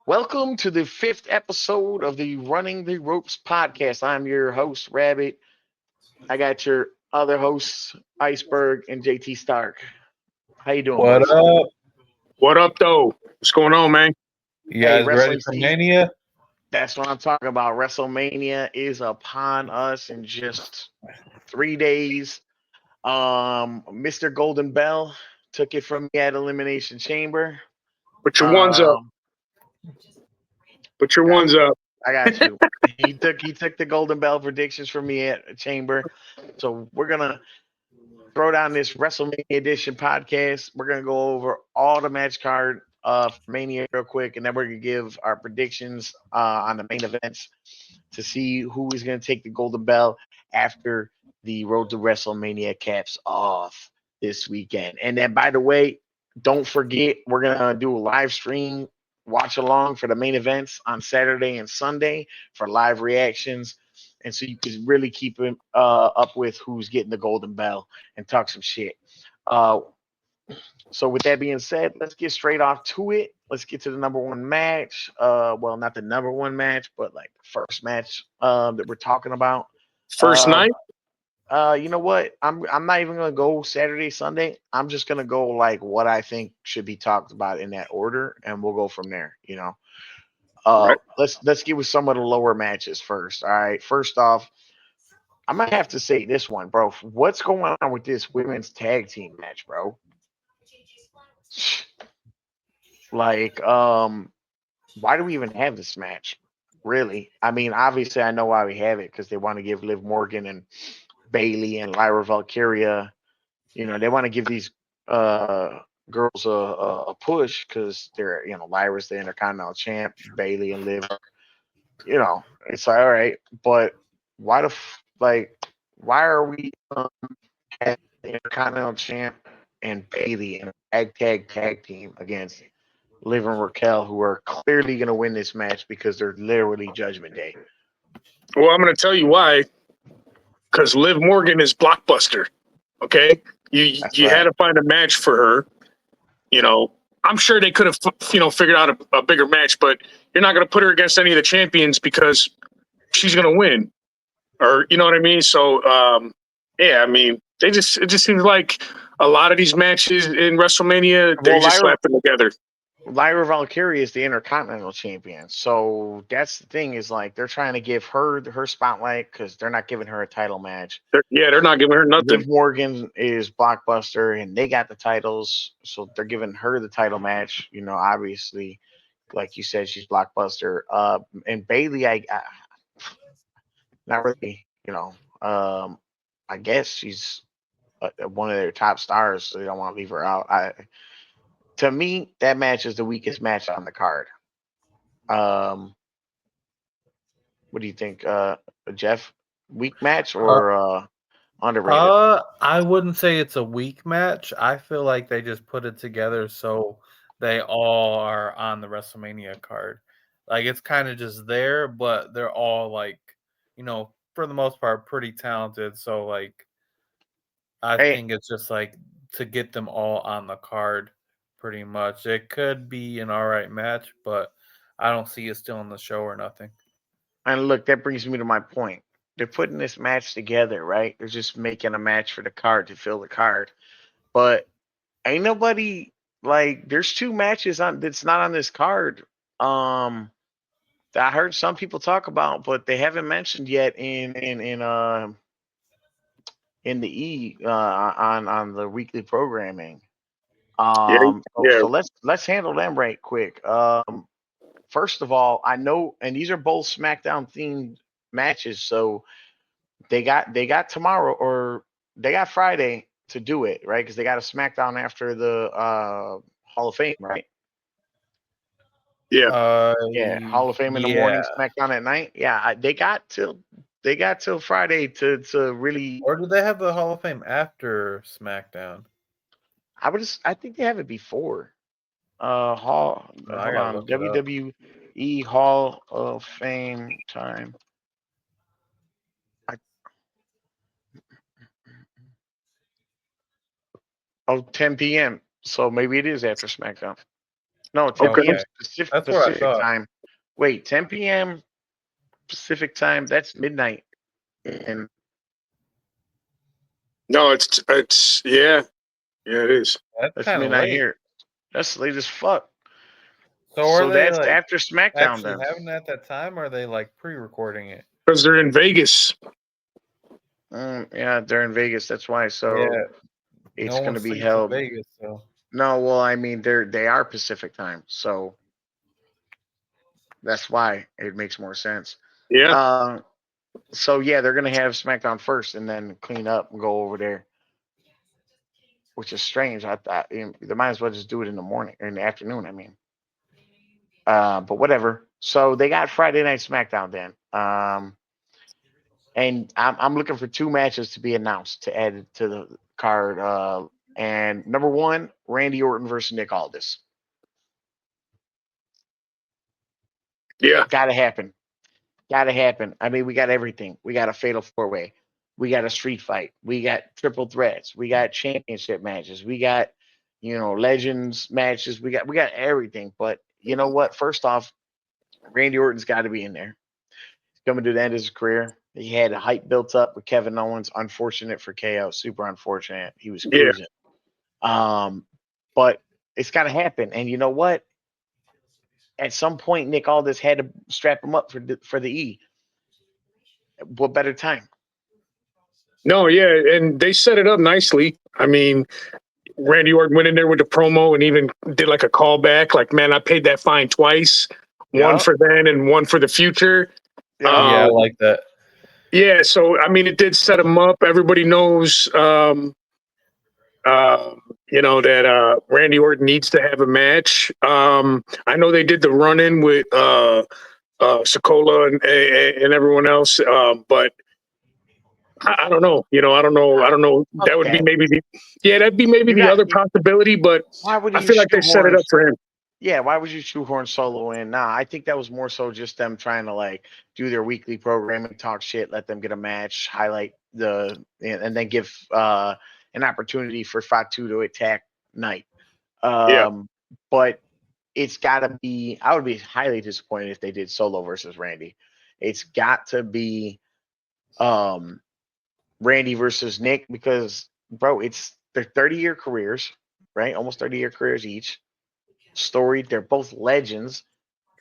Welcome to the fifth episode of the Running the Ropes podcast. I'm your host, Rabbit. I got your other hosts, Iceberg and JT Stark. How you doing, What boys? up? What up, though? What's going on, man? You Hey, guys ready wrestling for season. Mania? That's what I'm talking about. WrestleMania is upon us in just 3 days. Mr. Golden Bell took it from me at Elimination Chamber. Put your ones up. Um, Put your I, ones up. I got you. He took the Golden Bell predictions from me at Chamber. So we're gonna throw down this WrestleMania edition podcast. We're gonna go over all the match card for Mania real quick, and then we're gonna give our predictions on the main events to see who is gonna take the Golden Bell after the Road to WrestleMania caps off this weekend. And then, by the way, don't forget we're gonna do a live stream watch along for the main events on Saturday and Sunday for live reactions, and so you can really keep up with who's getting the Golden Bell and talk some shit. Uh, so with that being said, let's get straight off to it. Let's get to the number one match. Well, not the number one match, but like the first match that we're talking about. First Uh, night. you know what? I'm not even gonna go Saturday, Sunday. I'm just gonna go like what I think should be talked about in that order, and we'll go from there. Right. Let's get with some of the lower matches first. All right. First off, I'm gonna have to say this one, bro. What's going on with this women's tag team match, bro? Like, why do we even have this match? Really? I mean, obviously, I know why we have it because they want to give Liv Morgan and Bailey and Lyra Valkyria. They want to give these uh girls a push because they're Lyra's the Intercontinental champ, Bailey and Liv. It's like, all right, but like why are we having the Intercontinental champ and Bailey in a tag team against Liv and Raquel, who are clearly going to win this match because they're literally Judgment Day. Well, I'm going to tell you why. Because Liv Morgan is blockbuster. Okay, you That's you had right. to find a match for her. You know, I'm sure they could have figured out a bigger match, but you're not going to put her against any of the champions because she's going to win, or you know what I mean. So, yeah, I mean, it just seems like a lot of these matches in WrestleMania they're Well, just Lyra slapping together. Lyra Valkyrie is the Intercontinental champion, so that's the thing is like they're trying to give her spotlight because they're not giving her a title match. They're not giving her Liv nothing. Morgan is Blockbuster, and they got the titles, so they're giving her the title match. Obviously, like you said, she's Blockbuster. And Bailey, I not really. I guess she's one of their top stars, so they don't want to leave her out. To me, that match is the weakest match on the card. Um, what do you think, Jeff? Weak match Uh, or underrated? I wouldn't say it's a weak match. I feel like they just put it together so they all are on the WrestleMania card. Like it's kind of just there, but they're all like, for the most part, pretty talented. So like, I Hey, think it's just like to get them all on the card, pretty much. It could be an all right match, but I don't see it still on the show or nothing. and look, that brings me to my point. They're putting this match together, right? They're just making a match for the card to fill the card. But ain't nobody like there's two matches on that's not on this card. Um that I heard some people talk about, but they haven't mentioned yet in the on the weekly programming. Yeah, So yeah. let's handle them right quick. First of all, I know, and these are both SmackDown themed matches, so they got tomorrow or they got Friday to do it, right? Because they got a SmackDown after the Hall of Fame, right? Yeah. Uh, Yeah, Hall of Fame in the morning, yeah. SmackDown at night. Yeah, they got till Friday to really. Or do they have the Hall of Fame after SmackDown? I think they have it before. I Hold gotta on, look it up. WWE Hall of Fame time. I, oh, 10 p.m. So maybe it is after SmackDown. No, 10 Okay. p.m. Pacific, That's what I Pacific thought. time. Wait, 10 p.m. Pacific time. That's midnight. And No, it's yeah, it is. That's that's kind of midnight late. here. That's late as fuck. So are they that's like after SmackDown actually then. having it at that time, or are they like pre-recording it? Because they're in Vegas. Yeah, they're in Vegas. That's why. So Yeah, it's no going one to be sleeps held. in Vegas, so No, well, I mean, they are Pacific time, so that's why it makes more sense. Yeah. So yeah, they're gonna have SmackDown first and then clean up and go over there, which is strange. I thought they might as well just do it in the morning or in the afternoon. I mean, but whatever. So they got Friday Night SmackDown then, and I'm looking for 2 matches to be announced to add to the card. And number one, Randy Orton versus Nick Aldis. Yeah. Gotta happen. Gotta happen. I mean, we got everything. We got a fatal 4-way. We got a street fight. We got triple threats. We got championship matches. We got, legends matches. We got everything. But you know what? First off, Randy Orton's got to be in there. He's coming to the end of his career. He had a hype built up with Kevin Owens. Unfortunate for KO. Super unfortunate. He was Yeah. cruising. But it's got to happen. And you know what? At some point, Nick Aldis had to strap him up for the E. What better time? No, yeah, and they set it up nicely. I mean, Randy Orton went in there with the promo and even did like a callback, like, man, I paid that fine twice. One Yep. for then and one for the future. Yeah. yeah, I like that. Yeah, so I mean, it did set him up. Everybody knows, that Randy Orton needs to have a match. I know they did the run-in with Sokola and everyone else, but I don't know. I don't know. That would be Okay. that'd be maybe the other possibility, but Why would I you feel like they set it shoehorn? up for him. Yeah, why would you shoehorn Solo in? Nah, I think that was more so just them trying to like do their weekly programming, talk shit, let them get a match, highlight and then give an opportunity for Fatu to attack Knight. Yeah. But it's got to be. I would be highly disappointed if they did Solo versus Randy. It's got to be Randy versus Nick because, bro, it's their 30-year careers, right? Almost 30-year careers each. Storied. They're both legends.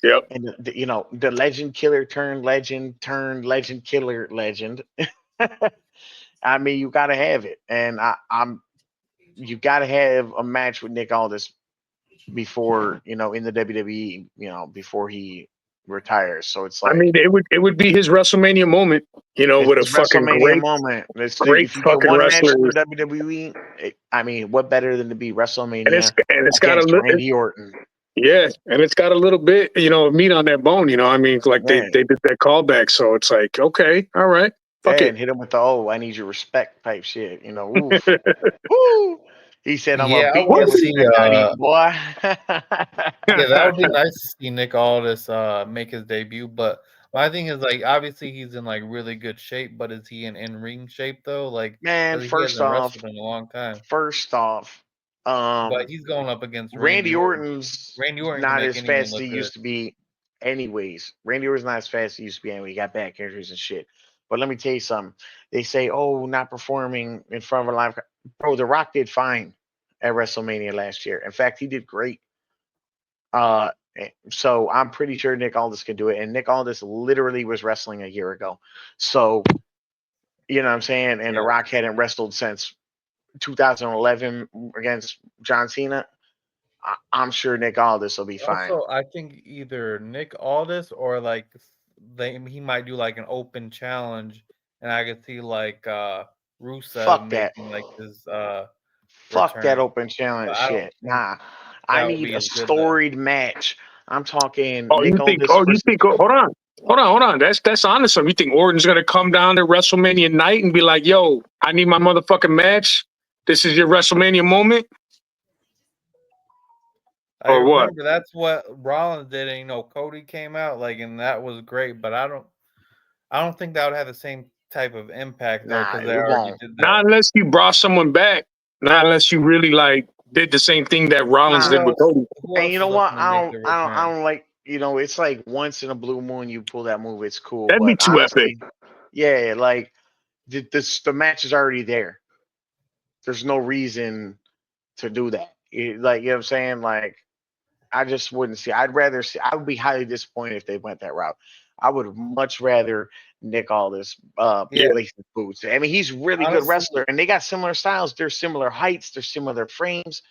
Yep. And the legend killer turned legend killer legend. I mean, you got to have it, and you got to have a match with Nick Aldis before in the WWE, before he retires. So it's I like mean, it would be his WrestleMania moment, it's with a his fucking WrestleMania great moment. great If you get fucking one match wrestler, in the WWE, I mean, what better than to be and WrestleMania it's got a against little. Randy Orton? Yeah, and it's got a little bit, of meat on that bone. I mean, like they Yeah. did that callback, so it's like, okay, all right, fuck Yeah, it. and hit him with the I need your respect type shit. Oof. Woo. He said, I'm gonna Yeah, I beat want you to with see. your nutty boy. Yeah, that would be nice to see Nick Aldis make his debut. But my thing is, like, obviously he's in like really good shape, but is he in ring shape though? Like, Man, 'cause he hasn't wrestled in a long time. first off, But he's going up against Randy Randy Orton. Orton's Randy Orton can not make as anyone fast as look he good. used to be, anyways. Randy Orton's not as fast as he used to be anyway. He got back injuries and shit. But let me tell you something. They say, not performing in front of a live. Bro, The Rock did fine at WrestleMania last year. In fact, he did great. So I'm pretty sure Nick Aldis can do it. And Nick Aldis literally was wrestling a year ago. So, you know what I'm saying? And The Yeah. Rock hadn't wrestled since 2011 against John Cena. I'm sure Nick Aldis will be fine. Also, I think either Nick Aldis or like he might do like an open challenge, and I could see like Rusev Fuck that. making like his Fuck that return. open challenge But I don't shit. think Nah. I that would need be a as good though. storied match. I'm talking Oh, Nick you think? Aldis Oh, you versus. think? Hold on. That's honest. You think Orton's gonna come down to WrestleMania night and be like, "Yo, I need my motherfucking match. This is your WrestleMania moment," I or what? remember that's what Rollins did, and Cody came out like, and that was great. But I don't think that would have the same type of impact though, Nah, because they it already won't. did that. Not unless you brought someone back. Not unless you really like did the same thing that Rollins did with Cody. And you know what? I don't like. It's like once in a blue moon you pull that move. It's cool. That'd be but too honestly, epic. Yeah, like the match is already there. There's no reason to do that. Like, you know what I'm saying? Like, I just wouldn't see. I'd rather see. I would be highly disappointed if they went that route. I would much rather Nick Aldis place his boots. I mean, he's really good wrestler, and they got similar styles. They're similar heights. They're similar frames.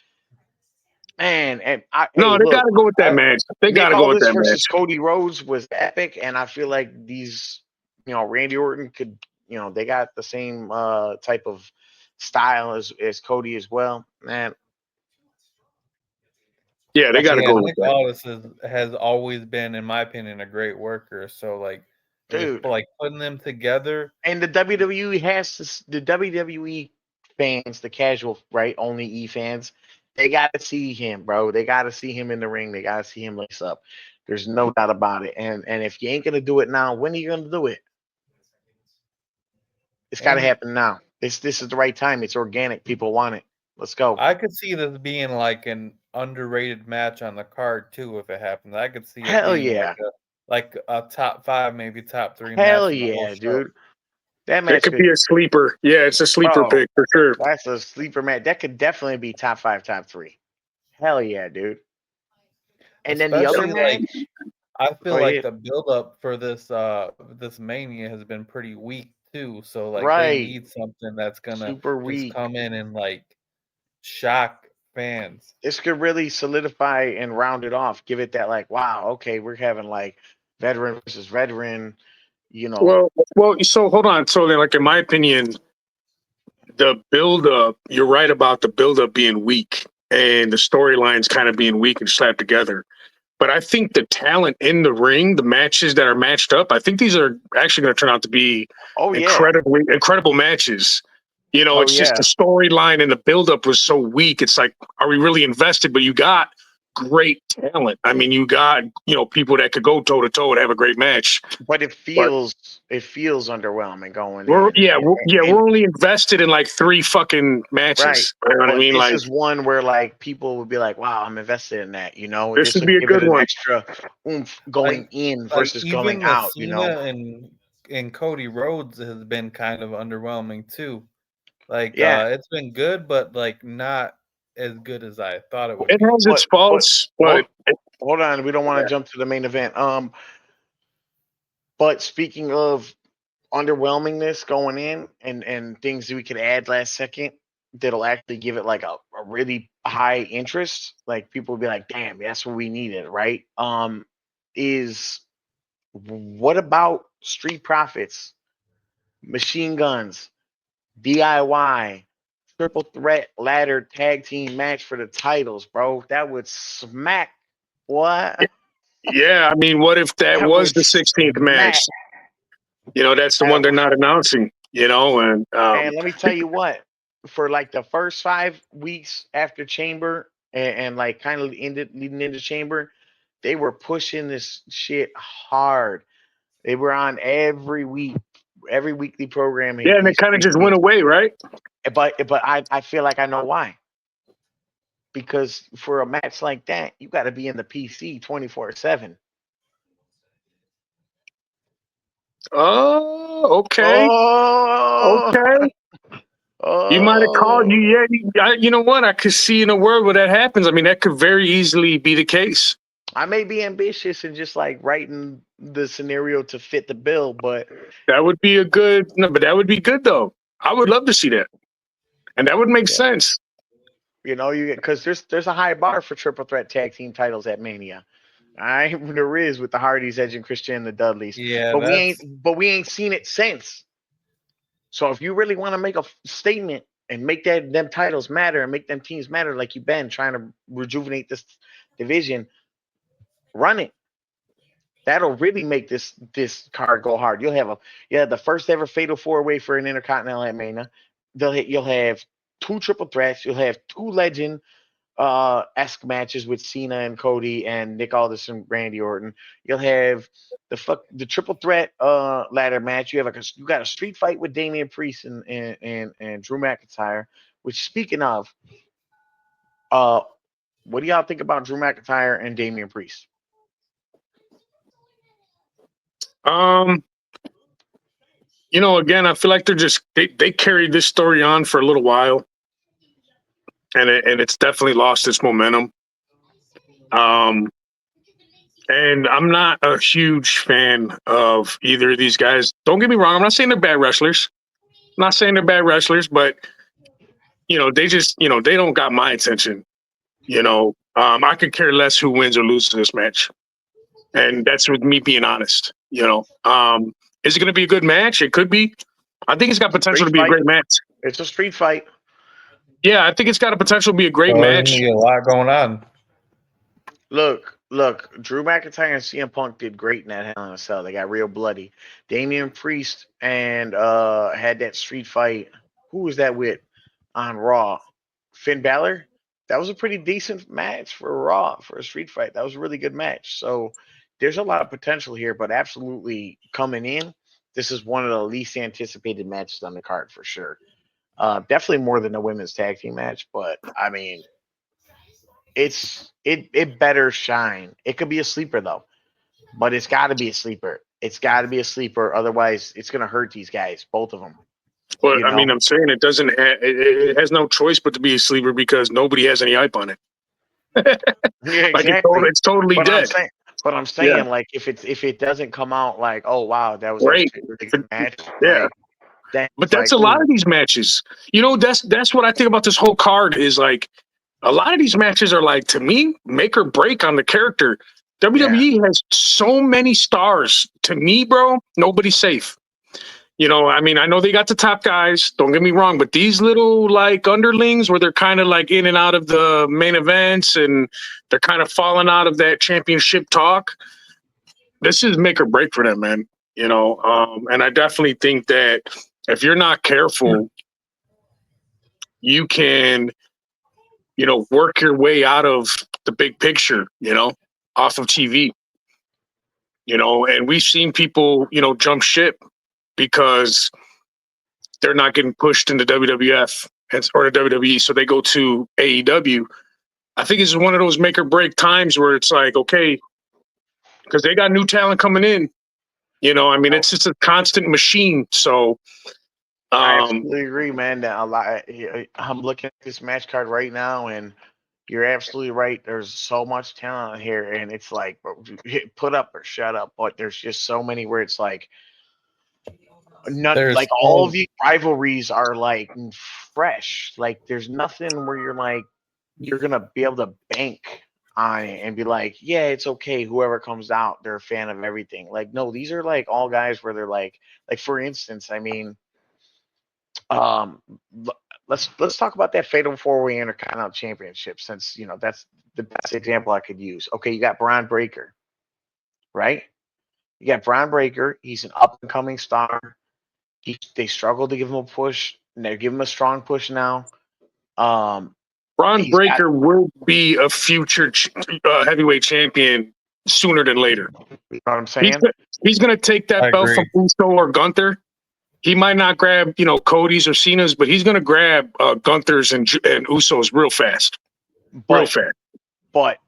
Man, they got to go with that match. They got to go with that versus match. Cody Rhodes was epic, and I feel like these, Randy Orton could, they got the same type of style as Cody as well. Man, yeah, they got to go with Nick that. Aldis has always been, in my opinion, a great worker. So, like, dude, like putting them together. And the WWE the WWE fans, the casual, right, only E fans, they got to see him, bro. They got to see him in the ring. They got to see him lace up. There's no doubt about it. And if you ain't gonna do it now, when are you gonna do it? It's got to happen now. This is the right time. It's organic. People want it. Let's go. I could see this being like an underrated match on the card too if it happens. I could see it being like a top 5, maybe top 3 match. Hell yeah, dude. That match could be a sleeper. Yeah, it's a sleeper pick for sure. That's a sleeper match. That could definitely be top 5, top 3. Hell yeah, dude. And then the other match, I feel like the build-up for this Mania has been pretty weak too. So like they need something that's gonna just come in and like shock fans. This could really solidify and round it off. Give it that like, wow, okay, we're having like veteran versus veteran. Well. So hold on. So then, like in my opinion, the build-up. You're right about the build-up being weak and the storylines kind of being weak and slapped together. But I think the talent in the ring, the matches that are matched up, I think these are actually going to turn out to be incredible matches. It's just the storyline and the buildup was so weak. It's like, are we really invested? But you got great talent. I mean, you got people that could go toe to toe and have a great match. But it feels underwhelming going. We're only invested in like 3 fucking matches. Right. You know what I mean? This is one where like people would be like, "Wow, I'm invested in that." This would be a good one. Extra oomph going in versus going out. And Cody Rhodes has been kind of underwhelming too. Like, it's been good, but like not as good as I thought it would. It has its faults, but hold on, we don't want to jump to the main event. But speaking of underwhelmingness going in and things that we could add last second that'll actually give it like a really high interest, like people will be like, damn, that's what we needed, right? Is what about Street Profits, Machine Guns, DIY, triple threat ladder tag team match for the titles, bro? That would smack. What? Yeah, I mean, what if that was the 16th match? That's the one they're not announcing, and let me tell you what, for like the first 5 weeks after Chamber and like kind of leading into Chamber, they were pushing this shit hard. They were on every weekly programming. Yeah, and it kind of just went away, right? But I feel like I know why. Because for a match like that, you got to be in the PC 24/7. Oh, okay. Okay. You might have called. You know what? I could see in a world where that happens. I mean, that could very easily be the case. I may be ambitious and just like writing the scenario to fit the bill, but that would be but that would be good though. I would love to see that, and that would make sense. Because there's a high bar for triple threat tag team titles at Mania. There is with the Hardys, Edge and Christian, and the Dudleys. Yeah, but we ain't seen it since. So if you really want to make a statement and make them titles matter and make them teams matter, like you've been trying to rejuvenate this division, run it. That'll really make this card go hard. You'll have the first ever fatal 4-way for an Intercontinental at Mania. You'll have 2 triple threats. You'll have 2 legend esque matches with Cena and Cody and Nick Aldis and Randy Orton. You'll have the triple threat ladder match. You got a street fight with Damian Priest and Drew McIntyre. Which, speaking of, Uh, what do y'all think about Drew McIntyre and Damian Priest? Um, again, I feel like they carried this story on for a little while, and it's definitely lost its momentum. And I'm not a huge fan of either of these guys. Don't get me wrong. I'm not saying they're bad wrestlers. I'm not saying they're bad wrestlers, but they just, they don't got my attention. I could care less who wins or loses this match, and that's with me being honest. Is it going to be a good match? It could be. I think it's got potential to be a great match. It's a street fight. Yeah, I think it's got a potential to be a great So match. there's gonna be a lot going on. Look, Drew McIntyre and CM Punk did great in that Hell in a Cell. They got real bloody. Damian Priest and had that street fight. Who was that with on Raw? Finn Balor. That was a pretty decent match for Raw for a street fight. That was a really good match. So there's a lot of potential here, but absolutely coming in, this is one of the least anticipated matches on the card for sure. Definitely more than the women's tag team match, but I mean, it better shine. It could be a sleeper though, but it's got to be a sleeper. It's got to be a sleeper. Otherwise, it's gonna hurt these guys, both of them. But I mean, I'm saying it doesn't. It has no choice but to be a sleeper because nobody has any hype on it. Yeah, Like exactly. it's totally But dead. I'm saying, like, if it doesn't come out like, oh wow, that was Great. actually a really good match. Yeah. Like, But that's a lot of these matches. That's what I think about this whole card is like a lot of these matches are like, to me, make or break on the character. WWE has so many stars. To me, bro, nobody's safe. I mean, I know they got the top guys, don't get me wrong, but these little like underlings where they're kind of like in and out of the main events and they're kind of falling out of that championship talk. This is make or break for them, man. And I definitely think that if you're not careful, you can, work your way out of the big picture, off of TV, and we've seen people, jump ship because they're not getting pushed into WWF or the WWE. So they go to AEW. I think it's one of those make or break times where it's like, okay, because they got new talent coming in, I mean, it's just a constant machine. So, I absolutely agree, man. That a lot. I'm looking at this match card right now, and you're absolutely right. There's so much talent here, and it's like put up or shut up. But there's just so many where it's like There's all of these rivalries are like fresh. Like there's nothing where you're like you're gonna be able to bank on it and be like, yeah, it's okay. Whoever comes out, they're a fan of everything. Like no, these are like all guys where they're like for instance, I mean. Um, let's talk about that Fatal 4-Way Intercontinental Championship since that's the best example I could use. Okay, you got Braun Breaker, right? You got Braun Breaker. He's an up and coming star. They struggled to give him a push, and they're giving him a strong push now. Braun Breaker will be a future heavyweight champion sooner than later. You know what I'm saying? He's going to take that belt from Uso or Gunther. He might not grab, Cody's or Cena's, but he's going to grab Gunther's and Usos real fast. But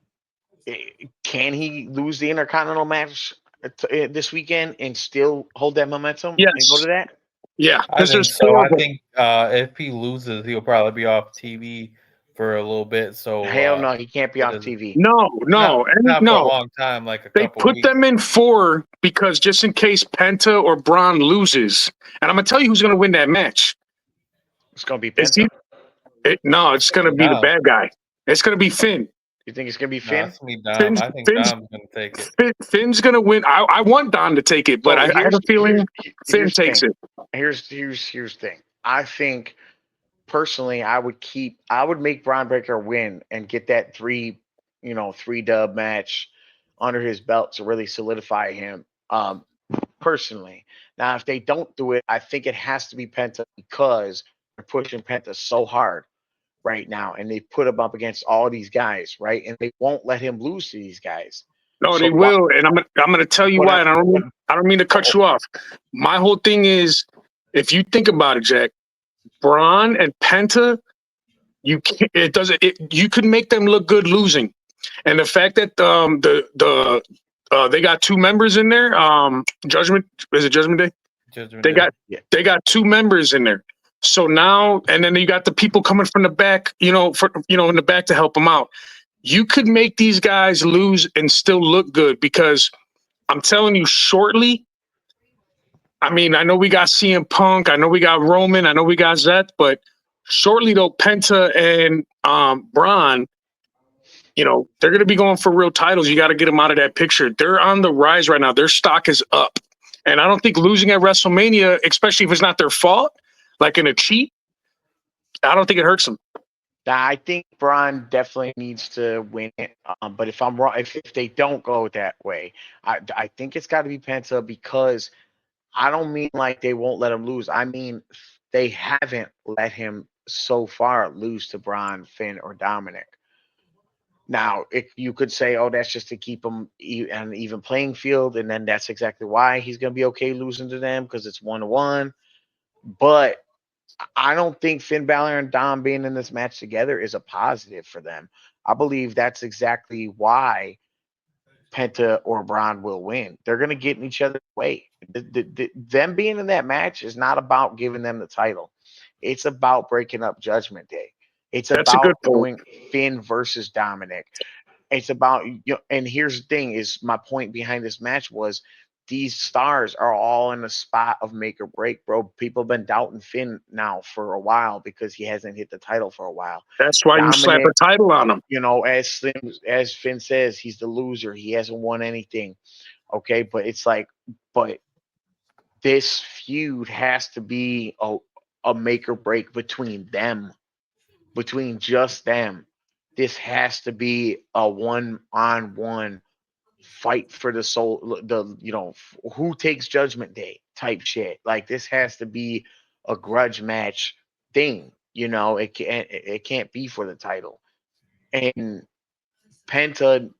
can he lose the Intercontinental match this weekend and still hold that momentum and go to that? Yeah. I think if he loses, he'll probably be off TV for a little bit. So hell no, he can't be off TV. No, not for a long time, like a couple weeks. They put them in 4 because just in case Penta or Braun loses, and I'm gonna tell you who's gonna win that match. It's gonna be Penta. It's gonna be the bad guy. It's gonna be Finn. You think it's gonna be Finn? It's gonna be Dom. I think Dom's gonna take it. Finn's gonna win. I want Dom to take it, but I have a feeling Finn takes it. Here's the thing. I think personally, I would make Braun Breaker win and get that 3 dub match under his belt to really solidify him. Personally, now if they don't do it, I think it has to be Penta because they're pushing Penta so hard right now, and they put him up against all these guys, right? And they won't let him lose to these guys. No, they will, and I'm gonna tell you why. And I don't mean to cut you off. My whole thing is, if you think about it, Jack, Braun and Penta, You can't, it doesn't. You can make them look good losing, and the fact that they got 2 members in there. Judgment is it Judgment Day? Judgment They Day. got 2 members in there. So now, and then you got the people coming from the back, in the back to help them out. You could make these guys lose and still look good because I'm telling you, shortly. I mean, I know we got CM Punk, I know we got Roman, I know we got Zeth, but shortly though, Penta and Braun, they're going to be going for real titles. You got to get them out of that picture. They're on the rise right now. Their stock is up. And I don't think losing at WrestleMania, especially if it's not their fault, like in a cheat, I don't think it hurts them. I think Braun definitely needs to win it. But if I'm wrong, if they don't go that way, I think it's got to be Penta because I don't mean like they won't let him lose. I mean they haven't let him so far lose to Braun, Finn, or Dominic. Now, if you could say, "Oh, that's just to keep him on an even playing field," and then that's exactly why he's going to be okay losing to them because it's 1-1. But I don't think Finn Balor and Dom being in this match together is a positive for them. I believe that's exactly why Penta or Braun will win. They're going to get in each other's way. Them being in that match is not about giving them the title. It's about breaking up Judgment Day. It's That's a good about point. doing Finn versus Dominic. It's about, and here's the thing: is my point behind this match was these stars are all in a spot of make or break, bro. People have been doubting Finn now for a while because he hasn't hit the title for a while. That's why you slap Dominic, a title on them. as Finn says, he's the loser. He hasn't won anything. Okay, but it's like, but this feud has to be a make or break between them, between just them. This has to be a one-on-one fight for the soul, who takes Judgment Day type shit. Like this has to be a grudge match thing. It can't be for the title. And Penta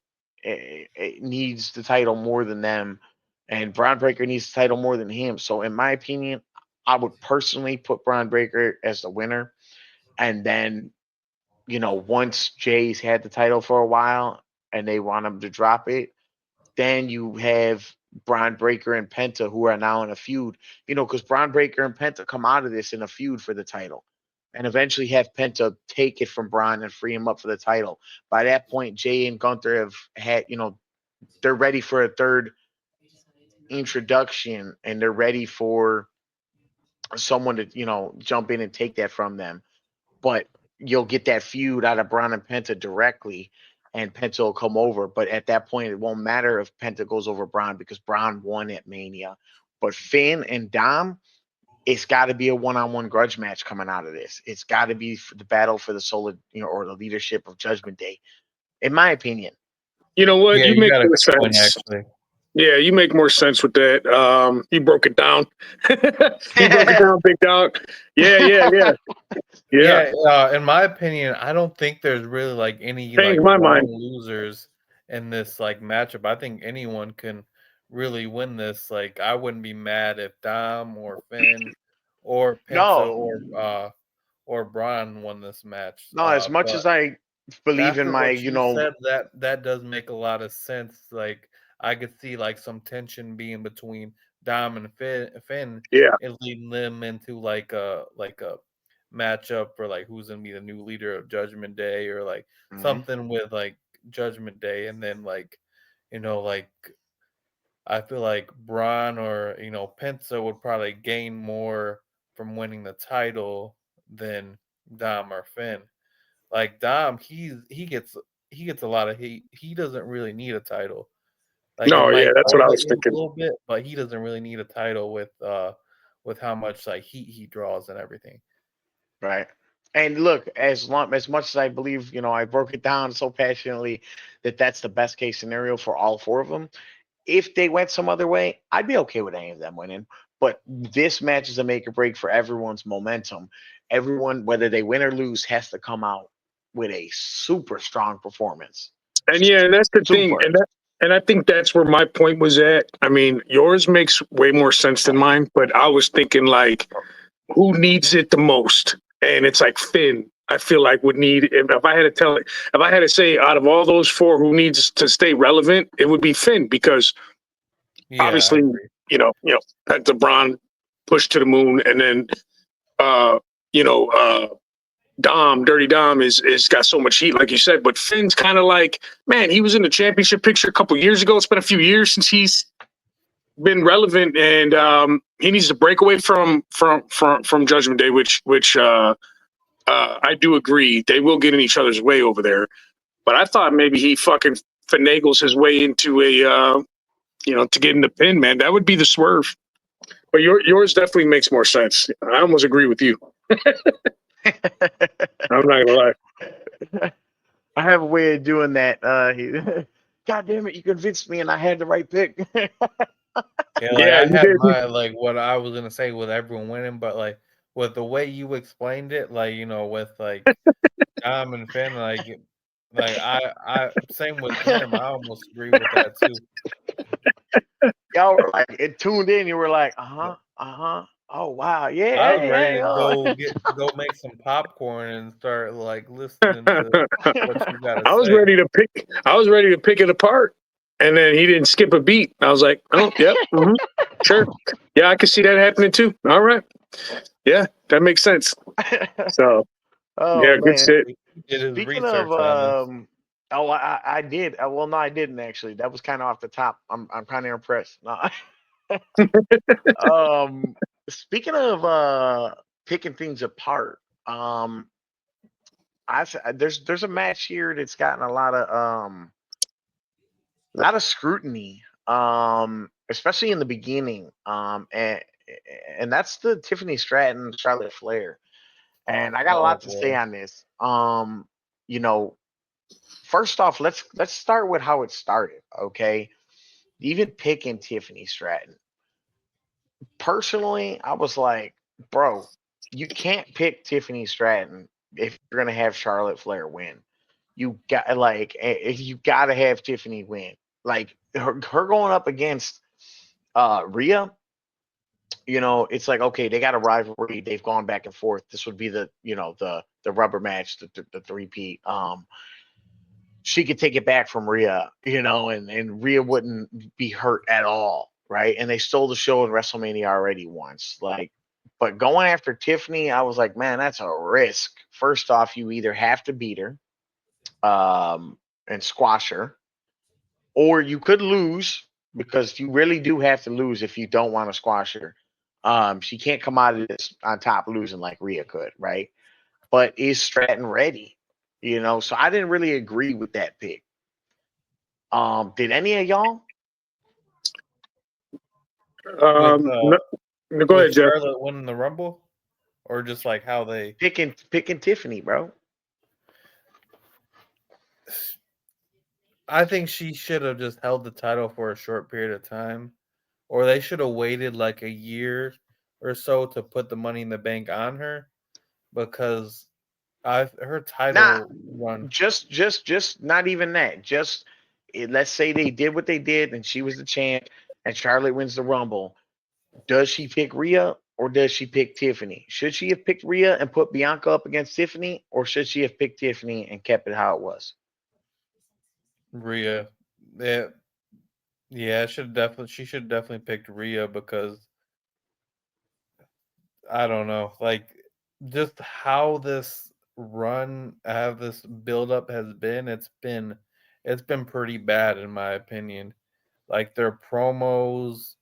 needs the title more than them, and Braun Breaker needs the title more than him. So, in my opinion, I would personally put Braun Breaker as the winner, and then once Jay's had the title for a while and they want him to drop it, then you have Braun Breaker and Penta who are now in a feud. Because Braun Breaker and Penta come out of this in a feud for the title, and eventually have Penta take it from Braun and free him up for the title. By that point, Jay and Gunther have had, they're ready for a third introduction, and they're ready for someone to, jump in and take that from them. But you'll get that feud out of Braun and Penta directly, and Penta will come over. But at that point, it won't matter if Penta goes over Braun because Braun won at Mania. But Finn and Dom, it's got to be a one-on-one grudge match coming out of this. It's got to be for the battle for the soul, or the leadership of Judgment Day, in my opinion. You know what? Yeah, you you make got a more good point, sense. actually. Yeah, you make more sense with that. You broke it down. You broke it down, big dog. Yeah. In my opinion, I don't think there's really like any Change like my wrong mind. losers in this like matchup. I think anyone can really win this. Like I wouldn't be mad if Dom or Finn or Penta No, or Braun won this match. no. As much But as I believe in after my, what you said, that does make a lot of sense. Like I could see like some tension being between Dom and Finn Yeah. and leading them into like a matchup for like who's gonna be the new leader of Judgment Day or like Mhm. something with like Judgment Day, and then like I feel like Braun or Penta would probably gain more from winning the title than Dom or Finn. Like Dom, he gets a lot of heat. He doesn't really need a title. Like it No, yeah, might that's what I was elevate him a thinking. little bit, but he doesn't really need a title with how much like heat he draws and everything. Right. And look, as much as I believe, I broke it down so passionately that that's the best case scenario for all 4 of them. If they went some other way, I'd be okay with any of them winning. But this match is a make or break for everyone's momentum. Everyone, whether they win or lose, has to come out with a super strong performance. And yeah, that's the thing. Super. And I think that's where my point was at. I mean, yours makes way more sense than mine, but I was thinking like, who needs it the most? And it's like Finn. I feel like would need, if I had to say out of all those four who needs to stay relevant, it would be Finn, because Yeah, I obviously, agree. had LeBron pushed to the moon, and then Dirty Dom is got so much heat, like you said. But Finn's kind of like, man, he was in the championship picture a couple years ago. It's been a few years since he's been relevant, and he needs to break away from Judgment Day, which I do agree they will get in each other's way over there. But I thought maybe he fucking finagles his way into a to get in the pin, man. That would be the swerve. But yours definitely makes more sense. I almost agree with you. I'm not gonna lie. I have a way of doing that. God damn it, you convinced me, and I had the right pick. Yeah, Yeah, I you had did. my what I was gonna say with everyone winning, but with the way you explained it, with Dom and Finn, I same with him. I almost agree with that too. Y'all were like, it tuned in. You were like, oh wow, yeah. I was Hey, ready hey, to oh. go make some popcorn and start listening to what you gotta I was say. ready to pick. I was ready to pick it apart, and then he didn't skip a beat. I was like, oh, yep, sure, yeah, I can see that happening too. All right, yeah, that makes sense. So, Oh yeah, good man. shit. He did his Speaking of research on this. I did. Well, no, I didn't actually. That was kind of off the top. I'm kind of impressed. No. Speaking of picking things apart, there's a match here that's gotten a lot of scrutiny, especially in the beginning, and that's the Tiffany Stratton Charlotte Flair, and I got a Oh lot to say boy. on this. You know, first off, let's start with how it started. Okay, even picking Tiffany Stratton. Personally, I was like, bro, you can't pick Tiffany Stratton if you're gonna have Charlotte Flair win. You gotta have Tiffany win. Like her going up against Rhea, it's like, okay, they got a rivalry, they've gone back and forth. This would be the rubber match, the three-peat. She could take it back from Rhea, and Rhea wouldn't be hurt at all, right? And they stole the show in WrestleMania already once. But going after Tiffany, I was like, man, that's a risk. First off, you either have to beat her, and squash her, or you could lose, because you really do have to lose if you don't want to squash her. She can't come out of this on top losing like Rhea could, right? But is Stratton ready? So I didn't really agree with that pick. Did any of y'all? With No, go ahead, Jeff. Charlotte winning the Rumble, or just how they Picking Tiffany, bro. I think she should have just held the title for a short period of time, or they should have waited a year or so to put the Money in the Bank on her, because her title run. Just not even that. Just let's say they did what they did, and she was the champ, and Charlotte wins the Rumble. Does she pick Rhea, or does she pick Tiffany? Should she have picked Rhea and put Bianca up against Tiffany, or should she have picked Tiffany and kept it how it was? Rhea, yeah, she should definitely picked Rhea, because I don't know, just how this build up has been. It's been pretty bad in my opinion. Their promos,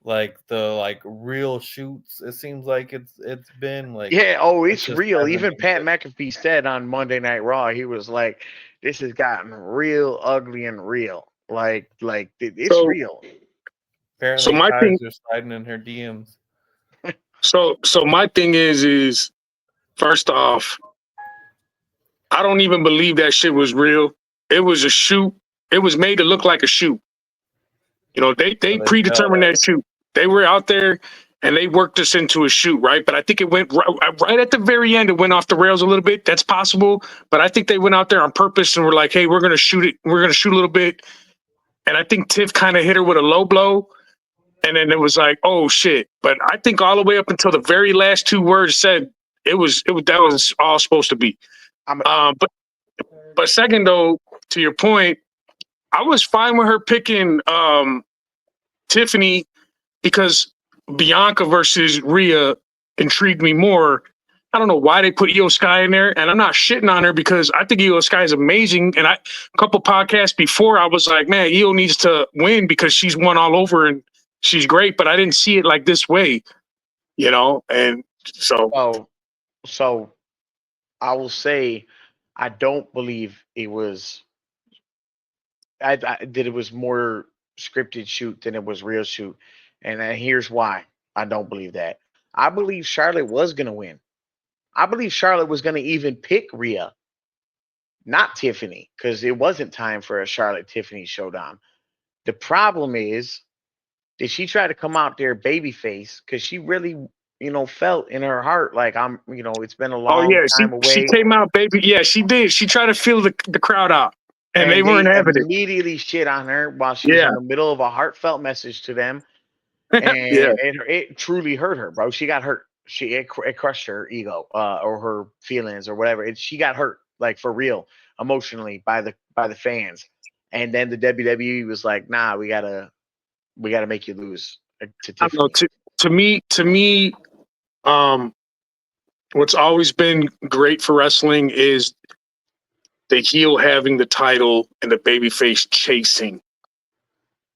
the real shoots. It seems like it's been Yeah, it it's just real. hasn't Even been Pat good. McAfee said on Monday Night Raw, he was like, "This has gotten real ugly and real. It's So, real." so Apparently, my thing, guys are sliding in her DMs. so my thing is first off, I don't even believe that shit was real. It was a shoot. It was made to look like a shoot. They So they sell predetermined it. that shoot. They were out there and they worked us into a shoot, right? But I think it went right at the very end. It went off the rails a little bit. That's possible, but I think they went out there on purpose and were like, "Hey, we're gonna shoot it. We're gonna shoot a little bit." And I think Tiff kind of hit her with a low blow, and then it was like, "Oh shit!" But I think all the way up until the very last two words said, That was all supposed to be. But second though, to your point, I was fine with her picking Tiffany because Bianca versus Rhea intrigued me more. I don't know why they put Io Sky in there, and I'm not shitting on her because I think Io Sky is amazing. And a couple podcasts before, I was like, man, Io needs to win because she's won all over and she's great. But I didn't see it like this way, And so, so I will say, I don't believe it was. That it was more scripted shoot than it was real shoot, and here's why I don't believe that. I believe Charlotte was gonna win. I believe Charlotte was gonna even pick Rhea, not Tiffany, because it wasn't time for a Charlotte Tiffany showdown. The problem is, did she try to come out there babyface? Because she really, felt in her heart like it's been a long time away. She came out, baby. Yeah, she did. She tried to feel the crowd out, and they weren't having it. Immediately shit on her while she was in the middle of a heartfelt message to them, and it truly hurt her, bro. She got hurt. It crushed her ego, or her feelings, or whatever. She got hurt, like for real, emotionally by the fans. And then the WWE was like, "Nah, we gotta make you lose to Tiffany." To me, what's always been great for wrestling is the heel having the title and the babyface chasing,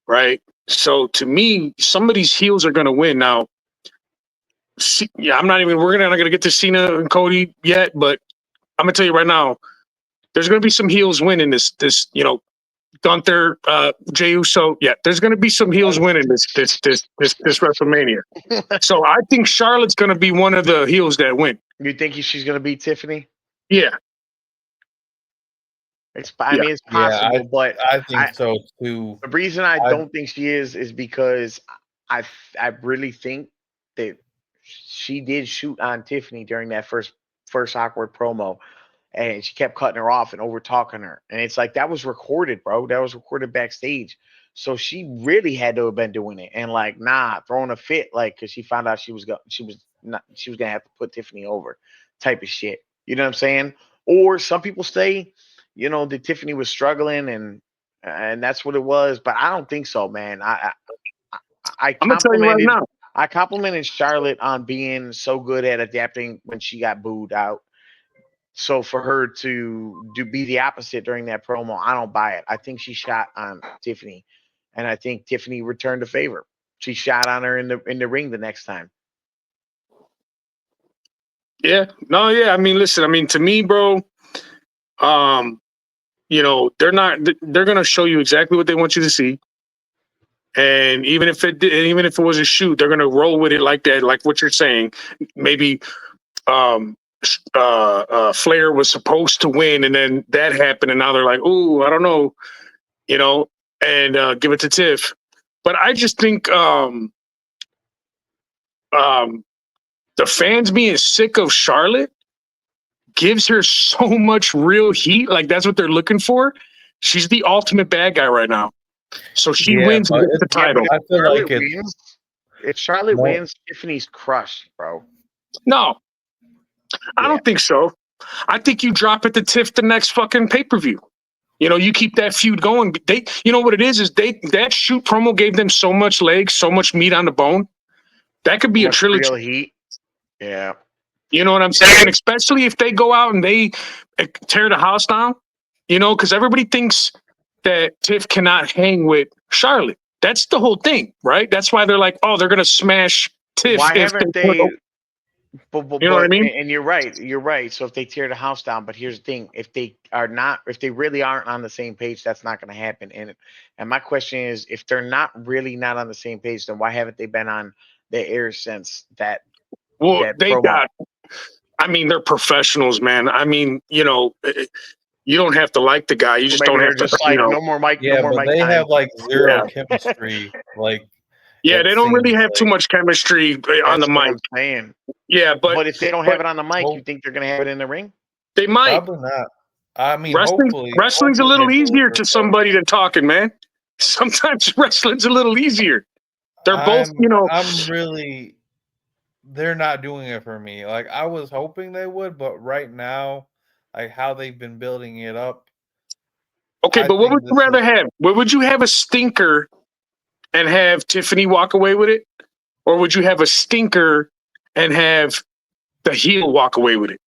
right? So to me, some of these heels are going to win. Now, we're not going to get to Cena and Cody yet, but I'm going to tell you right now, there's going to be some heels winning this, Gunther, Jey Uso. Yeah, there's going to be some heels winning this WrestleMania. So I think Charlotte's going to be one of the heels that win. You think she's going to beat Tiffany? Yeah. It's possible, but I think so too. The reason I don't think she is because I really think that she did shoot on Tiffany during that first awkward promo, and she kept cutting her off and over talking her, and it's like that was recorded, bro. That was recorded backstage, so she really had to have been doing it and throwing a fit, like because she found out she was gonna have to put Tiffany over, type of shit. You know what I'm saying? Or some people say, that Tiffany was struggling and that's what it was, but I don't think so, man. I'm gonna tell you right now. I complimented Charlotte on being so good at adapting when she got booed out. So for her to be the opposite during that promo, I don't buy it. I think she shot on Tiffany, and I think Tiffany returned the favor. She shot on her in the ring the next time. Yeah. No, yeah. I mean, listen, to me, bro, they're going to show you exactly what they want you to see. And even if it was a shoot, they're going to roll with it like that, like what you're saying. Maybe Flair was supposed to win, and then that happened, and now they're like, "Ooh, I don't know," and give it to Tiff. But I just think the fans being sick of Charlotte gives her so much real heat. Like that's what they're looking for. She's the ultimate bad guy right now. So she wins and gets the title. I feel like if Charlotte wins, Tiffany's crushed, bro. No, I don't think so. I think you drop it to Tiff the next fucking pay-per-view. You keep that feud going. They, what it is that shoot promo gave them so much legs, so much meat on the bone. That could be a trilogy. Real heat. Yeah. You know what I'm saying? Especially if they go out and they tear the house down, because everybody thinks that Tiff cannot hang with Charlotte. That's the whole thing, right? That's why they're like, oh, they're going to smash Tiff. Why haven't they? You know what I mean? And you're right. So if they tear the house down, but here's the thing: if they really aren't on the same page, that's not going to happen. And my question is, if they're not on the same page, then why haven't they been on the air since that? Well, they're professionals, man. You don't have to like the guy. You just don't have to. No more Mike. Yeah, no more but Mike they time. have zero chemistry. They don't really have too much chemistry on the mic. Man. Yeah, but if they don't have it on the mic, you think they're going to have it in the ring? They might. Probably not. I mean, wrestling's a little easier to somebody than talking, man. Sometimes wrestling's a little easier. They're both, I'm really they're not doing it for me. Like I was hoping they would, but right now, like how they've been building it up, Okay, I but what think would you this rather is have? Would you have a stinker and have Tiffany walk away with it, or would you have a stinker and have the heel walk away with it?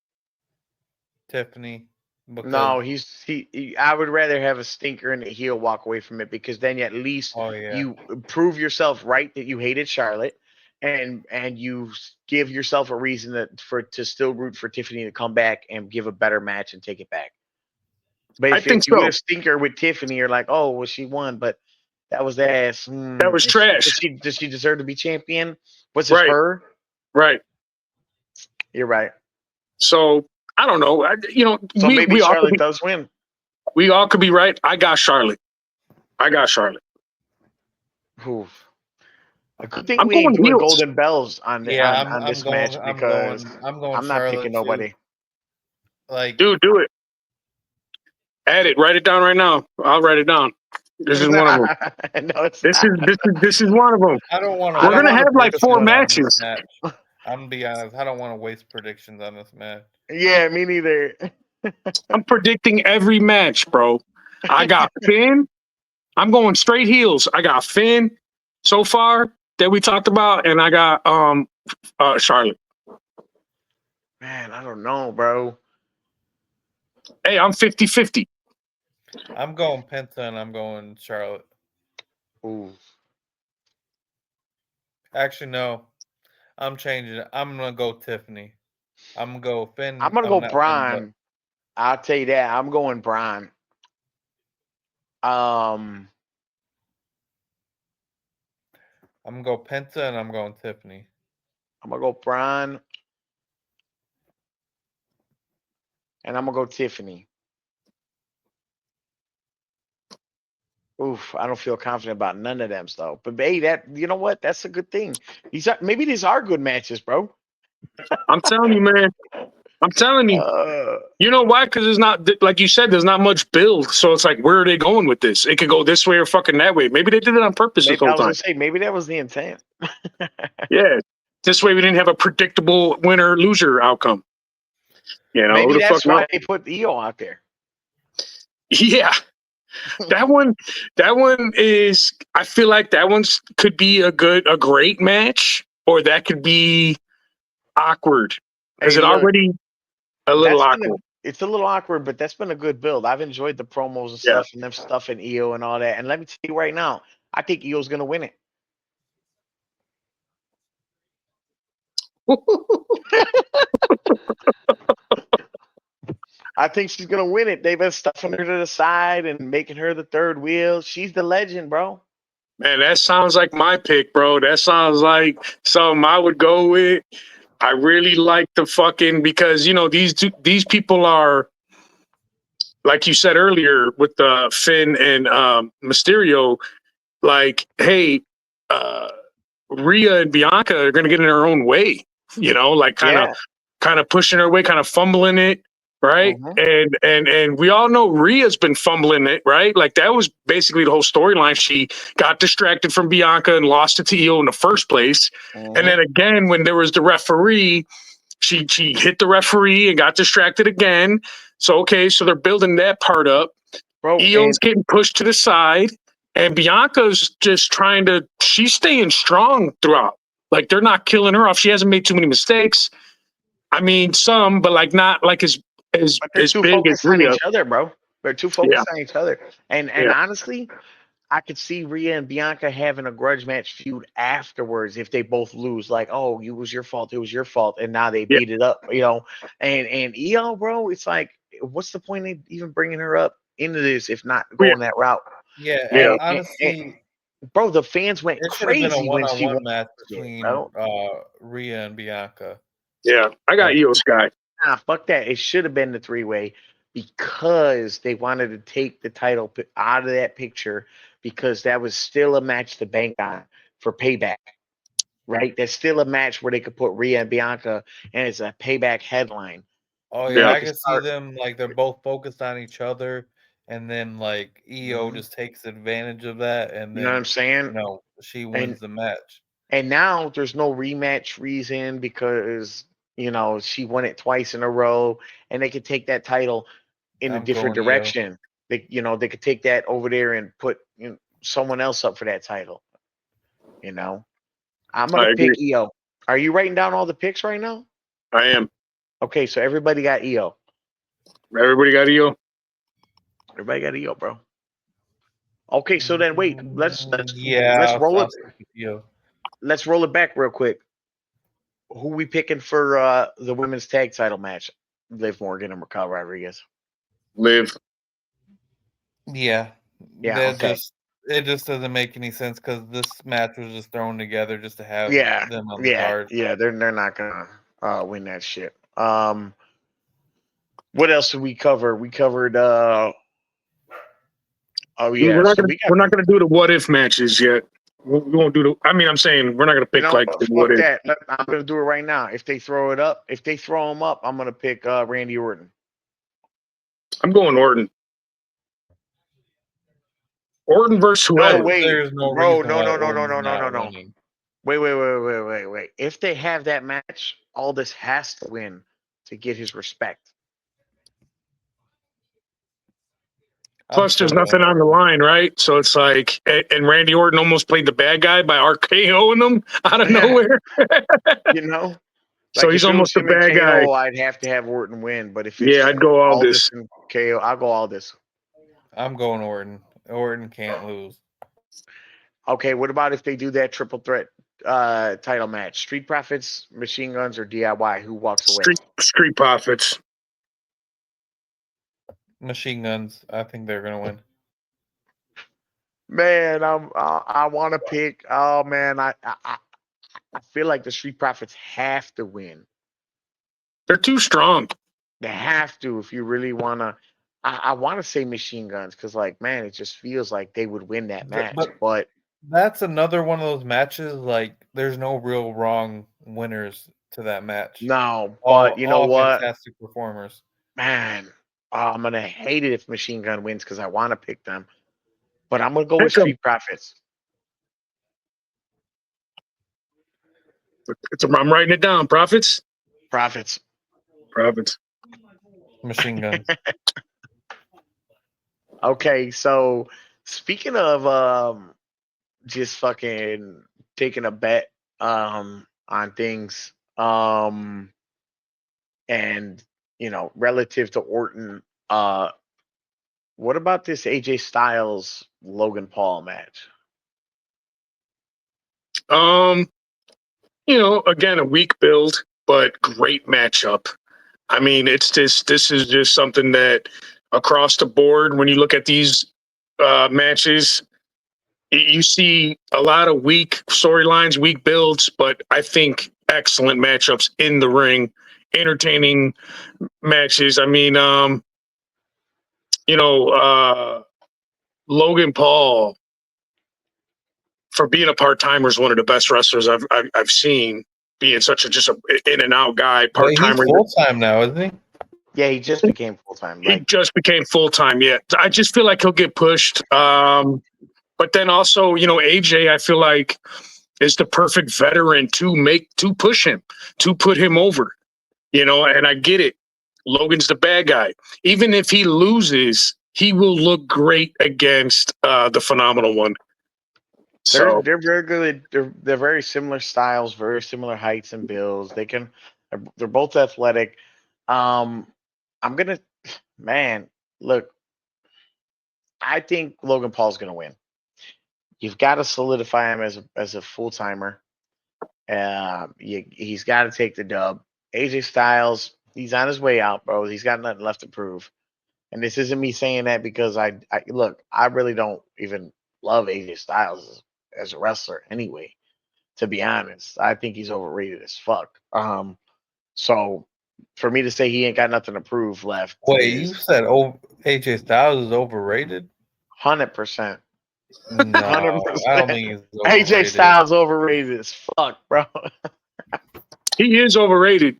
Tiffany because No, I would rather have a stinker and a heel walk away from it because then at least oh yeah, you prove yourself right that you hated Charlotte, and you give yourself a reason to still root for Tiffany to come back and give a better match and take it back. But I if think you would so. have stinker with Tiffany, you're like, oh, well, she won, but that was ass. That was trash. Does she deserve to be champion? Was it Right, her? right. You're right. So I don't know. So maybe We all could Charlotte be, does win. we all could be right. I got Charlotte. I got Charlotte. Oof. A good thing I'm we ain't going doing heels. golden bells on yeah. on this match because I'm going I'm not Charlotte picking too. nobody. Like Dude, do it. Add it. Write it down right now. I'll write it down. This is one of them. No, it's This not. this is one of them. I don't want I We're don't gonna wanna have like 4 matches. I'm gonna be honest. I don't want to waste predictions on this match. Yeah, me neither. I'm predicting every match, bro. I got Finn. I'm going straight heels. I got Finn so far that we talked about, and I got Charlotte. Man, I don't know, bro. Hey, I'm 50-50. I'm going Penta and I'm going Charlotte. Ooh. Actually, no. I'm changing it. I'm gonna go Tiffany. I'm gonna go Finn. I'm gonna go not Finn, but Braun. I'll tell you that. I'm going Braun. I'm gonna go Penta and I'm going Tiffany. I'm gonna go Braun. And I'm gonna go Tiffany. Oof, I don't feel confident about none of them though. But hey, you know what? That's a good thing. Maybe these are good matches, bro. I'm telling you, man. I'm telling you. Uh, You know why? Because there's not, like you said, there's not much build. So it's like, where are they going with this? It could go this way or fucking that way. Maybe they did it on purpose this maybe I whole was time. gonna say maybe that was the intent. Yeah. This way we didn't have a predictable winner loser outcome. You know, Maybe who the that's fuck knows? why they put EO out there. Yeah. That one is, I feel like that one's could be a great match, or that could be awkward. Is Hey, it look, already a little that's been awkward? it's a little awkward, but that's been a good build. I've enjoyed the promos and Yeah. stuff and them stuff in EO and all that. And let me tell you right now, I think EO's gonna win it. I think she's gonna win it. They've been stuffing her to the side and making her the third wheel. She's the legend, bro. Man, that sounds like my pick, bro. That sounds like something I would go with. I really like the fucking, because these people are, like you said earlier with Finn and Mysterio. Like, hey, uh, Rhea and Bianca are going to get in their own way. Like kind Yeah. of pushing her way, kind of fumbling it, right? Mhm. And we all know Rhea's been fumbling it, right? Like that was basically the whole storyline. She got distracted from Bianca and lost it to Io in the first place. And then again, when there was the referee, she hit the referee and got distracted again. So okay, so they're building that part up. Bro, Io's getting pushed to the side, and Bianca's just she's staying strong throughout. Like they're not killing her off. She hasn't made too many mistakes. I mean, some, but like not like as but they're too big as focused on Rhea. each other, bro. They're too Yeah, focused on each other. And yeah, honestly, I could see Rhea and Bianca having a grudge match feud afterwards if they both lose. Like, oh, it was your fault, and now they yeah. beat it up, And Io, bro, it's like, what's the point of even bringing her up into this if not going that route? Yeah, Yeah. honestly, Bro, the fans went it should have been a crazy when she won. one-on-one match between Bro. Rhea and Bianca. Yeah, I got Io Sky. Nah, fuck that. It should have been the three-way because they wanted to take the title out of that picture because that was still a match to bank on for payback, right? That's still a match where they could put Rhea and Bianca and it's a payback headline. Oh Then yeah, they I could can see start. them like they're both focused on each other, and then like EO Mhm. just takes advantage of that, and You know what then I'm saying? she And wins the match. And now there's no rematch reason because she won it twice in a row, and they could take that title in a I'm different going Io. direction. They could take that over there and put someone else up for that title. I'm gonna I agree. pick Io. Are you writing down all the picks right now? I am. Okay, so everybody got Io. Everybody got Io. Everybody got Io, bro. Okay, so then wait, let's Yeah, roll I'll it. stick with Io. Let's roll it back real quick. Who we picking for the women's tag title match? Liv Morgan and Raquel Rodriguez. Liv. Yeah, Yeah, that okay. it just doesn't make any sense because this match was just thrown together just to have Yeah, them on the card. yeah. They're not gonna win that shit. What else did we cover? We covered. Oh yeah, We're not so gonna we got. we're not gonna do the what if matches yet. We won't do the. I mean, I'm saying we're not gonna pick like the what fuck if. that. I'm gonna do it right now. If they throw it up, if they throw him up, I'm gonna pick Randy Orton. I'm going Orton. Orton versus No, whoever. wait, There's no bro. reason No, why no, no, no, Orton's no, no, no, not no. winning. Wait. If they have that match, Aldis has to win to get his respect. Plus, there's nothing on the line, right? So it's like, and Randy Orton almost played the bad guy by RKOing him out of nowhere. So Like he's if it was almost the him and bad guy. KO, I'd have to have Orton win. But if Yeah, it's I'd go Aldis Aldis. and KO, I'll go Aldis. I'm going Orton. Orton can't lose. Okay, what about if they do that triple threat title match? Street Profits, Machine Guns, or DIY? Who walks away? Street Profits. Machine Guns. I think they're gonna win. Man, I want to pick. Oh man, I feel like the Street Profits have to win. They're too strong. They have to if you really want to. I want to say Machine Guns because, like, man, it just feels like they would win that match. But that's another one of those matches. Like, there's no real wrong winners to that match. No, but you know what? Fantastic performers. Man, I'm gonna hate it if Machine Gun wins because I want to pick them. But I'm gonna go with Street Profits. I'm writing it down. Profits. Profits. Machine Guns. Okay, so speaking of just fucking taking a bet on things and relative to Orton, what about this AJ Styles Logan Paul match? Again, a weak build, but great matchup. I mean, this is just something that across the board, when you look at these matches, you see a lot of weak storylines, weak builds, but I think excellent matchups in the ring, entertaining matches. I mean, Logan Paul, for being a part-timer, is one of the best wrestlers I've seen. Being such just a in and out guy, part-timer. He's full time now, isn't he? Yeah, he just became full time. He just became full time. Yeah, I just feel like he'll get pushed. But then also, AJ, I feel like is the perfect veteran to push him, to put him over. And I get it. Logan's the bad guy. Even if he loses, he will look great against the phenomenal one. They're very good. They're very similar styles, very similar heights and builds. They're both athletic. I'm gonna, man, look. I think Logan Paul's gonna win. You've got to solidify him as a full timer. He's got to take the dub. AJ Styles, he's on his way out, bro. He's got nothing left to prove. And this isn't me saying that because I really don't even love AJ Styles as a wrestler anyway, to be honest. I think he's overrated as fuck. So for me to say he ain't got nothing to prove left. Wait, you said AJ Styles is overrated? 100%. No, 100%. I don't think he's overrated. AJ Styles overrated as fuck, bro. He is overrated.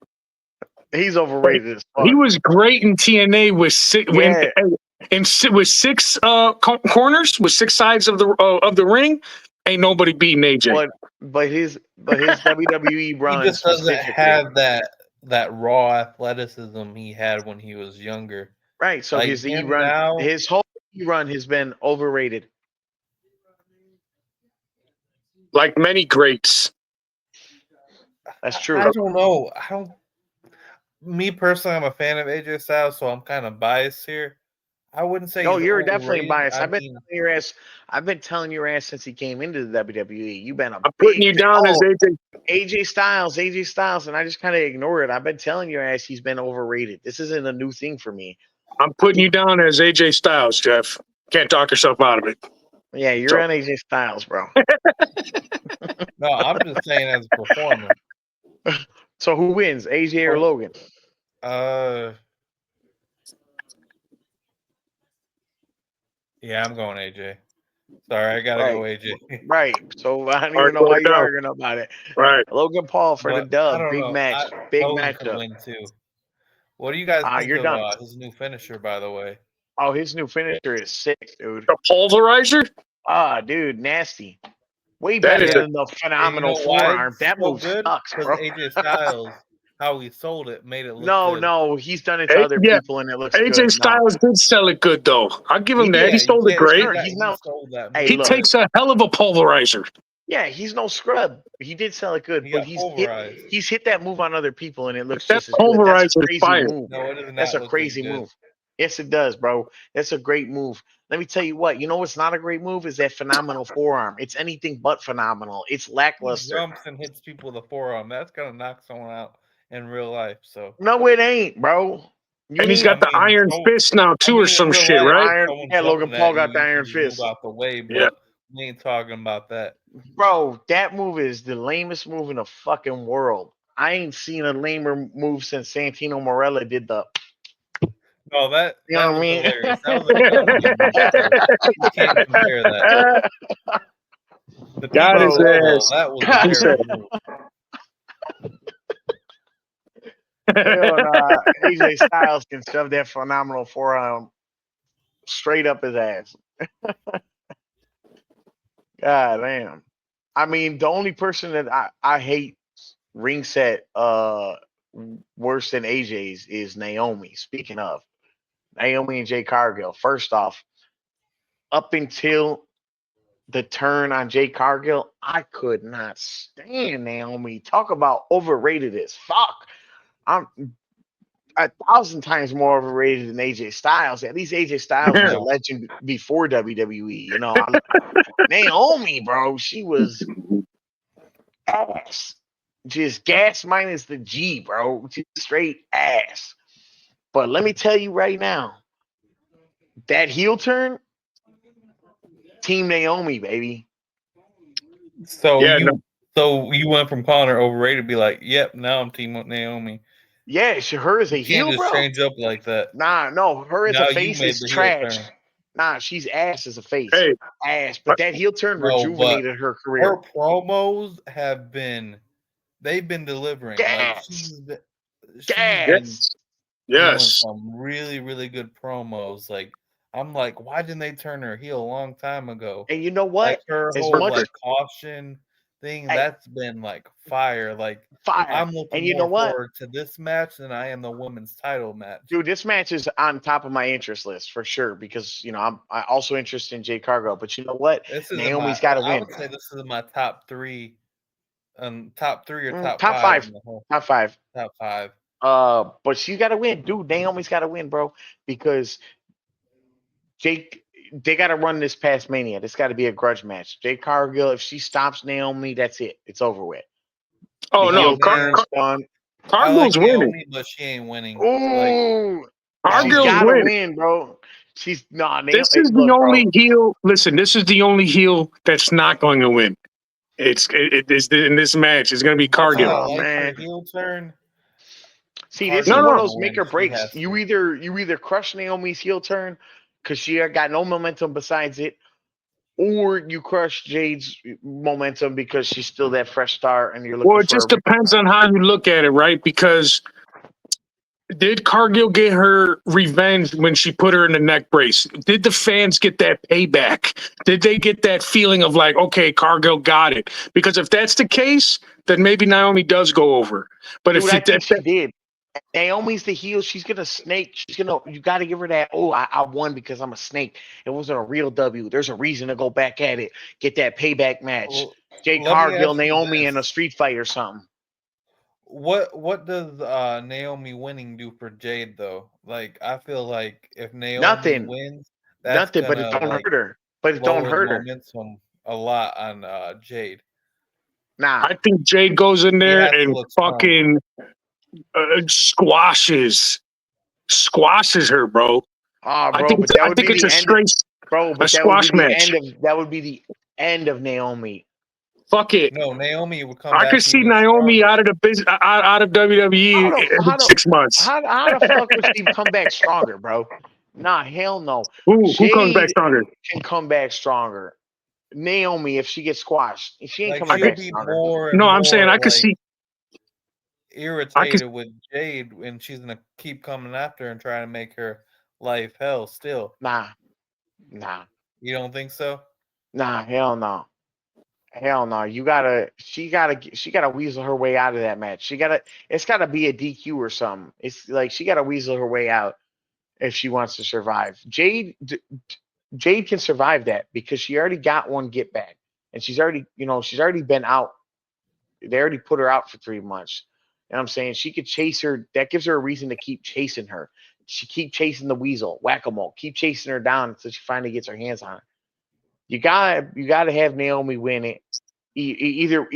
He's overrated as fuck. He was great in TNA with six corners, with six sides of the ring. Ain't nobody beating AJ. but his WWE He run just doesn't specifically, have that raw athleticism he had when he was younger. right? So Like his E him run, now, his whole E run has been overrated. Like many greats. That's I true. don't know. I don't. Me personally, I'm a fan of AJ Styles, so I'm kind of biased here. I wouldn't say No, he's you're definitely overrated. biased. I I've been mean, telling your ass. I've been telling your ass since he came into the WWE. You've been a I'm putting big you fan. down as AJ. AJ Styles, and I just kind of ignore it. I've been telling your ass he's been overrated. This isn't a new thing for me. I'm putting you down as AJ Styles, Jeff. Can't talk yourself out of it. Yeah, you're So- on AJ Styles, bro. no, I'm just saying as a performer. So who wins, AJ or Logan? Yeah, I'm going AJ. Sorry, I gotta go AJ. Right. So I don't All right, even know why going you're down. arguing about it. Right. Logan Paul for the But I dub. don't Big know. match. Big Logan could matchup. win too. What do you guys think You're of done. his new finisher? By the way, Oh, his new finisher is sick, dude. The pulverizer? Dude, nasty. Way That better is than the and phenomenal you know why forearm. it's That so move good? sucks, Because bro. AJ Styles, how he sold it, made it look good. No, he's done it to other Yeah. people and it looks AJ good. Styles did sell it good, though. I'll give him that. He sold it great. Sure, he's not. sold that. Hey, He look. takes a hell of a pulverizer. Yeah, he's no scrub. He did sell it good, He but got he's pulverized. hit that move on other people and it looks That just as good. That's pulverizer a is crazy fire. move. No, it does not That's a look as crazy good. move. Yes, it does, bro. That's a great move. Let me tell you what. You know what's not a great move is that phenomenal forearm. It's anything but phenomenal. It's He lackluster. jumps and hits people with a forearm. That's gonna knock someone out in real life. So No, it ain't, bro. And he's got the iron fist now, too, or some shit, right? Logan Paul got the iron fist. Move out the way, but Yeah. we ain't talking about that. Bro, that move is the lamest move in the fucking world. I ain't seen a lamer move since Santino Morella did the. No, that You know what I was mean? hilarious. That was a comedy move. So you can't compare that. The Got his people elbow, ass. that was He a said- terrible move. Hell nah. AJ Styles can shove that phenomenal forearm straight up his ass. God damn. I mean, the only person that I hate ring set worse than AJ's is Naomi. Speaking of Naomi and Jay Cargill. First off, up until the turn on Jay Cargill, I could not stand Naomi. Talk about overrated as fuck. I'm 1,000 times more overrated than AJ Styles. At least AJ Styles was a legend before WWE. You know, Naomi, bro, she was ass. Just gas minus the G, bro. Just straight ass. But let me tell you right now, that heel turn, Team Naomi, baby. So Yeah, you went from calling her overrated to be like, yep, now I'm Team Naomi. Yeah, her as a You heel, can't just bro. change up like that. Nah, no, her as Now a you face made is the heel trash. turn. Nah, she's ass as a face. Hey, Ass. But that heel turn No, but rejuvenated her career. her promos they've been delivering. Like Gas. she's been yes. doing Yes. some really, really good promos. Like I'm like, why didn't they turn her heel a long time ago? And you know what? Like her As whole much like caution thing, that's been like fire. Like fire. I'm looking And you more know what? forward to this match than I am the women's title match. Dude, this match is on top of my interest list for sure because I'm also interested in Jay Cargill. But you know what? Naomi's got to win. I would say this is my top three, top three or top top five. Top five. Top five. But she's got to win, dude. Naomi's got to win, bro, because they got to run this past Mania. This got to be a grudge match. Jay Cargill, if she stops Naomi, that's it. It's over with. Oh, no. Cargill's winning. Naomi, but she ain't winning. Ooh. Cargill's got to winning. win, bro. She's This is the only heel. Listen, this is the only heel that's not going to win. It's in this match. It's going to be Cargill. Oh, man. Her heel turn. See, this is one of those make or breaks. You either crush Naomi's heel turn because she got no momentum besides it, or you crush Jade's momentum because she's still that fresh start and you're looking Well, it just depends on how you look at it, right? Because Did Cargill get her revenge when she put her in the neck brace? Did the fans get that payback? Did they get that feeling of like, okay, Cargill got it? Because if that's the case, then maybe Naomi does go over. But Dude, if I it, think she did. Naomi's the heel. She's gonna snake. You got to give her that. Oh, I won because I'm a snake. It wasn't a real W. There's a reason to go back at it. Get that payback match. Well, Jade let me Cargill, ask you Naomi in a this. street fight or something. What does Naomi winning do for Jade though? Like I feel like if Naomi Nothing. wins, that's Nothing. But it gonna don't like hurt her. But it don't lower the hurt her. momentum a lot on Jade. Nah. I think Jade goes in He there has to and look strong. fucking squashes her, bro. Oh, I bro, think but that would be it's the a end. straight Bro, a but that would be squash the match. end of Naomi. Fuck it. No, Naomi would come I back. could see even Naomi stronger. out of the business, out of WWE in 6 months. How the fuck would she come back stronger, bro? Nah, hell no. Who comes back Jade stronger? can come back stronger. Naomi, if she gets squashed, she ain't Like coming she'll back be stronger. more and No, I'm saying more I could like see. irritated with Jade, and she's gonna keep coming after her and trying to make her life hell. Still, Nah, you don't think so? hell no. Hell no. She gotta weasel her way out of that match. It's gotta be a DQ or something. It's like she gotta weasel her way out if she wants to survive. Jade can survive that because she already got one get back. And she's already been out. They already put her out for 3 months. And I'm saying she could chase her. That gives her a reason to keep chasing her. She keep chasing the weasel, whack-a-mole, keep chasing her down until she finally gets her hands on her. You gotta have Naomi win it. Either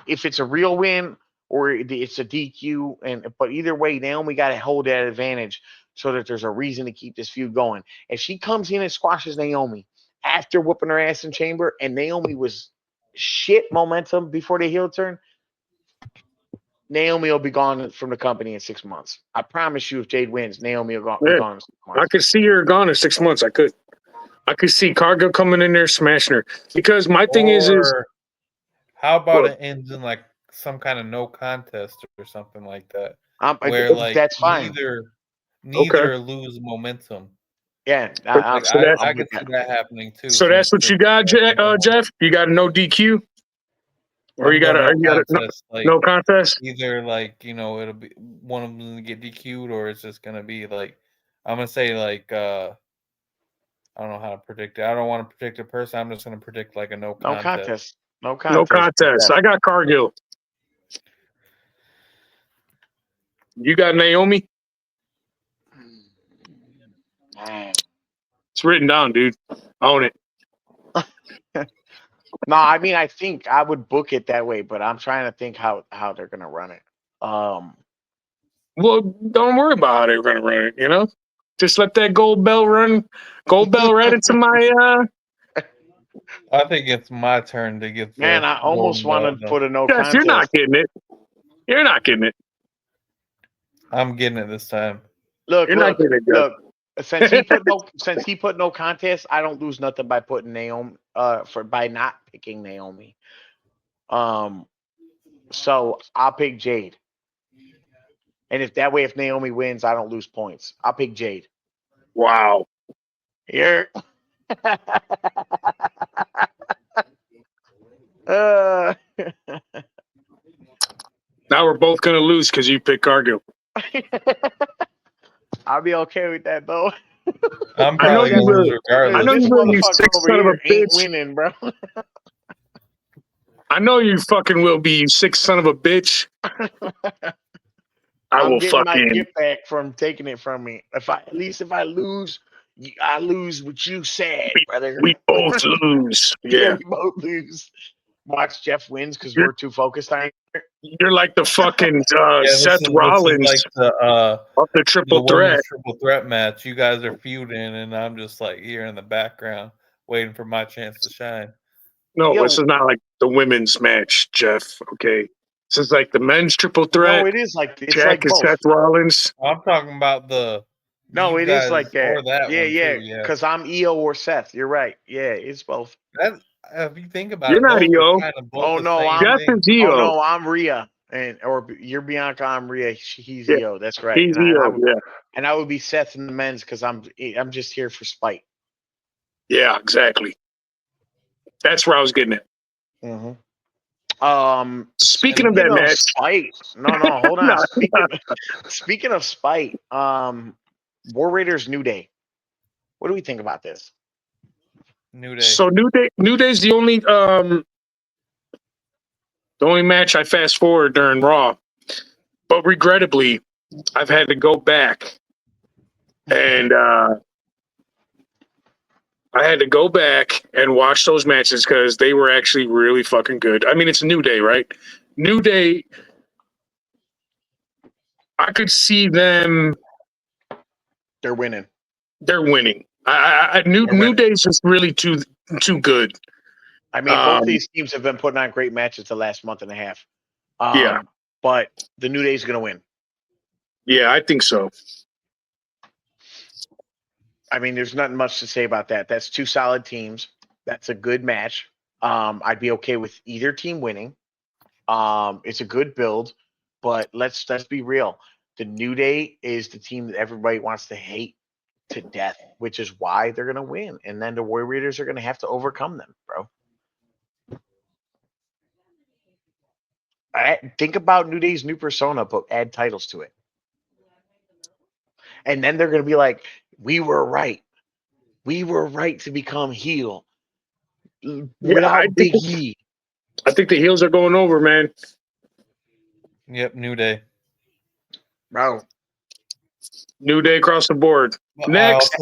if it's a real win or it's a DQ, but either way, Naomi got to hold that advantage so that there's a reason to keep this feud going. If she comes in and squashes Naomi after whooping her ass in Chamber, and Naomi was shit momentum before the heel turn, Naomi will be gone from the company in 6 months. I promise you, if Jade wins, Naomi will be Yeah, gone in 6 I months. could see her gone in 6 months. I could see Cargill coming in there smashing her. Because my thing is Or how about What? it ends in like some kind of no contest or something like that, Where where like that's fine. neither lose momentum. Yeah, Like So that- I could see that happening too. So that's what you got, Jeff? You got a no DQ? Or I'm going no you got a contest. Like no contest? either like it'll be one of them to get DQ'd, or it's just gonna be like I'm gonna say like I don't know how to predict it. I don't want to predict a person. I'm just gonna predict like a no contest. No No contest. contest. I got Cargill. You got Naomi? Man. It's written down, dude. Own it. No, I mean I think I would book it that way, but I'm trying to think how they're gonna run it. Well, don't worry about how they're gonna run it, you know? Just let that gold bell right into my I think it's my turn to get the Man, I almost golden want to belt. put a no Jeff, you're not contest. getting it. You're not getting it. I'm getting it this time. Look, You're not getting it, Jeff. look. Since he put no contest, I don't lose nothing by putting Naomi by not picking Naomi. So I'll pick Jade. And if Naomi wins, I don't lose points. I'll pick Jade. Wow. Here. Now we're both gonna lose because you picked Cargill. I'll be okay with that though. I'm I know probably you gonna will. lose regardless. I know This you will, you motherfucker sick over son of a here ain't bitch. winning, bro. I know you fucking will be, you sick son of a bitch. I I'm will getting my fucking. gift back from taking it from me. If I lose, I lose what you said, brother. We both lose. Yeah, Yeah. we both lose. Watch Jeff wins because You're- we're too focused on it. You're like the fucking Seth This is Rollins like the of the triple threat. women's triple threat match. You guys are feuding, and I'm just like here in the background waiting for my chance to shine. No, Yo. this is not like the women's match, Jeff. Okay. This is like the men's triple threat. No, it is like it's Jack like and both. Seth Rollins. I'm talking about the No, you it is guys like that. or that Yeah, one yeah. too. Yeah, Because I'm EO or Seth. You're right. Yeah, it's both. that if you think about You're it, not those EO. are kind of both Oh the no, same Jeff thing. is EO. Oh no, I'm Rhea. or you're Bianca, I'm Rhea, he's Yeah, EO. That's right. he's EO. Yeah, And I would be Seth in the men's because I'm just here for spite. yeah, exactly. That's where I was getting at. Mm-hmm. Speaking of that match, spite. No, hold on. No. Speaking of spite, War Raiders New Day. What do we think about this? New Day. So New Day's the only match I fast forward during Raw, but regrettably, I've had to go back and I had to go back and watch those matches because they were actually really fucking good. I mean, it's New Day, right? New Day, I could see them. They're winning. They're winning. New Day's just really too good. I mean, both these teams have been putting on great matches the last month and a half. Yeah. But the New Day's going to win. Yeah, I think so. I mean, there's nothing much to say about that. That's two solid teams. That's a good match. I'd be okay with either team winning. It's a good build, but let's be real. The New Day is the team that everybody wants to hate to death, which is why they're going to win. And then the War Raiders are going to have to overcome them, bro. Think about New Day's new persona, but add titles to it. And then they're going to be like, we were right. We were right to become heel without Big E. I think the heels are going over, man. Yep, New Day. Bro. New Day across the board. Next.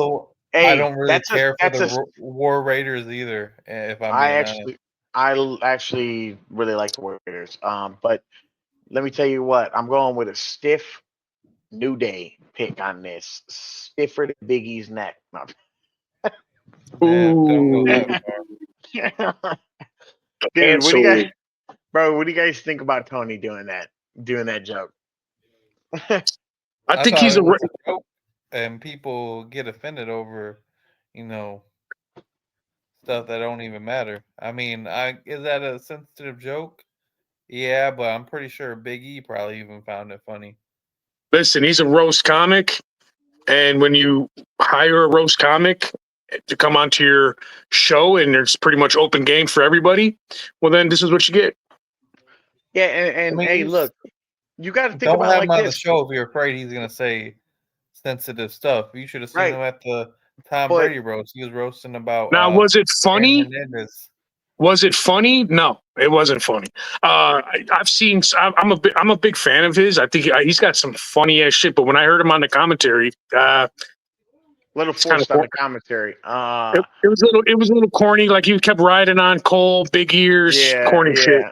I don't really care for the War Raiders either, if I'm being honest. I actually really like the War Raiders. But let me tell you what, I'm going with a stiff New Day pick on this. Stiffer than Big E's neck. No. Don't go that far. Dude, what do you guys think about Tony doing that joke? I think he's a joke, and people get offended over, stuff that don't even matter. I mean, is that a sensitive joke? Yeah, but I'm pretty sure Big E probably even found it funny. Listen, he's a roast comic, and when you hire a roast comic to come onto your show and there's pretty much open game for everybody, well, then this is what you get. Yeah, and hey, look, you got to think about don't have him him on the show if you're afraid he's going to say sensitive stuff. You should have seen him at the Tom Brady roast. He was roasting about. Now, was it funny? Was it funny? No, it wasn't funny. I've seen. I'm a big fan of his. I think he's got some funny ass shit. But when I heard him on the commentary, little forced on the commentary. It was a little corny. Like he kept riding on Cole, big ears, corny shit.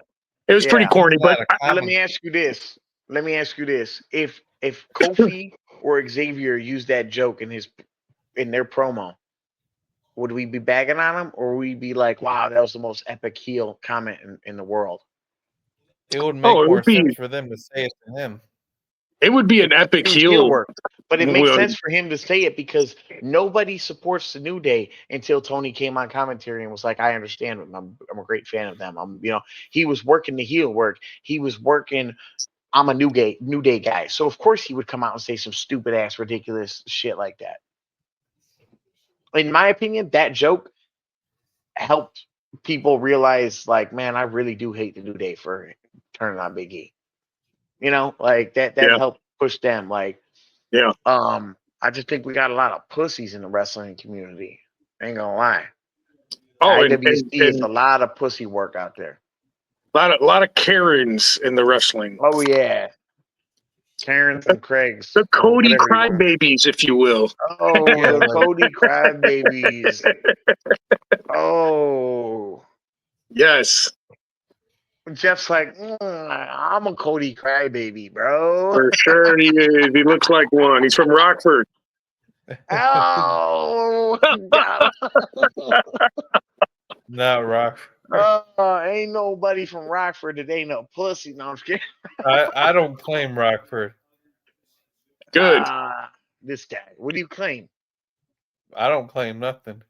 It was pretty corny. But let me ask you this. If Kofi or Xavier used that joke in their promo, would we be bagging on him, or would we be like, "Wow, that was the most epic heel comment in the world"? It would make more sense for them to say it to him. It would be an epic heel work, but it makes sense for him to say it because nobody supports the New Day until Tony came on commentary and was like, "I understand them. I'm a great fan of them. He was working the heel work. He was working. I'm a New Day guy. So of course he would come out and say some stupid ass ridiculous shit like that. In my opinion, that joke helped people realize, like, man, I really do hate the New Day for turning on Big E. Like that helped push them. Like, I just think we got a lot of pussies in the wrestling community. Ain't gonna lie. IWC is a lot of pussy work out there. A lot of Karens in the wrestling. Oh yeah. Karens and Craigs. The Cody crybabies, if you will. Oh, the Cody crybabies. Oh. Yes. Jeff's like, I'm a Cody crybaby, bro. For sure he is. He looks like one. He's from Rockford. Oh. Not Rockford. Ain't nobody from Rockford that ain't no pussy. No, I'm just kidding. I don't claim Rockford. Good. This guy. What do you claim? I don't claim nothing.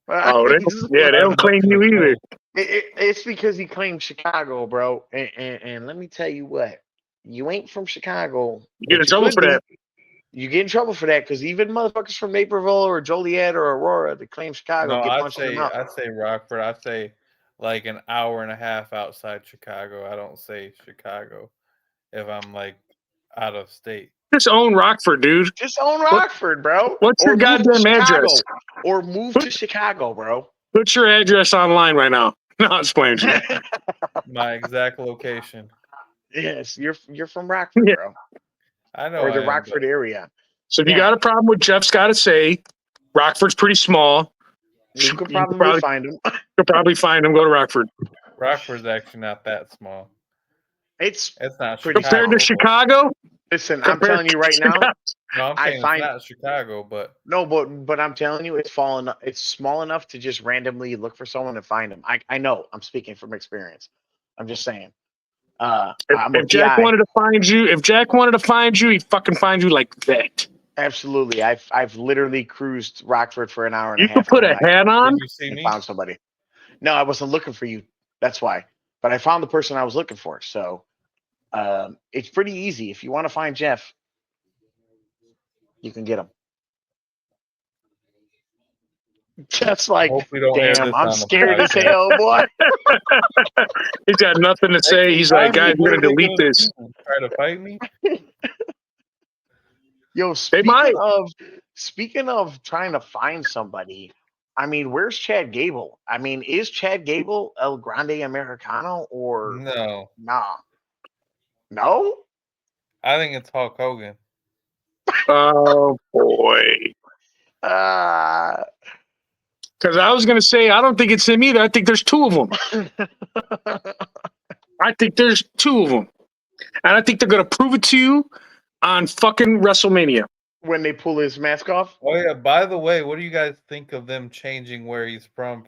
Oh, they don't claim you either. It's because he claimed Chicago, bro. And let me tell you what. you ain't from Chicago. You get in but trouble could for be. that. You get in trouble for that because even motherfuckers from Naperville or Joliet or Aurora that claim Chicago No, get I'd punched in the say mouth. Rockford. I'd say like an hour and a half outside Chicago. I don't say Chicago if I'm like out of state. Just own Rockford, dude. Just own Rockford, bro. What's your Or move to goddamn Chicago. address? Or move to Chicago, bro. Put your address online right now. No, I'm just playing. My exact location. Yes, you're from Rockford, Yeah. bro. I know Or the I am, Rockford area. So if you Yeah. got a problem with Jeff's got to say, Rockford's pretty small. You could probably find him. You'll probably find him. Go to Rockford. Rockford's actually not that small. It's not pretty Chicago. Compared to Chicago? Listen, I'm telling you right now. No, I'm saying it's not Chicago, but no, but I'm telling you, it's small enough to just randomly look for someone and find them. I know. I'm speaking from experience. I'm just saying. If Jack wanted to find you, he'd fucking find you like that. Absolutely. I've literally cruised Rockford for an hour and You a half. could put a hat on. Did you see me? Found somebody. No, I wasn't looking for you. That's why. But I found the person I was looking for. So it's pretty easy. If you want to find Jeff, you can get him. Jeff's like, Hope we don't air damn, this I'm on the scared as podcast. hell, boy. He's got nothing to say. He's like, guys, we're gonna delete this. Try to fight me? Yo, speaking of trying to find somebody, I mean, where's Chad Gable? I mean, is Chad Gable El Grande Americano or No. nah? No? I think it's Hulk Hogan. Oh boy. Uh Because I was gonna say I don't think it's him either. I think there's two of them. I think there's two of them, and I think they're gonna prove it to you on fucking WrestleMania. when they pull his mask off. Oh yeah, by the way, what do you guys think of them changing where he's from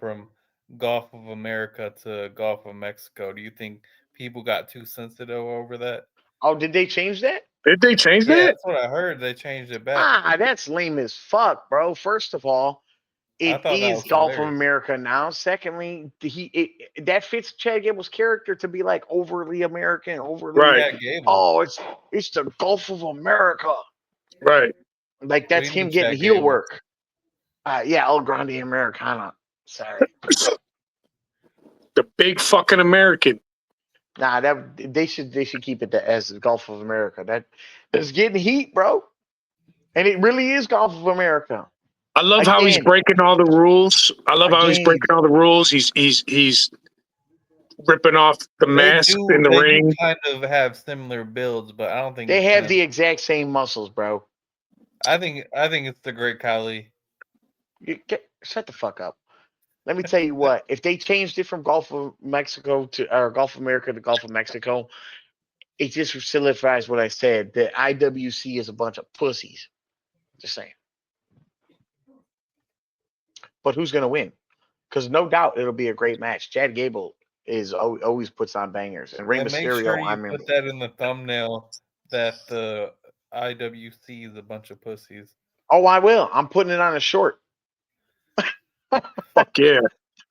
Gulf of America to Gulf of Mexico? Do you think people got too sensitive over that? Oh, did they change that? Did they change Yeah, that? that's what I heard. They changed it back. That's lame as fuck, bro. First of all, it thought that is was Gulf of hilarious. America now. Secondly, that fits Chad Gable's character to be like overly American, overly Right. Yeah, Gable. oh, it's the Gulf of America. Right. Like that's do you him mean, getting Chad heel Gable? work. Yeah, El Grande Americana. Sorry. The big fucking American. Nah, they should keep it as the Gulf of America. That's getting heat, bro. And it really is Gulf of America. I love how he's breaking all the rules. I love how he's breaking all the rules. He's ripping off the mask in the ring. They kind of have similar builds, but I don't think they have the exact same muscles, bro. I think it's the Great Khali. Shut the fuck up. Let me tell you what. If they changed it from Gulf of Mexico or Gulf of America to Gulf of Mexico, it just solidifies what I said. That IWC is a bunch of pussies. Just saying. But who's gonna win? Because no doubt it'll be a great match. Chad Gable always puts on bangers, and Rey Mysterio. Make sure you put that in the thumbnail. That the IWC is a bunch of pussies. Oh, I will. I'm putting it on a short. Fuck yeah.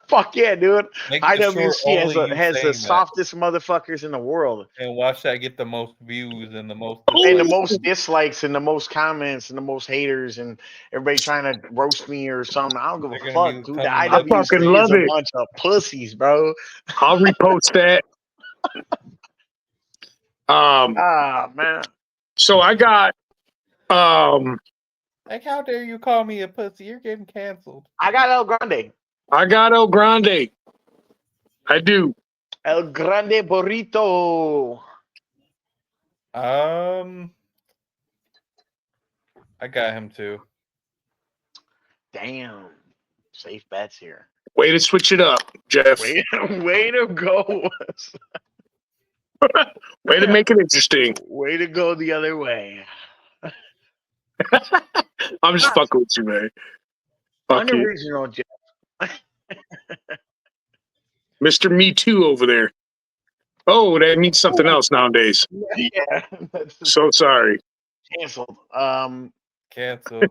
Fuck yeah, dude. Make IWC has the softest motherfuckers in the world. And watch that get the most views and the most dislikes and the most comments and the most haters and everybody trying to roast me or something. I don't give a fuck, dude. The IWC is a bunch of pussies, bro. I'll repost that. Man. So I got like, how dare you call me a pussy? You're getting canceled. I got El Grande. I do. El Grande Burrito. I got him too. Damn. Safe bets here. Way to switch it up, Jeff. Way to go. Way to make it interesting. Way to go the other way. I'm just fucking with you, man. Fuck Unoriginal, Jeff. Mr. Me Too over there. Oh, that means something else nowadays. Yeah. So sorry. Canceled. Canceled.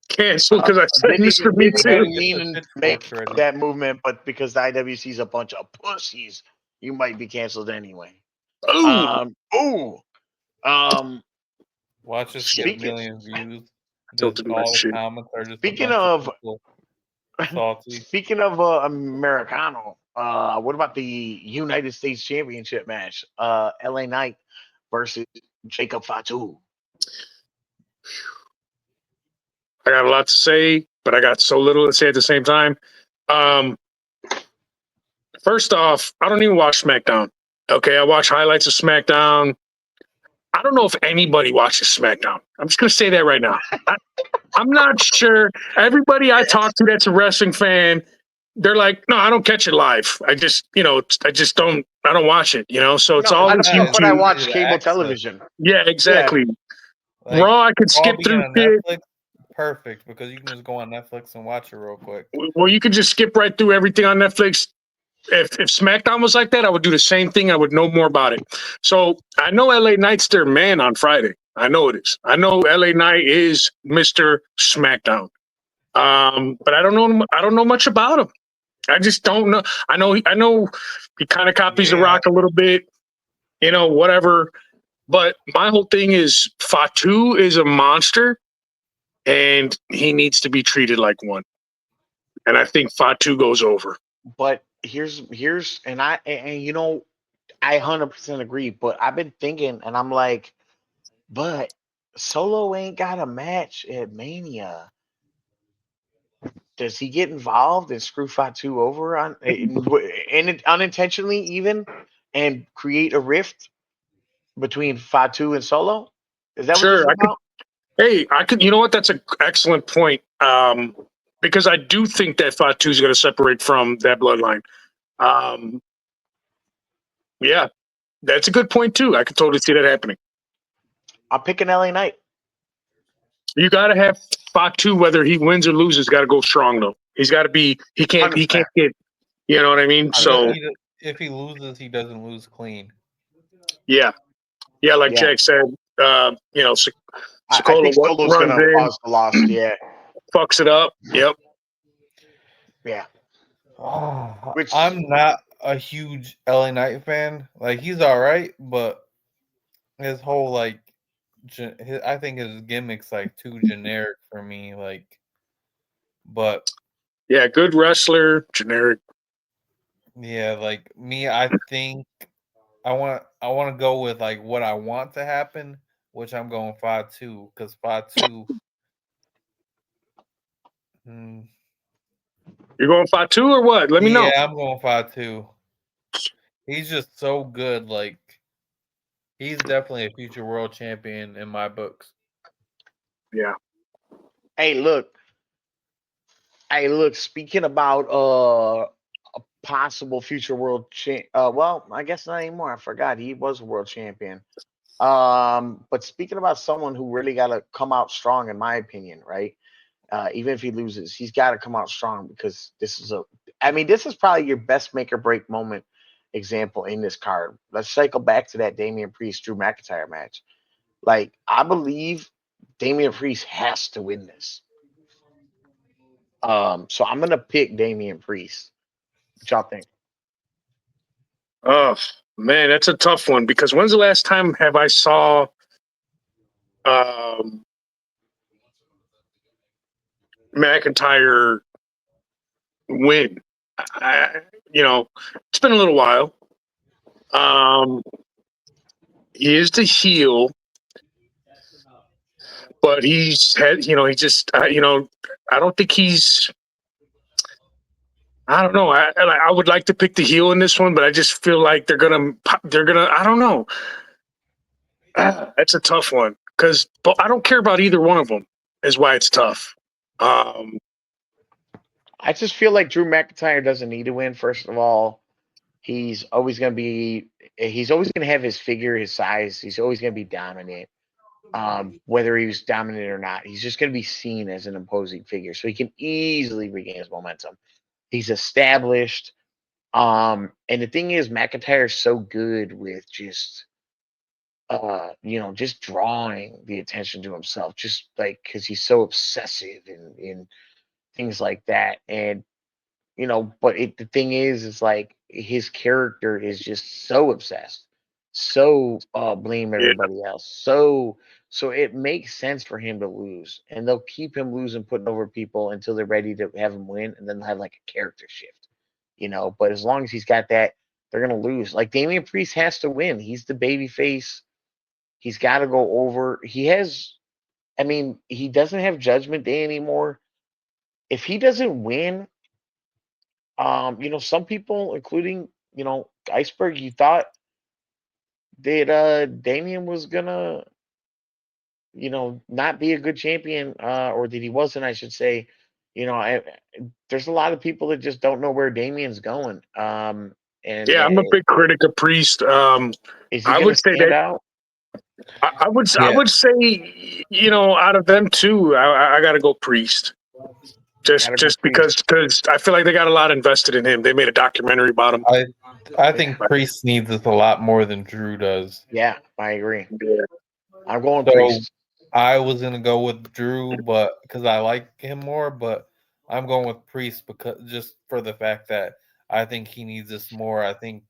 Canceled because I said Mr. Me Too. Mean make that movement, but because the IWC is a bunch of pussies, you might be canceled anyway. Ooh. Watch this get a Speaking million views. Tilted Just that all the shit. comments are just a speaking bunch of people salty. speaking of Americano, what about the United States Championship match? LA Knight versus Jacob Fatu. I got a lot to say, but I got so little to say at the same time. First off, I don't even watch SmackDown. Okay, I watch highlights of SmackDown. I don't know if anybody watches SmackDown. I'm just gonna say that right now. I'm not sure. Everybody I talk to that's a wrestling fan, they're like, no, I don't catch it live. I just, I don't watch it. So it's No, all this but I YouTube. watch The cable access. television. Yeah, exactly. Like, Raw, I could all skip being through on shit. Netflix, perfect, because you can just go on Netflix and watch it real quick. Well, you could just skip right through everything on Netflix. If SmackDown was like that, I would do the same thing. I would know more about it. So I know LA Knight's their man on Friday. I know it is. I know LA Knight is Mr. SmackDown. But I don't know. I don't know much about him. I just don't know. I know he kind of copies The Rock a little bit. Whatever. But my whole thing is Fatu is a monster, and he needs to be treated like one. And I think Fatu goes over. But here's and I 100% agree. But I've been thinking, and I'm like, but Solo ain't got a match at Mania. Does he get involved and screw Fatu over and unintentionally even and create a rift between Fatu and Solo? Is that what this Sure, is about? Hey, I could. You know what? That's an excellent point. Because I do think that Fatu is going to separate from that bloodline. Um, yeah, that's a good point too. I could totally see that happening. I'm picking LA Knight. You got to have Fatu, whether he wins or loses, got to go strong though. He's got to be. He can't. He 100%. can't get. You know what I mean? So If he loses, he doesn't lose clean. yeah, like Yeah. Jack said. I think Sokola Solo's runs gonna in, cause the loss. Yeah. fucks it up. Yep. Yeah. Which I'm not a huge LA Knight fan. Like, he's all right, but his whole I think his gimmick's like too generic for me. Like, but Yeah, good wrestler, generic. yeah, like me, I think I want to go with like what I want to happen, which I'm going 5-2 because 5-2. You're going Fatu or what? Let me know. Yeah, I'm going 5-2. He's just so good. Like, he's definitely a future world champion in my books. Yeah. hey, look. Speaking about a possible future world champ. Well, I guess not anymore. I forgot he was a world champion. But speaking about someone who really got to come out strong, in my opinion, right? Even if he loses, he's got to come out strong because this is probably your best make or break moment example in this card. Let's cycle back to that Damian Priest Drew McIntyre match. Like, I believe Damian Priest has to win this. So I'm gonna pick Damian Priest. What y'all think? Oh man, that's a tough one because when's the last time have I saw um, McIntyre win? It's been a little while. He is the heel, but he's had, he just, I don't think he's. I don't know. I would like to pick the heel in this one, but I just feel like they're gonna. I don't know. That's a tough one because I don't care about either one of them. Is why it's tough. I just feel like Drew McIntyre doesn't need to win. First of all, he's always gonna have his figure, his size. He's always gonna be dominant. Whether he was dominant or not, he's just gonna be seen as an imposing figure. So he can easily regain his momentum. He's established. And the thing is, McIntyre is so good with just just drawing the attention to himself, just like because he's so obsessive and things like that. And but the thing is like his character is just so obsessed so blame everybody else. So it makes sense for him to lose, and they'll keep him losing, putting over people until they're ready to have him win, and then they'll have like a character shift, But as long as he's got that, they're gonna lose. Like Damian Priest has to win. He's the baby face. He's got to go over. He has. I mean, he doesn't have Judgment Day anymore. If he doesn't win, some people, including Iceberg, you thought that Damian was gonna not be a good champion, or that he wasn't, I should say. There's a lot of people that just don't know where Damian's going. And Yeah, I'm a big critic of Priest. is he I going would to say stand that out? I would say, out of them two, I got to go Priest. Just because I feel like they got a lot invested in him. They made a documentary about him. I think Priest needs this a lot more than Drew does. Yeah, I agree. Yeah. I'm going So Priest. I was gonna go with Drew, but because I like him more, but I'm going with Priest because just for the fact that I think he needs this more. I think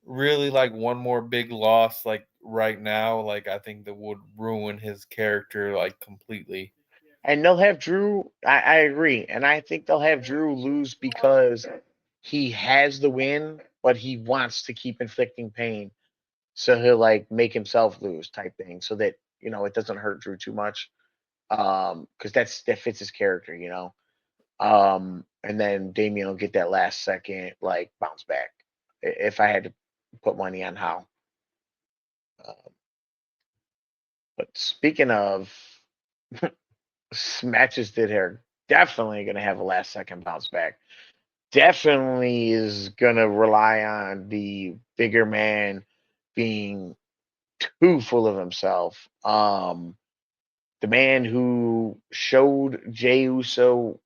really one more big loss right now, I think that would ruin his character completely. And they'll have Drew. I agree, and I think they'll have Drew lose because he has the win, but he wants to keep inflicting pain, so he'll make himself lose type thing, so that it doesn't hurt Drew too much. Because that fits his character. And then Damian will get that last second bounce back. If I had to put money on how. But speaking of matches that are definitely going to have a last second bounce back, definitely is going to rely on the bigger man being too full of himself. The man who showed Jey Uso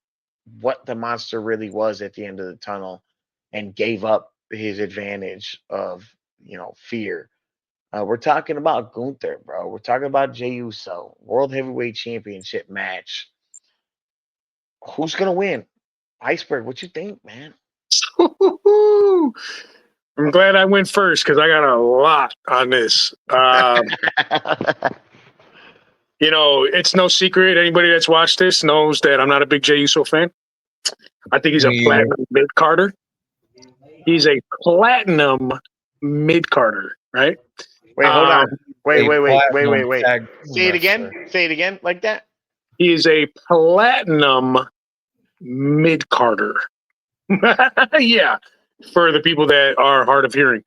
what the monster really was at the end of the tunnel and gave up his advantage of, fear. We're talking about Gunther, bro. We're talking about Jey Uso, World Heavyweight Championship match. Who's gonna win? Iceberg, what you think, man? I'm glad I went first because I got a lot on this. It's no secret. Anybody that's watched this knows that I'm not a big Jey Uso fan. I think he's a platinum mid-carder. He's a platinum mid-carder, right? Wait, hold on. Wait. Say Say it again like that. He is a platinum mid-carder. Yeah, for the people that are hard of hearing.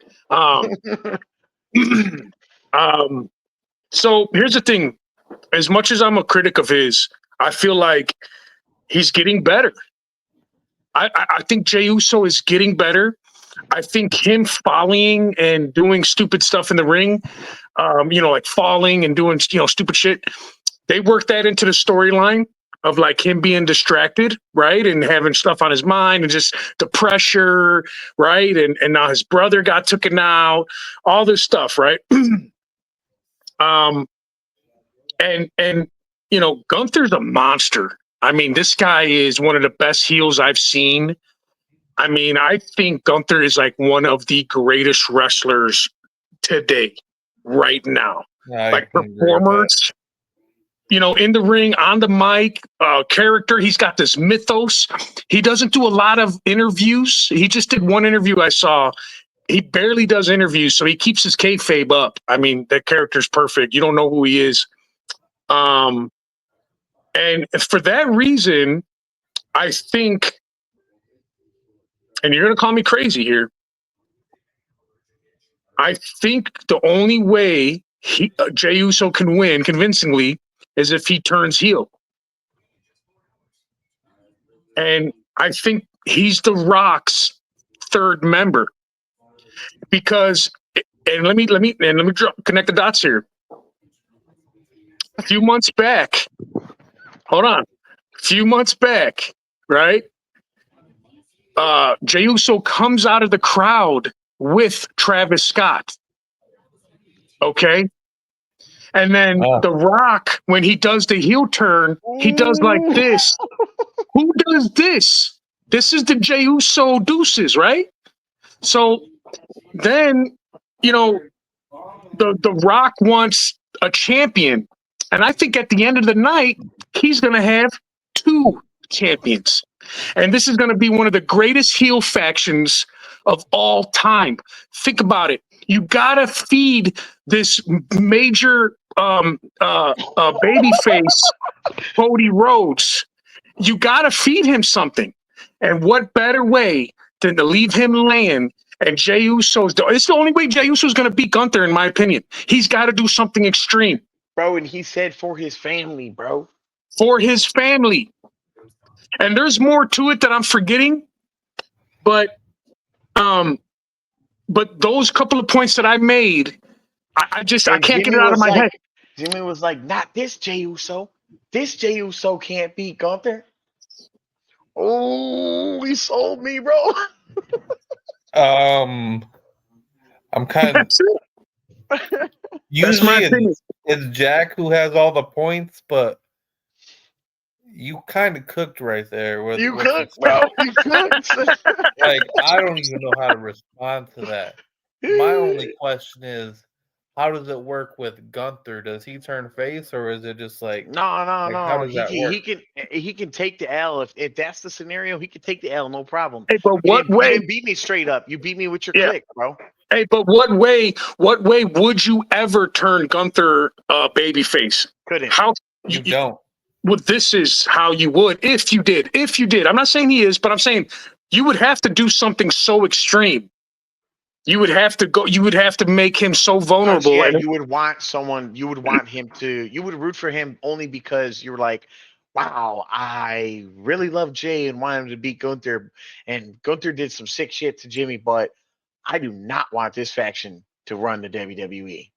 So here's the thing. As much as I'm a critic of his, I feel like he's getting better. I think Jey Uso is getting better. I think him falling and doing stupid stuff in the ring, like falling and doing, stupid shit. They worked that into the storyline of him being distracted, right? And having stuff on his mind and just the pressure, right? And now his brother got taken out, all this stuff, right? And Gunther's a monster. I mean, this guy is one of the best heels I've seen. I mean, I think Gunther is one of the greatest wrestlers today, right now. Performers, in the ring, on the mic, character. He's got this mythos. He doesn't do a lot of interviews. He just did one interview I saw. He barely does interviews, so he keeps his kayfabe up. I mean, that character's perfect. You don't know who he is. And for that reason, I think, and you're going to call me crazy here, I think the only way Jey Uso can win convincingly is if he turns heel. And I think he's The Rock's third member. Because, and let me connect the dots here. A few months back, right? Jey Uso comes out of the crowd with Travis Scott. Okay? And then The Rock, when he does the heel turn, he does like this. Who does this? This is the Jey Uso deuces, right? So then, the Rock wants a champion, and I think at the end of the night he's going to have 2 champions, and this is going to be one of the greatest heel factions of all time. Think about it. You got to feed this major baby face, Cody Rhodes. You got to feed him something. And what better way than to leave him laying and Jey Uso's? It's the only way Jey Uso's going to beat Gunther, in my opinion. He's got to do something extreme. Bro, and he said for his family, bro. For his family. And there's more to it that I'm forgetting. But those couple of points that I made, I can't get it out of my head. Jimmy was like, not this Jey Uso. This Jey Uso can't beat Gunther. Oh, he sold me, bro. I'm kind of. Usually it's Jack who has all the points, but you kind of cooked right there. You cooked, bro. You cooked. Like, I don't even know how to respond to that. My only question is, how does it work with Gunther? Does he turn face, or is it just like no? How does that work? He can take the L if that's the scenario. He can take the L, no problem. Hey, but what way? You didn't beat me straight up. You beat me with your click, bro. Hey, but what way would you ever turn Gunther babyface? Couldn't. How you don't? Well, this is how you would if you did. If you did, I'm not saying he is, but I'm saying you would have to do something so extreme. You would have to go. You would have to make him so vulnerable. Yeah, you would want someone. You would want him to. You would root for him only because you're like, wow, I really love Jay and want him to beat Gunther. And Gunther did some sick shit to Jimmy, but I do not want this faction to run the WWE.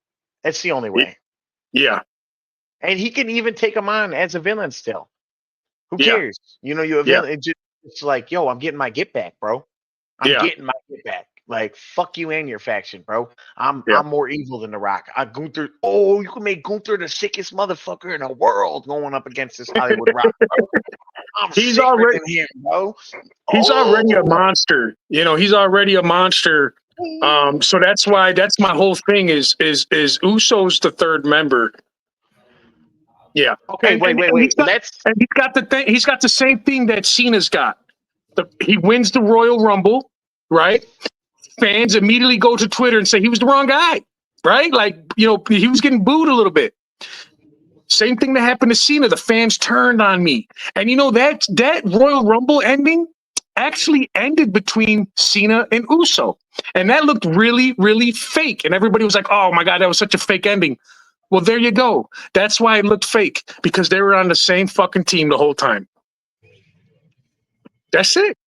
That's the only way. Yeah. And he can even take him on as a villain still. Who cares? You're a villain. It's like, yo, I'm getting my get back, bro. I'm getting my get back. Like, fuck you and your faction, bro. I'm more evil than The Rock. Gunther. Oh, you can make Gunther the sickest motherfucker in the world going up against this Hollywood Rock, bro. He's already him, bro. He's already a monster. He's already a monster. So that's why my whole thing is Uso's the third member. Yeah. Okay. Wait. He's got the thing. He's got the same thing that Cena's got. He wins the Royal Rumble, right? Fans immediately go to Twitter and say he was the wrong guy, right? Like, he was getting booed a little bit. Same thing that happened to Cena. The fans turned on me. And that Royal Rumble ending actually ended between Cena and Uso. And that looked really, really fake. And everybody was like, oh my God, that was such a fake ending. Well, there you go. That's why it looked fake, because they were on the same fucking team the whole time. That's it.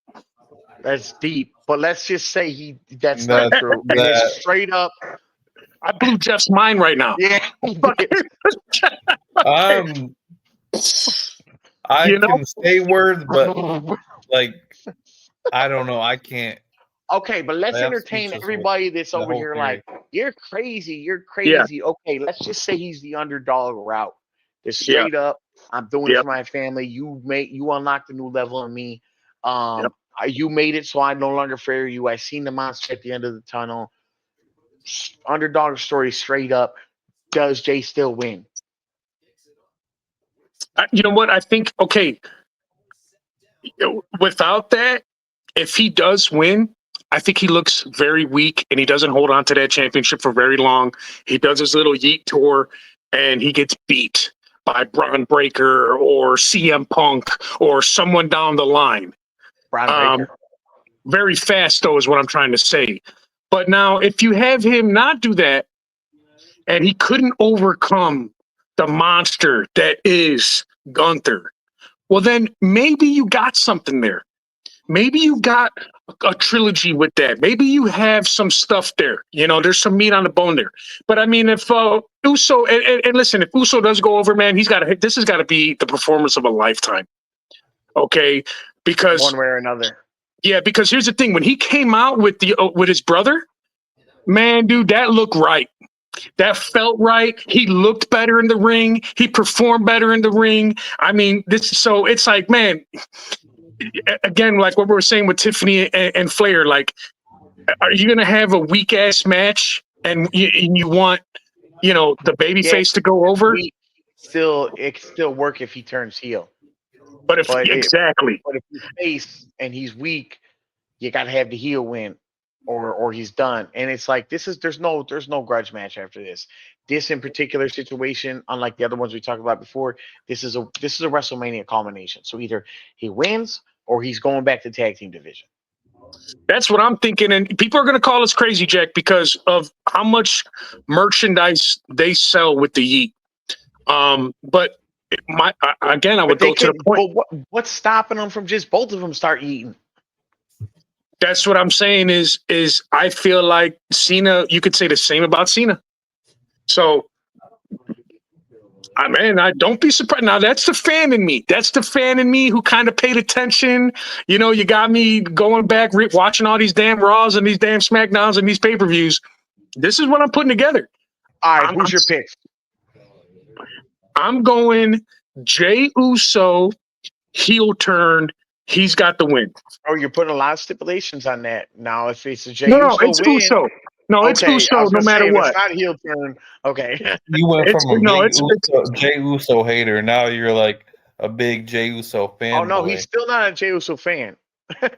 That's deep. But let's just say that's not true. It's straight up. I blew Jeff's mind right now. Yeah. I can say words, but like, I don't know. I can't. Okay, but let's entertain everybody that's over here like, you're crazy. You're crazy. Yeah. Okay, let's just say he's the underdog route. It's straight up. I'm doing it for my family. You unlocked a new level in me. You made it, so I no longer fear you. I seen the monster at the end of the tunnel. Underdog story, straight up. Does Jay still win? You know what? I think, okay, without that, if he does win, I think he looks very weak and he doesn't hold on to that championship for very long. He does his little yeet tour and he gets beat by Braun Breaker or CM Punk or someone down the line. Very fast, though, is what I'm trying to say. But now, if you have him not do that, and he couldn't overcome the monster that is Gunther, well, then maybe you got something there. Maybe you got a trilogy with that. Maybe you have some stuff there. There's some meat on the bone there. But I mean, if Uso and listen, if Uso does go over, man, this has got to be the performance of a lifetime. Okay, because one way or another. Yeah, because here's the thing: when he came out with his brother, man, dude, that looked right. That felt right. He looked better in the ring. He performed better in the ring. I mean, so it's like, man, again, like what we were saying with Tiffany and Flair, like, are you going to have a weak ass match and you want, the baby Yeah, face to go over. it can still work if he turns heel. But But if he's face and he's weak, you gotta have the heel win, or he's done. And it's like there's no grudge match after this. This in particular situation, unlike the other ones we talked about before, this is a WrestleMania culmination. So either he wins or he's going back to tag team division. That's what I'm thinking. And people are going to call us crazy, Jack, because of how much merchandise they sell with the Yeet. But I would go to the point. But what's stopping them from just both of them start eating? That's what I'm saying is I feel like Cena, you could say the same about Cena. So, I don't be surprised. Now, that's the fan in me. That's the fan in me who kind of paid attention. You got me going back, watching all these damn Raws and these damn SmackDowns and these pay-per-views. This is what I'm putting together. All right, who's your pick? I'm going Jey Uso, heel turn. He's got the win. Oh, you're putting a lot of stipulations on that. Now, if it's a Jey No, Uso it's win, Uso. No, it's okay, Uso no matter what. It's not heel turn. Okay. You went from a It's Jey Uso hater. Now you're like a big Jey Uso fan. Oh no, he's still not a Jey Uso fan.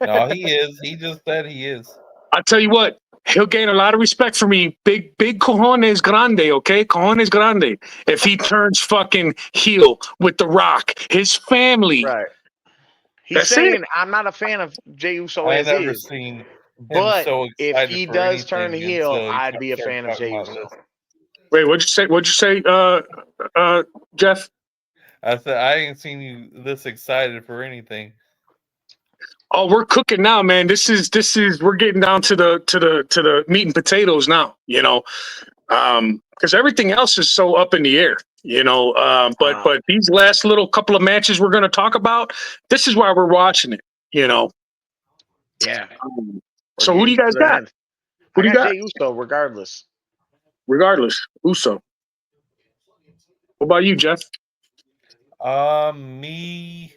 No, he is. He just said he is. I'll tell you what, he'll gain a lot of respect for me. Big cojones grande, okay? Cojones grande. If he turns fucking heel with The Rock, his family. Right. He's That's saying, it. I'm not a fan of Jey Uso I as never is. seen him But so if excited he for does turn anything heel, until he I'd be a started fan of talking Jey about Uso. this. Wait, what'd you say, Jeff? I said I ain't seen you this excited for anything. Oh, we're cooking now, man. This is we're getting down to the meat and potatoes now, because everything else is so up in the air, but these last little couple of matches we're going to talk about, this is why we're watching it, Yeah. So who do you guys got? I got Jey Uso regardless. Uso. What about you, Jeff? Me,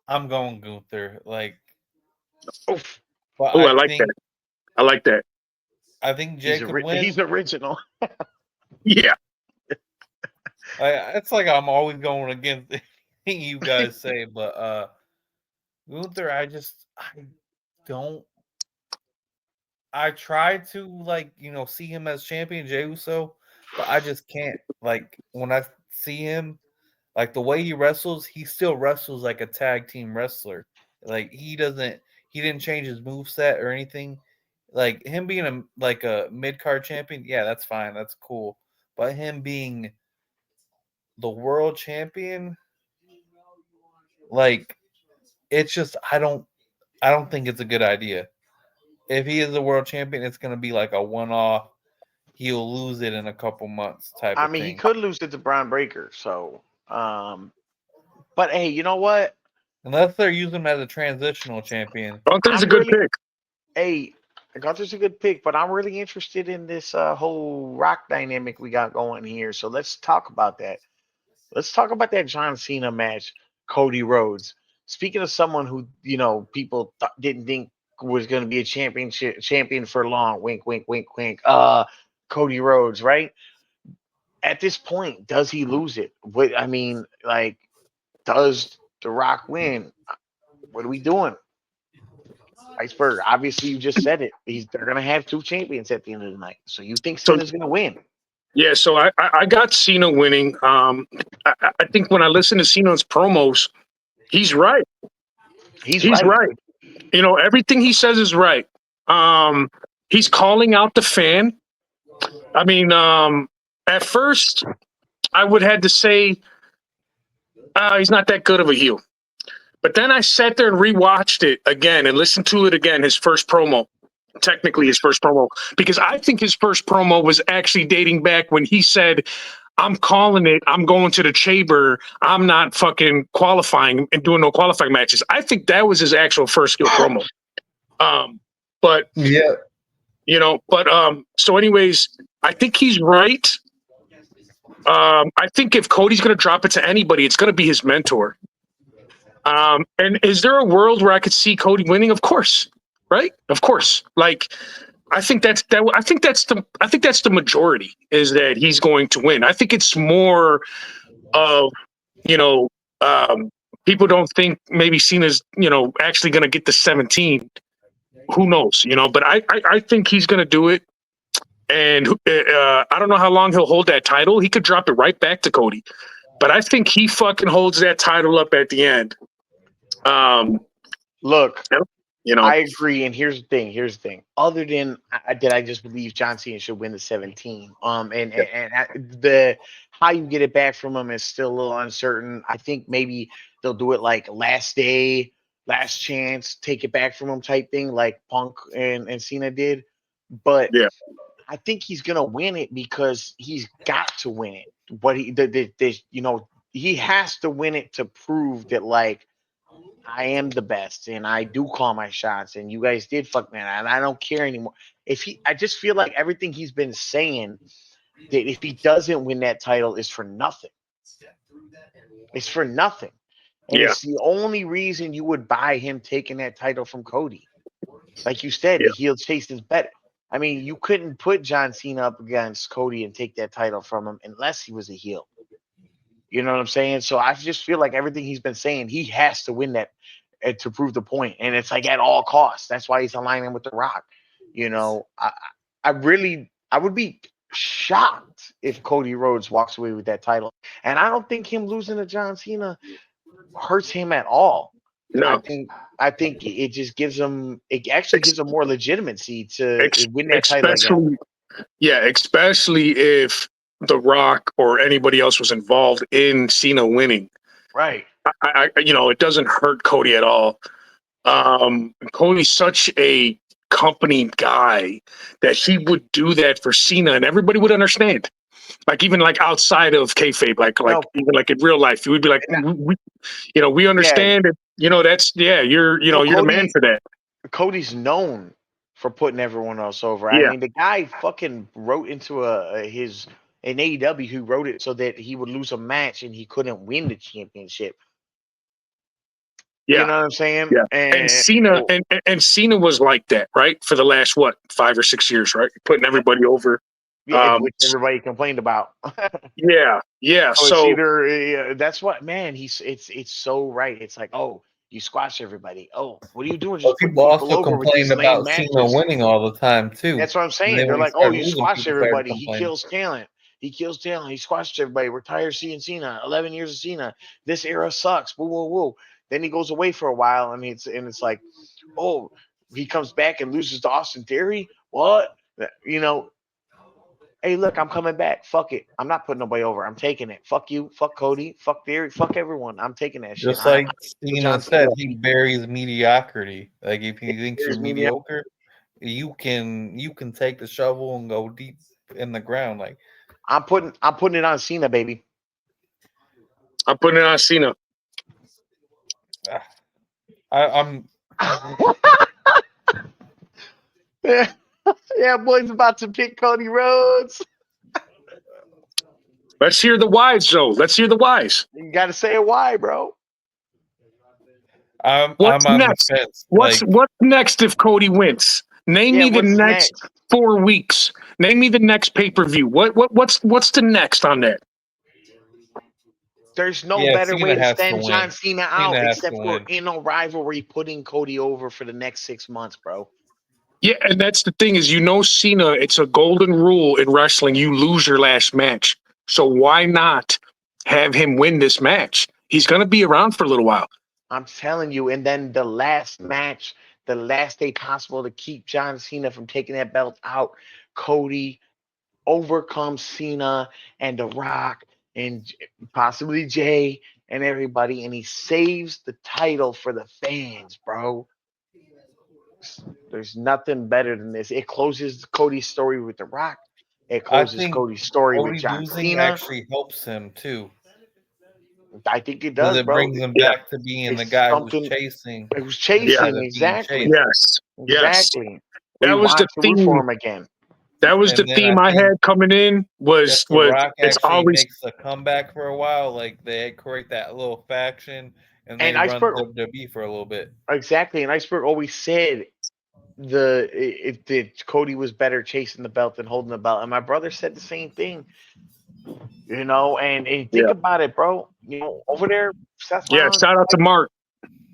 I'm going Gunther. Oof. Oh, I like that. I like that. I think Jey could win. He's original. Yeah. It's like I'm always going against anything you guys say, but Gunther, I try to see him as champion, Jey Uso, but I just can't. Like when I see him, like the way he wrestles, he still wrestles like a tag team wrestler. Like he didn't change his moveset or anything. Like him being a mid-card champion, yeah, that's fine, that's cool. But him being the world champion, it's just I don't think it's a good idea. If he is the world champion, it's gonna be like a one-off. He'll lose it in a couple months type of thing. He could lose it to Braun Breaker. So, but hey, you know what? Unless they're using him as a transitional champion. Gunther's a good pick. Hey, Gunther's a good pick, but I'm really interested in this whole Rock dynamic we got going here. So let's talk about that. Let's talk about that John Cena match, Cody Rhodes. Speaking of someone who people didn't think was going to be a champion for long. Wink, wink, wink, wink. Cody Rhodes, right? At this point, does he lose it? Does The Rock win? What are we doing? Iceberg, obviously you just said it. They're going to have two champions at the end of the night. So you think Cena's going to win? Yeah, so I got Cena winning. I think when I listen to Cena's promos, he's right. He's right. Everything he says is right. He's calling out the fan. At first, I would have to say he's not that good of a heel. But then I sat there and rewatched it again and listened to it again, his first promo. Technically his first promo. Because I think his first promo was actually dating back when he said, I'm calling it. I'm going to the chamber. I'm not fucking qualifying and doing no qualifying matches. I think that was his actual first heel promo. But yeah, so anyways, I think he's right. I think if Cody's going to drop it to anybody, it's going to be his mentor. And is there a world where I could see Cody winning? Of course. right? Of course. Like I think that's the majority is that he's going to win. I think it's more of, you know, um, people don't think maybe Cena's, actually going to get the 17. Who knows, but I think he's going to do it. And I don't know how long he'll hold that title. He could drop it right back to Cody. But I think he fucking holds that title up at the end. Look, you know, I agree, and here's the thing. Other than I just believe John Cena should win the 17. The how you get it back from him is still a little uncertain. I think maybe they'll do it like last day, last chance, take it back from him type thing, like Punk and Cena did. But yeah, I think he's gonna win it because he's got to win it. What he has to win it to prove that like I am the best and I do call my shots and you guys did fuck me and I don't care anymore. I just feel like everything he's been saying that if he doesn't win that title is for nothing. It's for nothing. And yeah, it's the only reason you would buy him taking that title from Cody. Like you said, yeah. the heel chase is better. I mean, you couldn't put John Cena up against Cody and take that title from him unless he was a heel. You know what I'm saying? So I just feel like everything he's been saying, he has to win that to prove the point. And it's like at all costs. That's why he's aligning with The Rock. I would be shocked if Cody Rhodes walks away with that title. And I don't think him losing to John Cena hurts him at all. I No, think I think it just gives him it actually gives him more legitimacy to win that title again. especially if The Rock or anybody else was involved in Cena winning. Right. It doesn't hurt Cody at all. Cody's such a company guy that he would do that for Cena, and everybody would understand. Like even like outside of kayfabe, No, even like in real life, you would be like, we yeah. understand it. You're the man for that. Cody's known for putting everyone else over. I Yeah, mean, the guy fucking wrote into his in AEW who wrote it so that he would lose a match and he couldn't win the championship. You yeah, know what I'm saying? yeah. And And Cena and Cena was like that, right? For the last 5 or 6 years, right? Putting everybody over. yeah, Um, which everybody complained about. yeah, yeah. So it's So either that's what man. It's so right. It's like you squash everybody. Oh, what are you doing? But Just putting people people also over with complain these lame about Cena matches. winning all the time too. That's what I'm And saying. then They're when he like, oh, started you losing, squash people started everybody. He complaining. kills talent. He kills talent. He squashes everybody. We're tired of seeing Cena. 11 years of Cena. This era sucks. Woo, woo, woo. Then he goes away for a while, and it's like, oh, he comes back and loses to Austin Theory. What? You know, hey, look, I'm coming back. Fuck it. I'm not putting nobody over. I'm taking it. Fuck you. Fuck Cody. Fuck Theory. Fuck everyone. I'm taking that shit. Just like With Cena John said, Cena. he buries mediocrity. Like if he thinks you're Here's me. mediocre, you can take the shovel and go deep in the ground. Like I'm putting it on Cena, baby. I'm putting it on Cena. I'm Yeah, yeah, boy's about to pick Cody Rhodes. Let's hear the whys, Joe. Let's hear the whys. You got to say it why, bro. What's I'm on the next? fence. What's Like what's next if Cody wins? Name Yeah, me the what's next next? 4 weeks. Name me the next pay-per-view. What's the next on that? There's no yeah, better way Cena to has to send John win. Cena Cena out has to except for win. in a rivalry putting Cody over for the next 6 months, bro. Yeah, and that's the thing is, Cena, it's a golden rule in wrestling. You lose your last match. So why not have him win this match? He's going to be around for a little while. I'm telling you. And then the last match, the last day possible to keep John Cena from taking that belt out, Cody overcomes Cena and The Rock and possibly Jay and everybody, and he saves the title for the fans, bro. There's nothing better than this. It closes Cody's story with The Rock. It I closes think Cody's story with Cody John losing Cena. actually helps him too, I think it because does, it bro. brings him Yeah. back to being the It's guy who's something. chasing It was Yeah. instead chasing of being exactly, chased. Yes. Yes. exactly. We That was want the to root for theme. him again. That was the And then I theme I think had coming in if was The Rock it's actually always makes a comeback for a while, like they create that little faction and And they run Iceberg, WWE for a little bit. exactly. And Iceberg always said Cody was better chasing the belt than holding the belt, and my brother said the same thing. And think Yeah. about it, bro. Over there, Seth Yeah. Rollins. Shout out to Mark.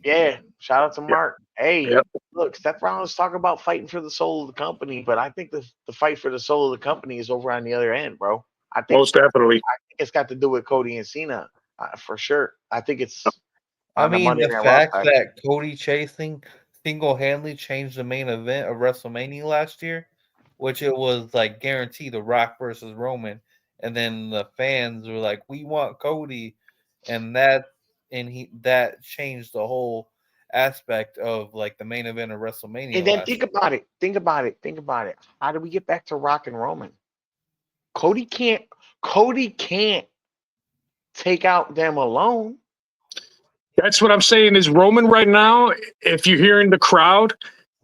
Yeah, shout out to Yeah. Mark. Hey, Yep. look, Seth Rollins talking about fighting for the soul of the company, but I think the fight for the soul of the company is over on the other end, bro. Most definitely. I think it's got to do with Cody and Cena, for sure. I think it's I on the mean, Monday the Night Raw fact side. that Cody chasing single-handedly changed the main event of WrestleMania last year, which it was like guaranteed The Rock versus Roman, and then the fans were like, "We want Cody," and that changed the whole aspect of like the main event of WrestleMania And then last think year. about it. Think about it. Think about it. How do we get back to Rock and Roman? Cody can't. Cody can't take out them alone. That's what I'm saying is Roman right now, if you're hearing the crowd,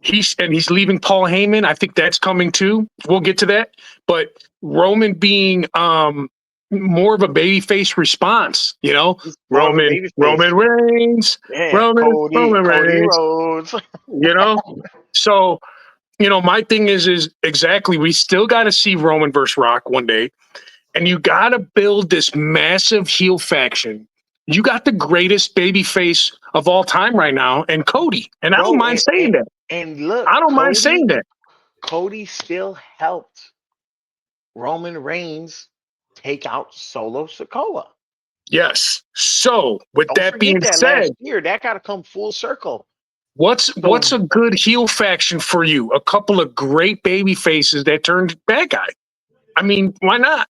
he's leaving Paul Heyman. I think that's coming too. We'll get to that. But Roman being more of a babyface response, He's more of a babyface. Roman Reigns, Yeah, Roman Cody Reigns, Rhodes. you know? So, my thing is exactly we still got to see Roman versus Rock one day. And you got to build this massive heel faction. You got the greatest baby face of all time right now, and Cody. And I don't Bro, mind saying that. and look, I don't mind saying that. Cody still helped Roman Reigns take out Solo Sikoa. Yes. So, with Don't that forget being that said, last year, that got to come full circle. what's a good heel faction for you? A couple of great baby faces that turned bad guy. I mean, why not?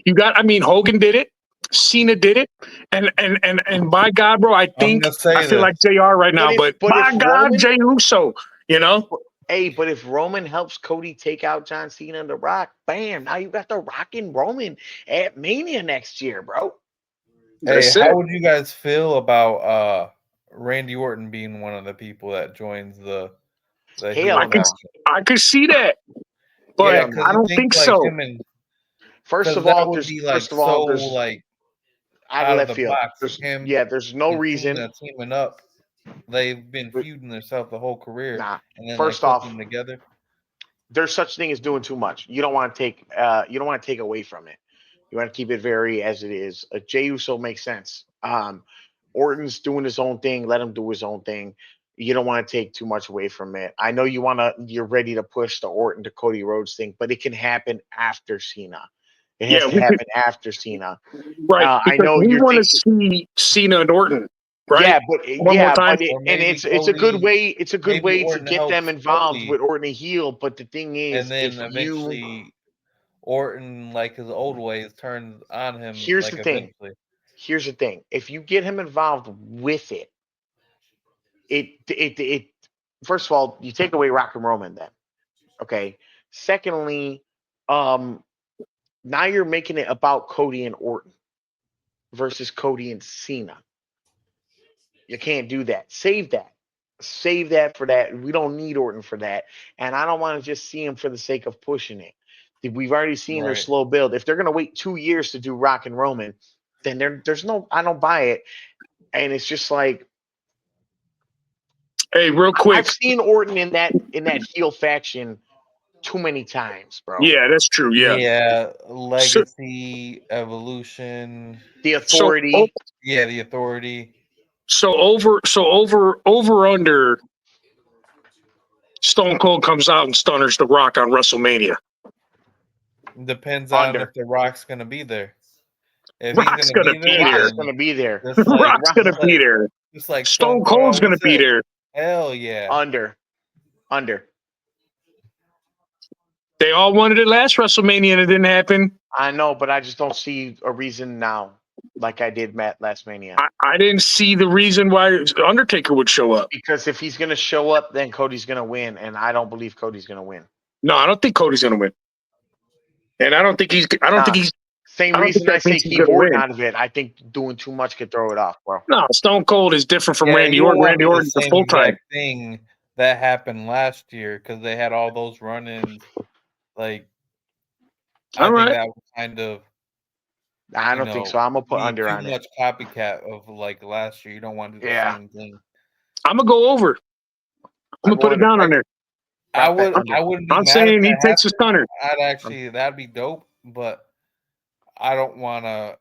Hogan did it. Cena did it, and by God, bro, I feel like JR right now, but by God, Jey Uso, Hey, but if Roman helps Cody take out John Cena and The Rock, bam! Now you got The Rock and Roman at Mania next year, bro. Hey, how would you guys feel about Randy Orton being one of the people that joins the Hell no. I could see that, but yeah, I don't think so. First of all, there's out of the box. There's no reason teaming up. They've been feuding themselves the whole career. Nah. And then first off, them together. There's such thing as doing too much. You don't want to take away from it. You want to keep it very as it is. Jey Uso makes sense. Orton's doing his own thing. Let him do his own thing. You don't want to take too much away from it. I know you're ready to push the Orton to Cody Rhodes thing, but it can happen after Cena. It has to happen after Cena. Right. I know we want to see Cena and Orton. Right? Yeah, but it's a good way. It's a good way to get them involved with Orton and heel. But the thing is, and then eventually Orton, like his old ways, turns on him. Here's the thing. Here's the thing. If you get him involved with it first of all, you take away Rock and Roman then. Okay. Secondly, now you're making it about Cody and Orton versus Cody and Cena. You can't do that. Save that for that. We don't need Orton for that. And I don't want to just see him for the sake of pushing it. We've already seen their slow build. If they're going to wait 2 years to do Rock and Roman, then there's no, I don't buy it. And it's just like, hey, real quick, I've seen Orton in that heel faction too many times, bro. Yeah, that's true. Yeah, legacy, evolution, the authority. The authority. So over under Stone Cold comes out and stunners The Rock on WrestleMania. Depends on if The Rock's going to be there. If Rock's going to be there. Rock's going to be there. Rock's going to be there. Just like Stone Cold's going to be there. Hell yeah. Under. They all wanted it last WrestleMania and it didn't happen. I know, but I just don't see a reason now, like I did last Mania. I didn't see the reason why Undertaker would show up. Because if he's going to show up, then Cody's going to win, and I don't believe Cody's going to win. No, I don't think Cody's going to win. And I don't think he's. Same reason I say keep Orton out of it. I think doing too much could throw it off, bro. No, Stone Cold is different from Randy Orton. Randy Orton's the full time thing that happened last year because they had all those run-ins. Like, I think that was kind of. I don't think so. I'm gonna put under on it. Too much copycat of like last year. You don't want to do the same thing. I'm gonna go over. I'm gonna put it down on there. I Drop that would. under. I wouldn't be I'm mad if saying he that takes a stunner. happened. I'd actually. That'd be dope. But I don't want to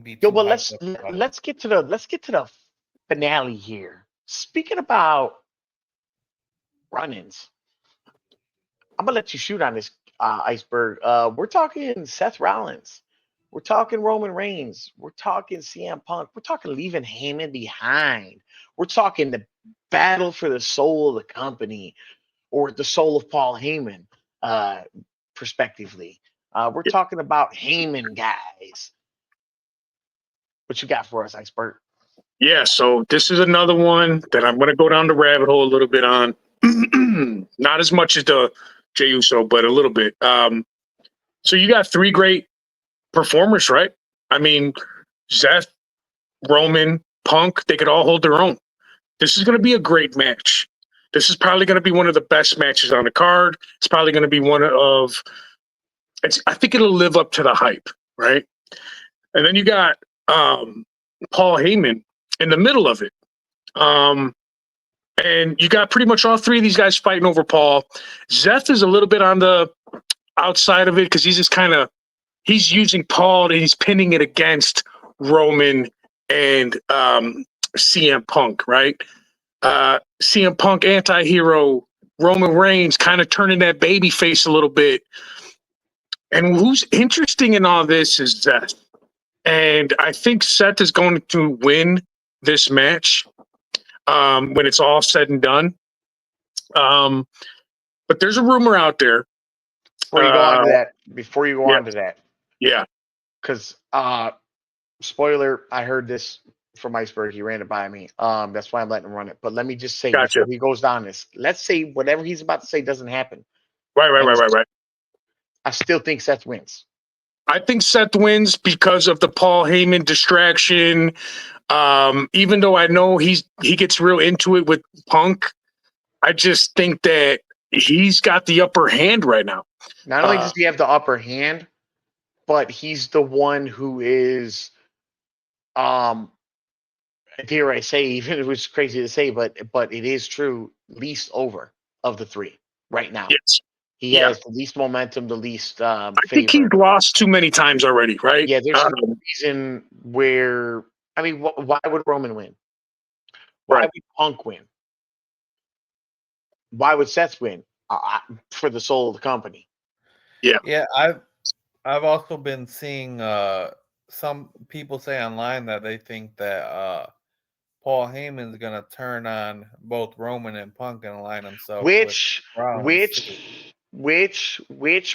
be Yo, too but hyped up about it. let's get to the finale here. Speaking about run-ins, I'm gonna let you shoot on this iceberg. We're talking Seth Rollins. We're talking Roman Reigns. We're talking CM Punk. We're talking leaving Heyman behind. We're talking the battle for the soul of the company or the soul of Paul Heyman, uh, prospectively. We're talking about Heyman guys. What you got for us, Iceberg? Yeah, so this is another one that I'm going to go down the rabbit hole a little bit on. Not as much as the Jey Uso, but a little bit. So you got three great performers, right? I mean, Seth, Roman, Punk, they could all hold their own. This is going to be a great match. This is probably going to be one of the best matches on the card. It's probably going to be I think it'll live up to the hype, right? And then you got Paul Heyman in the middle of it. And you got pretty much all three of these guys fighting over Paul. Seth is a little bit on the outside of it because he's using Paul and he's pinning it against Roman and CM Punk, right? CM Punk anti-hero, Roman Reigns kind of turning that baby face a little bit. And who's interesting in all this is Seth. And I think Seth is going to win this match when it's all said and done. But there's a rumor out there. Before you go on to that, Yeah. because spoiler, I heard this from Iceberg. He ran it by me. That's why I'm letting him run it. But let me just say Gotcha. before he goes down this, let's say whatever he's about to say doesn't happen. Right. I still think Seth wins. I think Seth wins because of the Paul Heyman distraction. Even though I know he gets real into it with Punk, I just think that he's got the upper hand right now. Not only does he have the upper hand, but he's the one who is, dare I say, even if it was crazy to say, but it is true, least over of the three right now. Yes. He has the least momentum, the least I think he's lost too many times already, right? Yeah, there's no reason where. I mean, why would Roman win? Why would Punk win? Why would Seth win? For the soul of the company. Yeah. I've also been seeing some people say online that they think that Paul Heyman's gonna turn on both Roman and Punk and align himself. Which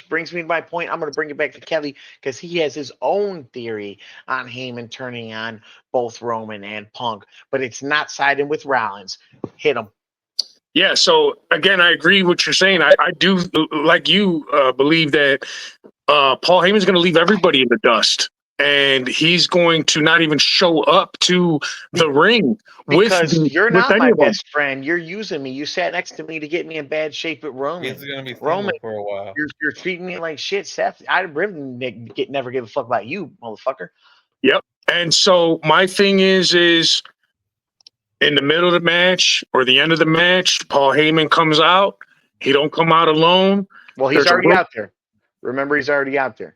brings me to my point. I'm going to bring it back to Kelly because he has his own theory on Heyman turning on both Roman and Punk, but it's not siding with Rollins. Hit him. Yeah, so again, I agree with what you're saying. I do, like you, believe that Paul Heyman's going to leave everybody in the dust. And he's going to not even show up to the ring because you're not my best friend. friend. You're using me. You sat next to me to get me in bad shape with Roman. He's going to be single for a while. You're treating me like shit, Seth. I really never give a fuck about you, motherfucker. Yep. And so my thing is in the middle of the match or the end of the match, Paul Heyman comes out. He don't come out alone. Well, he's already out there. Remember, he's already out there.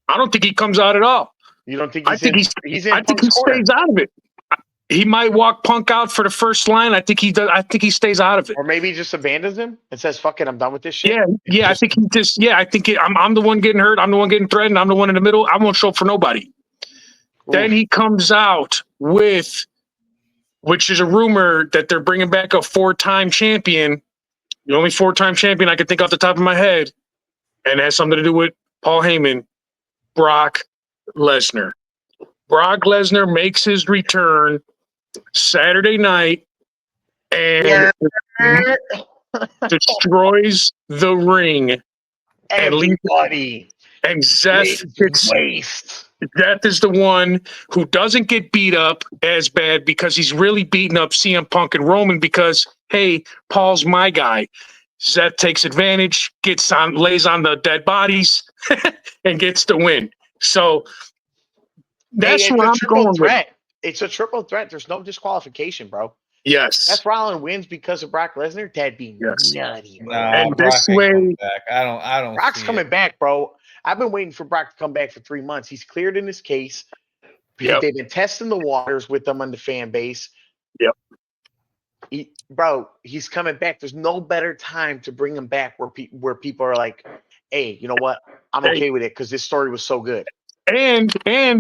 I don't think he comes out at all. You don't think he's in I think he stays out of it. He might walk Punk out for the first line. I think he does. I think he stays out of it. Or maybe he just abandons him and says, "Fuck it, I'm done with this shit." Yeah. I think he just. Yeah, I think I'm the one getting hurt. I'm the one getting threatened. I'm the one in the middle. I won't show up for nobody. Oof. Then he comes out with, which is a rumor that they're bringing back a 4-time champion. The only 4-time champion I can think off the top of my head, and it has something to do with Paul Heyman, Brock Lesnar. Brock Lesnar makes his return Saturday night and destroys the ring. Everybody. And Seth is the one who doesn't get beat up as bad because he's really beating up CM Punk and Roman because, hey, Paul's my guy. Seth takes advantage, lays on the dead bodies, and gets the win. So that's what I'm going with. It's a triple threat. There's no disqualification, bro. Yes. Seth Rollins wins because of Brock Lesnar, that'd be Yes. nutty, bro. Nah, And Brock this ain't way- coming back. I don't Brock's see coming it. back, bro. I've been waiting for Brock to come back for 3 months. He's cleared in his case. Yep. They've been testing the waters with them on the fan base. Yep. Bro, he's coming back. There's no better time to bring him back where people are like, hey, you know what? I'm Hey. okay with it because this story was so good. And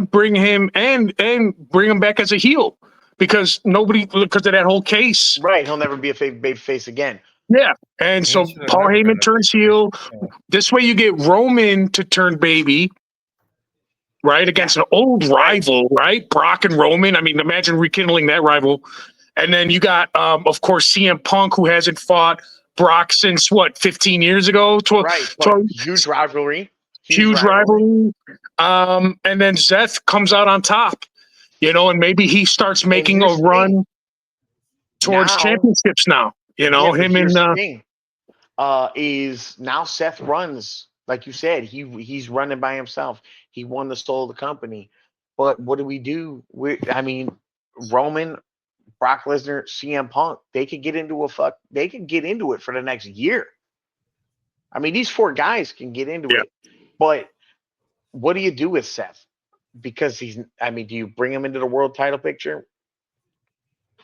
bring him back as a heel because of that whole case. Right. He'll never be a baby face again. Yeah. And He so should've Paul never been Heyman a turns babyface. heel. Yeah. This way you get Roman to turn baby, right? Against an old rival, right? Brock and Roman. I mean, imagine rekindling that rival. And then you got, of course, CM Punk, who hasn't fought Brock since, 15 years ago? Right. But huge rivalry. Huge rivalry. And then Seth comes out on top, and maybe he starts making a here's the run thing. towards Now- championships now. But Him here's and the thing. Is now Seth runs, like you said, he's running by himself. He won the soul of the company. But what do we do? Roman, Brock Lesnar, CM Punk, they could get into it for the next year. I mean, these 4 guys can get into it. But what do you do with Seth? Because do you bring him into the world title picture?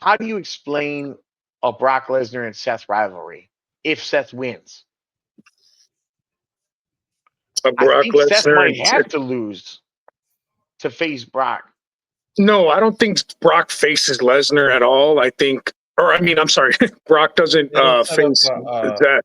How do you explain a Brock Lesnar and Seth rivalry if Seth wins? I think Seth might have to lose to face Brock. No, I don't think Brock faces Lesnar at all. I'm sorry, Brock doesn't face that.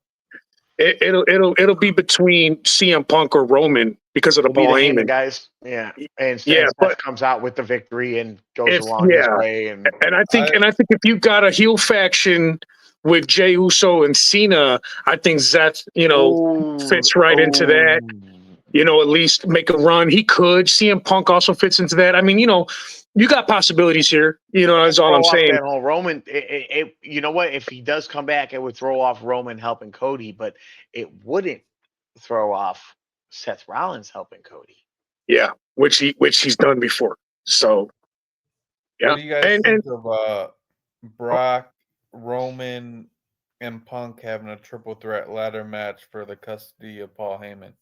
It'll be between CM Punk or Roman because of the Paul Heyman guys. Yeah, and Yeah, Seth but comes out with the victory and goes along his way. And I think if you got a heel faction with Jey Uso and Cena, I think Seth, fits right into that. At least make a run. He could. CM Punk also fits into that. I mean, you got possibilities here. That's all I'm saying. That whole Roman, you know what? If he does come back, it would throw off Roman helping Cody, but it wouldn't throw off Seth Rollins helping Cody. Yeah, which he's done before. So, yeah. What do you guys think of Brock, Roman, and Punk having a triple threat ladder match for the custody of Paul Heyman?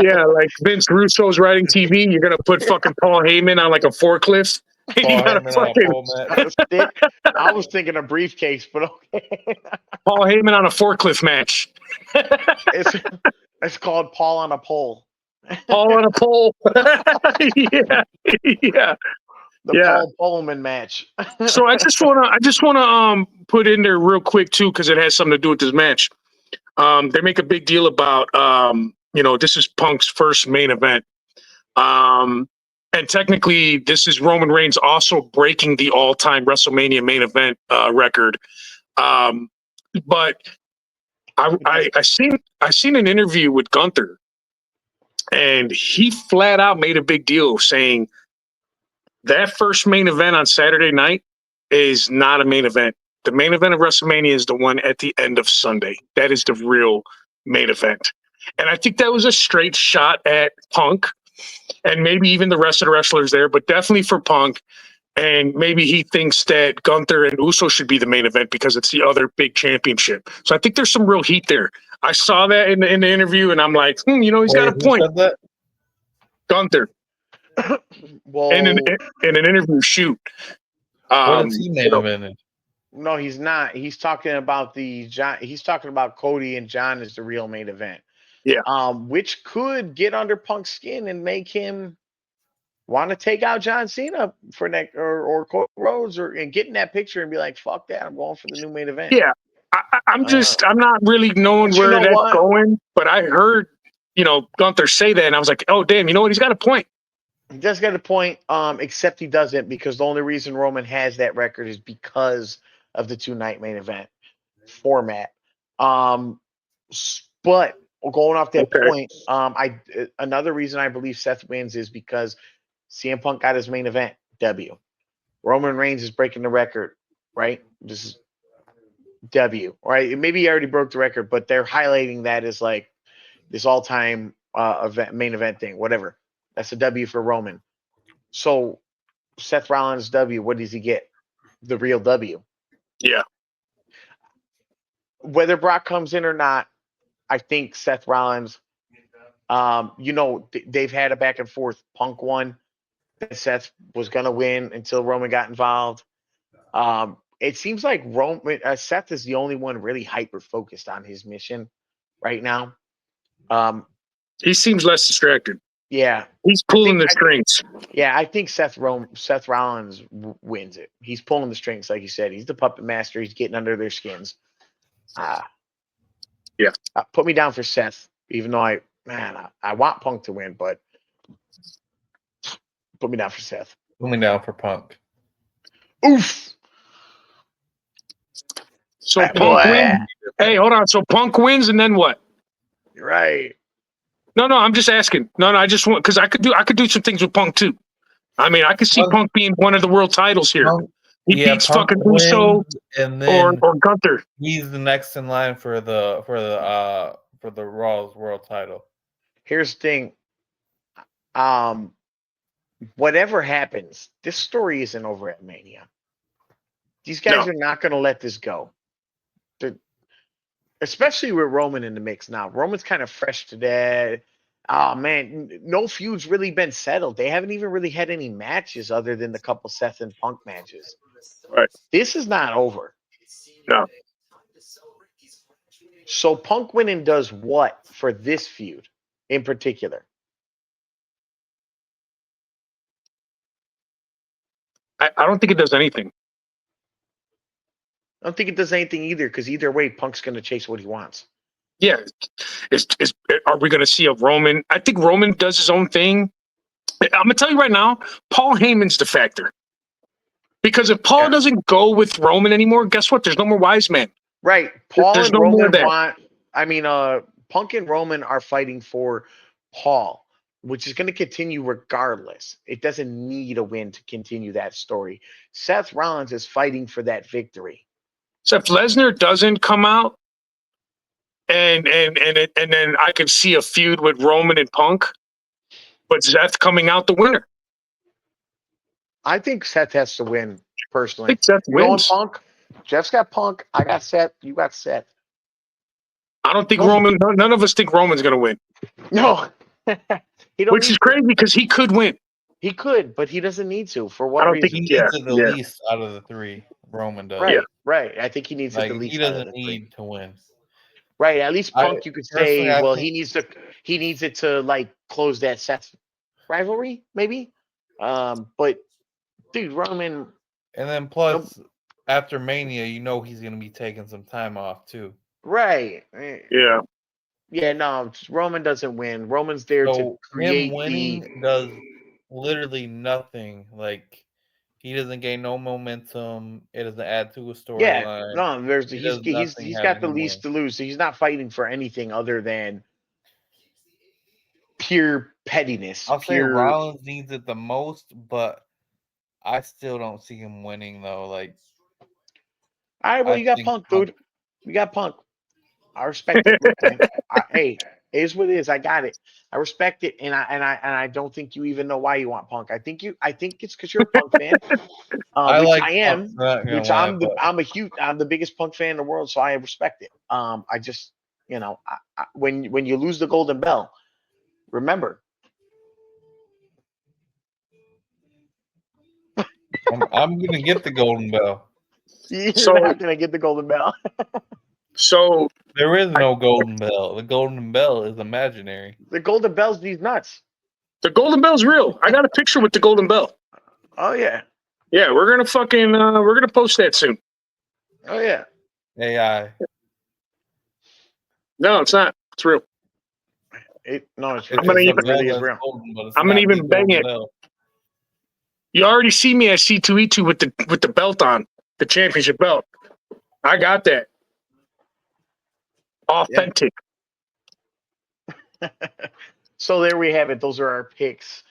Yeah, like Vince Russo's writing TV. You're gonna put fucking Paul Heyman on like a forklift. I was thinking a briefcase, but okay. Paul Heyman on a forklift match. It's called Paul on a pole. Paul on a pole. Yeah. The Paul Pullman match. So I just wanna put in there real quick too, because it has something to do with this match. They make a big deal about this is Punk's first main event. And technically this is Roman Reigns also breaking the all-time WrestleMania main event record. But I seen an interview with Gunther, and he flat out made a big deal saying that first main event on Saturday night is not a main event. The main event of WrestleMania is the one at the end of Sunday. That is the real main event. And I think that was a straight shot at Punk and maybe even the rest of the wrestlers there, but definitely for Punk. And maybe he thinks that Gunther and Uso should be the main event because it's the other big championship. So I think there's some real heat there. I saw that in the interview, and I'm like, he's got a point. Said that? Gunther. Well, in an interview shoot. What is he main evented? No, he's not. He's talking about He's talking about Cody and John as the real main event. Yeah. Which could get under Punk's skin and make him want to take out John Cena for next or Cody Rhodes and get in that picture and be like, "Fuck that! I'm going for the new main event." Yeah, I'm not really knowing where that's going, but I heard Gunther say that, and I was like, "Oh damn, you know what? He's got a point." He does get a point, except he doesn't, because the only reason Roman has that record is because of the 2-night main event format. But going off that point, another reason I believe Seth wins is because CM Punk got his main event W. Roman Reigns is breaking the record, right? This is W, right? Maybe he already broke the record, but they're highlighting that as like this all-time main event thing, whatever. That's a W for Roman. So Seth Rollins W. What does he get? The real W. Yeah. Whether Brock comes in or not, I think Seth Rollins. They've had a back and forth. Punk won. That Seth was gonna win until Roman got involved. It seems like Seth is the only one really hyper focused on his mission right now. He seems less distracted. Yeah, He's pulling the strings. I think Seth Rollins wins it. He's pulling the strings, like you said. He's the puppet master. He's getting under their skins. Put me down for Seth, even though I want Punk to win, but put me down for Seth. Put me down for Punk. Oof. So Punk wins. Hey, hold on. So Punk wins, and then what? You're right. No, I'm just asking. No, I just want because I could do some things with Punk too. I mean, I could see Punk being one of the world titles here. He beats Punk fucking Uso and then or Gunther. He's the next in line for the Raw's world title. Here's the thing. Whatever happens, this story isn't over at Mania. These guys are not going to let this go. Especially with Roman in the mix now. Roman's kind of fresh to that. Oh, man. No feud's really been settled. They haven't even really had any matches other than the couple Seth and Punk matches. Right. This is not over. No. So Punk winning does what for this feud in particular? I don't think it does anything. I don't think it does anything either, because either way, Punk's going to chase what he wants. Yeah. Are we going to see a Roman? I think Roman does his own thing. I'm going to tell you right now, Paul Heyman's the factor. Because if Paul doesn't go with Roman anymore, guess what? There's no more wise man. Right. Paul There's and no Roman more Punk and Roman are fighting for Paul, which is going to continue regardless. It doesn't need a win to continue that story. Seth Rollins is fighting for that victory. So if Lesnar doesn't come out, and then I could see a feud with Roman and Punk, but Seth coming out the winner. I think Seth has to win personally. I think Seth wins. Going Punk. Jeff's got Punk. I got Seth. You got Seth. I don't think Roman. None of us think Roman's going to win. No. Which is crazy because he could win. He could, but he doesn't need to. For what I don't reason? think he needs it the least out of the three. Roman does. Right. I think he needs it the least. He doesn't need to win. Right. At least Punk, you could say, he needs it to like close that Seth rivalry, maybe. But dude, Roman. And then plus, after Mania, he's going to be taking some time off too. Right. Yeah. Yeah. No, Roman doesn't win. Roman's there to create. Him winning does literally nothing. Like, he doesn't gain no momentum. It doesn't add to a storyline. Yeah. No, he's got the least to lose. So he's not fighting for anything other than pure pettiness. I'll say Rollins needs it the most, but I still don't see him winning though. Like, all right, well, you got Punk, dude. You got Punk. I respect it. Hey, it is what it is. I got it. I respect it, and I don't think you even know why you want Punk. I think it's because you're a Punk fan. I'm the biggest Punk fan in the world, so I respect it. I just, when you lose the golden bell, remember. I'm gonna get the golden bell. You're not gonna get the golden bell. So there is no golden bell. The golden bell is imaginary. The golden bell's these nuts. The golden bell's real. I got a picture with the golden bell. Oh yeah. Yeah, we're gonna post that soon. Oh yeah. AI. No, it's not. It's real. I'm gonna even bang it. You already see me at C2E2 with the belt on, the championship belt. I got that. Authentic. Yeah. So there we have it. Those are our picks.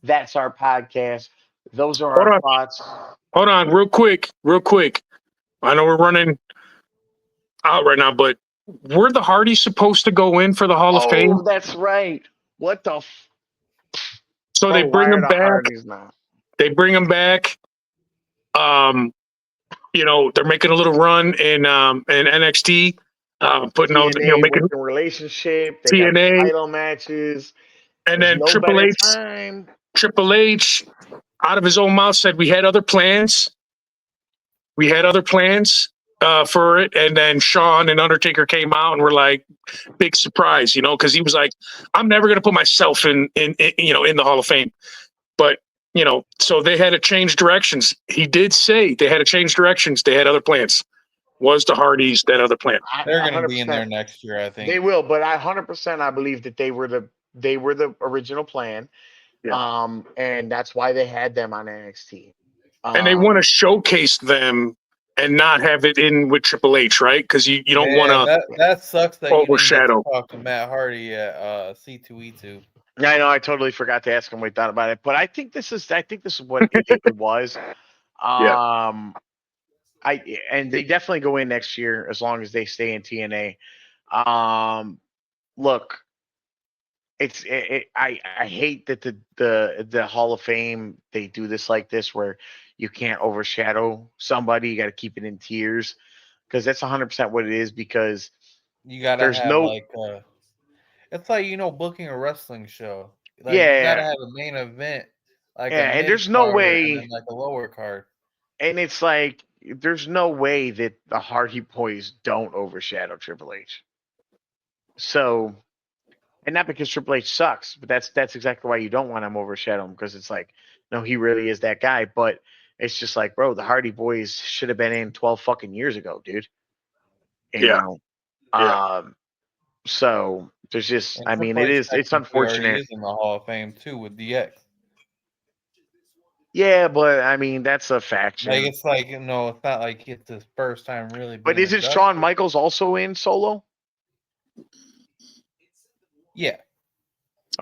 That's our podcast. Those are our thoughts. Hold on, real quick. I know we're running out right now, but were the Hardys supposed to go in for the Hall of Fame? Oh, that's right. What the? So they bring them back. They bring him back. You know, they're making a little run in NXT, putting on, you know, TNA making working relationship. They got TNA, title matches. and There's then no better time. Triple H, out of his own mouth, said we had other plans. We had other plans for it, and then Shawn and Undertaker came out and were like, big surprise, you know, because he was like, I'm never going to put myself in, you know, in the Hall of Fame, but. You know, so they had to change directions. He did say they had to change directions. They had other plans. Was the Hardys that other plan? They're going to be in 100%. there next year, I think. They will, but 100% I believe that they were the original plan. Yeah. And that's why they had them on NXT. And they want to showcase them and not have it in with Triple H, right? Because you don't want to that sucks that you didn't get overshadow. to talk to Matt Hardy at C2E2. Yeah, I know. I totally forgot to ask him what he thought about it, but I think this is what it was. And they definitely go in next year as long as they stay in TNA. Look, I hate that the Hall of Fame they do this like this where you can't overshadow somebody. You got to keep it in tiers because that's 100% what it is. Because you got to have it's like, you know, booking a wrestling show. Like, you got to have a main event, like a and mid there's no way, and then like a lower card. And it's like there's no way that the Hardy Boys don't overshadow Triple H. So, and not because Triple H sucks, but that's exactly why you don't want him to overshadow him, because it's like, no, he really is that guy. But it's just like, bro, the Hardy Boys should have been in 12 fucking years ago, dude. You know? So there's just, And I mean, Triple H it's technically already unfortunate. is in the Hall of Fame too with DX. Yeah, but I mean, that's a faction. Like, it's like, you know, it's not like it's his first time really being. But isn't Shawn Michaels also in Solo? Yeah.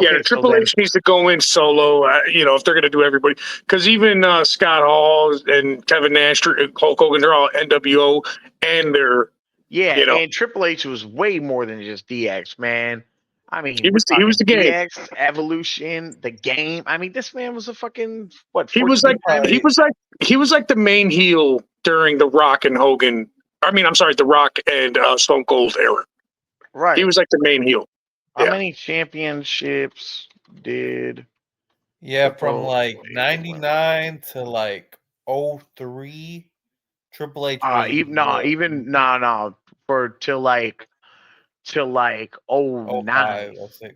Yeah, Okay, Triple H needs to go in solo, you know, if they're going to do everybody. Because even Scott Hall and Kevin Nash, Hulk Hogan, they're all NWO, and they're, yeah, you know, and Triple H was way more than just DX, man. I mean, he was the game. DX, Evolution, the game. I mean, this man was a fucking what? He was like the main heel during the Rock and Hogan. I mean, I'm sorry, the Rock and Stone Cold era. Right. He was like the main heel. How many championships did? Yeah, from like 99 to like 03, Triple H was no, for till like 09. 05, 06.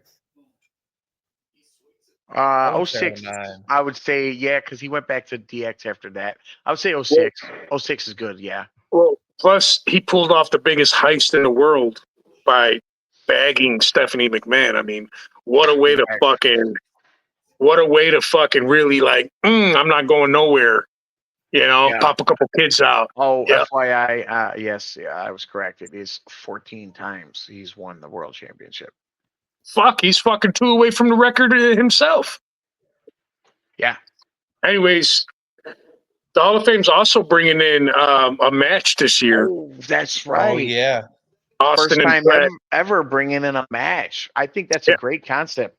06. I would say, yeah, because he went back to DX after that. I would say 06. Well, 06 is good, yeah. Well, plus he pulled off the biggest heist in the world by bagging Stephanie McMahon. I mean, what a way to fucking really like, I'm not going nowhere. You know, pop a couple kids out. Oh, FYI, yes, I was correct. It is 14 times he's won the world championship. Fuck, he's fucking 2 away from the record himself. Yeah. Anyways, the Hall of Fame's also bringing in a match this year. Oh, that's right. Oh, yeah. Austin First time and ever bringing in a match. I think that's a great concept.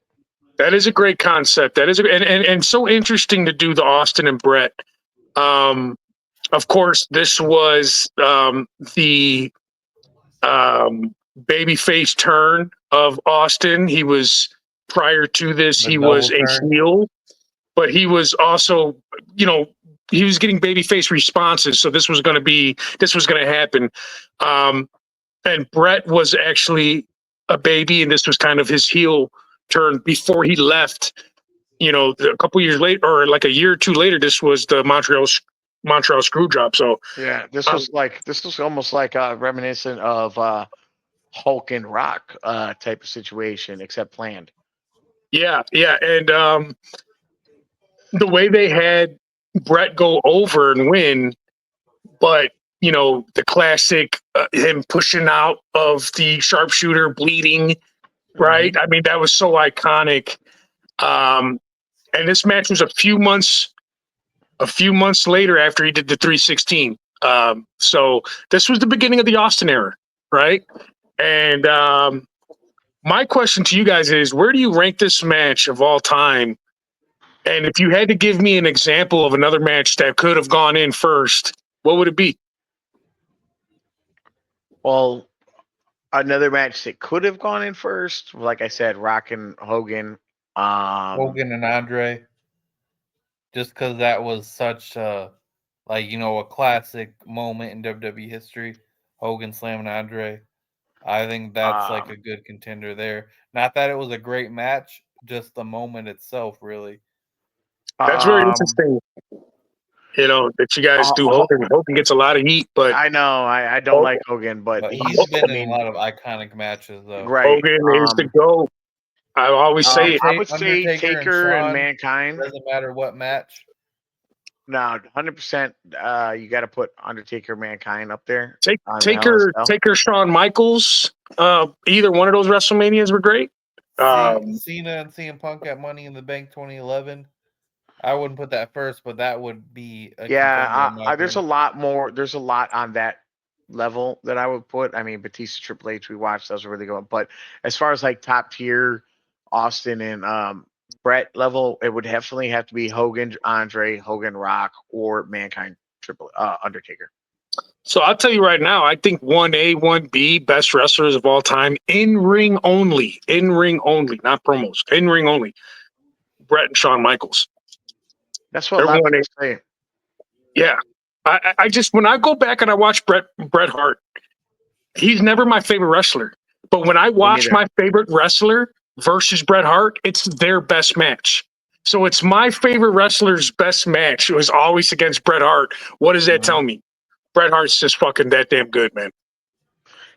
That is a great concept. That is and so interesting to do the Austin and Brett. Of course, this was the babyface turn of Austin. He was prior to this, he was a heel, but he was also, you know, he was getting babyface responses. So this was going to happen. And Brett was actually a baby, and this was kind of his heel turn before he left. You know, a couple years later, or like a year or two later, this was the Montreal Screwjob. So yeah, this was almost like reminiscent of Hulk and Rock type of situation, except planned. Yeah, and the way they had Brett go over and win, but you know, the classic him pushing out of the sharpshooter, bleeding, right? I mean, that was so iconic. And this match was a few months later after he did the 316. So this was the beginning of the Austin era, right? And my question to you guys is, where do you rank this match of all time And if you had to give me an example of another match that could have gone in first, what would it be? Well, another match that could have gone in first, like I said, Rock and Hogan. Hogan and Andre, just because that was such a a classic moment in WWE history. Hogan slamming Andre. I think that's like a good contender there. Not that it was a great match, just the moment itself, really. That's very um, interesting. That you guys do. uh, Hogan gets a lot of heat, but I know I don't like Hogan, but But he's. he's been I in a mean, lot of iconic matches, though. right. Hogan is the GOAT. I always say it. I would say Undertaker and Taker and Shawn, Mankind. doesn't matter what match. No, 100%. You got to put Undertaker, Mankind up there. On the Hell in a Taker, Cell. Taker, Shawn Michaels. Either one of those WrestleManias were great. Cena and CM Punk at Money in the Bank 2011. I wouldn't put that first, but that would be a contender in my There's a opinion. lot more. There's a lot on that level that I would put. I mean, Batista, Triple H, we watched. Those were really good. But as far as like top tier, Austin and Brett level, it would definitely have to be Hogan, Andre, Hogan, Rock, or Mankind, Undertaker. So I'll tell you right now, I think 1A, 1B, best wrestlers of all time, in ring only, not promos, in ring only. Brett and Shawn Michaels. That's what They're a lot of 1A. people say. Yeah. I just, when I go back and I watch Bret Hart, he's never my favorite wrestler. But when I watch neither. my favorite wrestler versus Bret Hart, it's their best match. So it's my favorite wrestler's best match. It was always against Bret Hart. What does that tell me? Bret Hart's just fucking that damn good, man.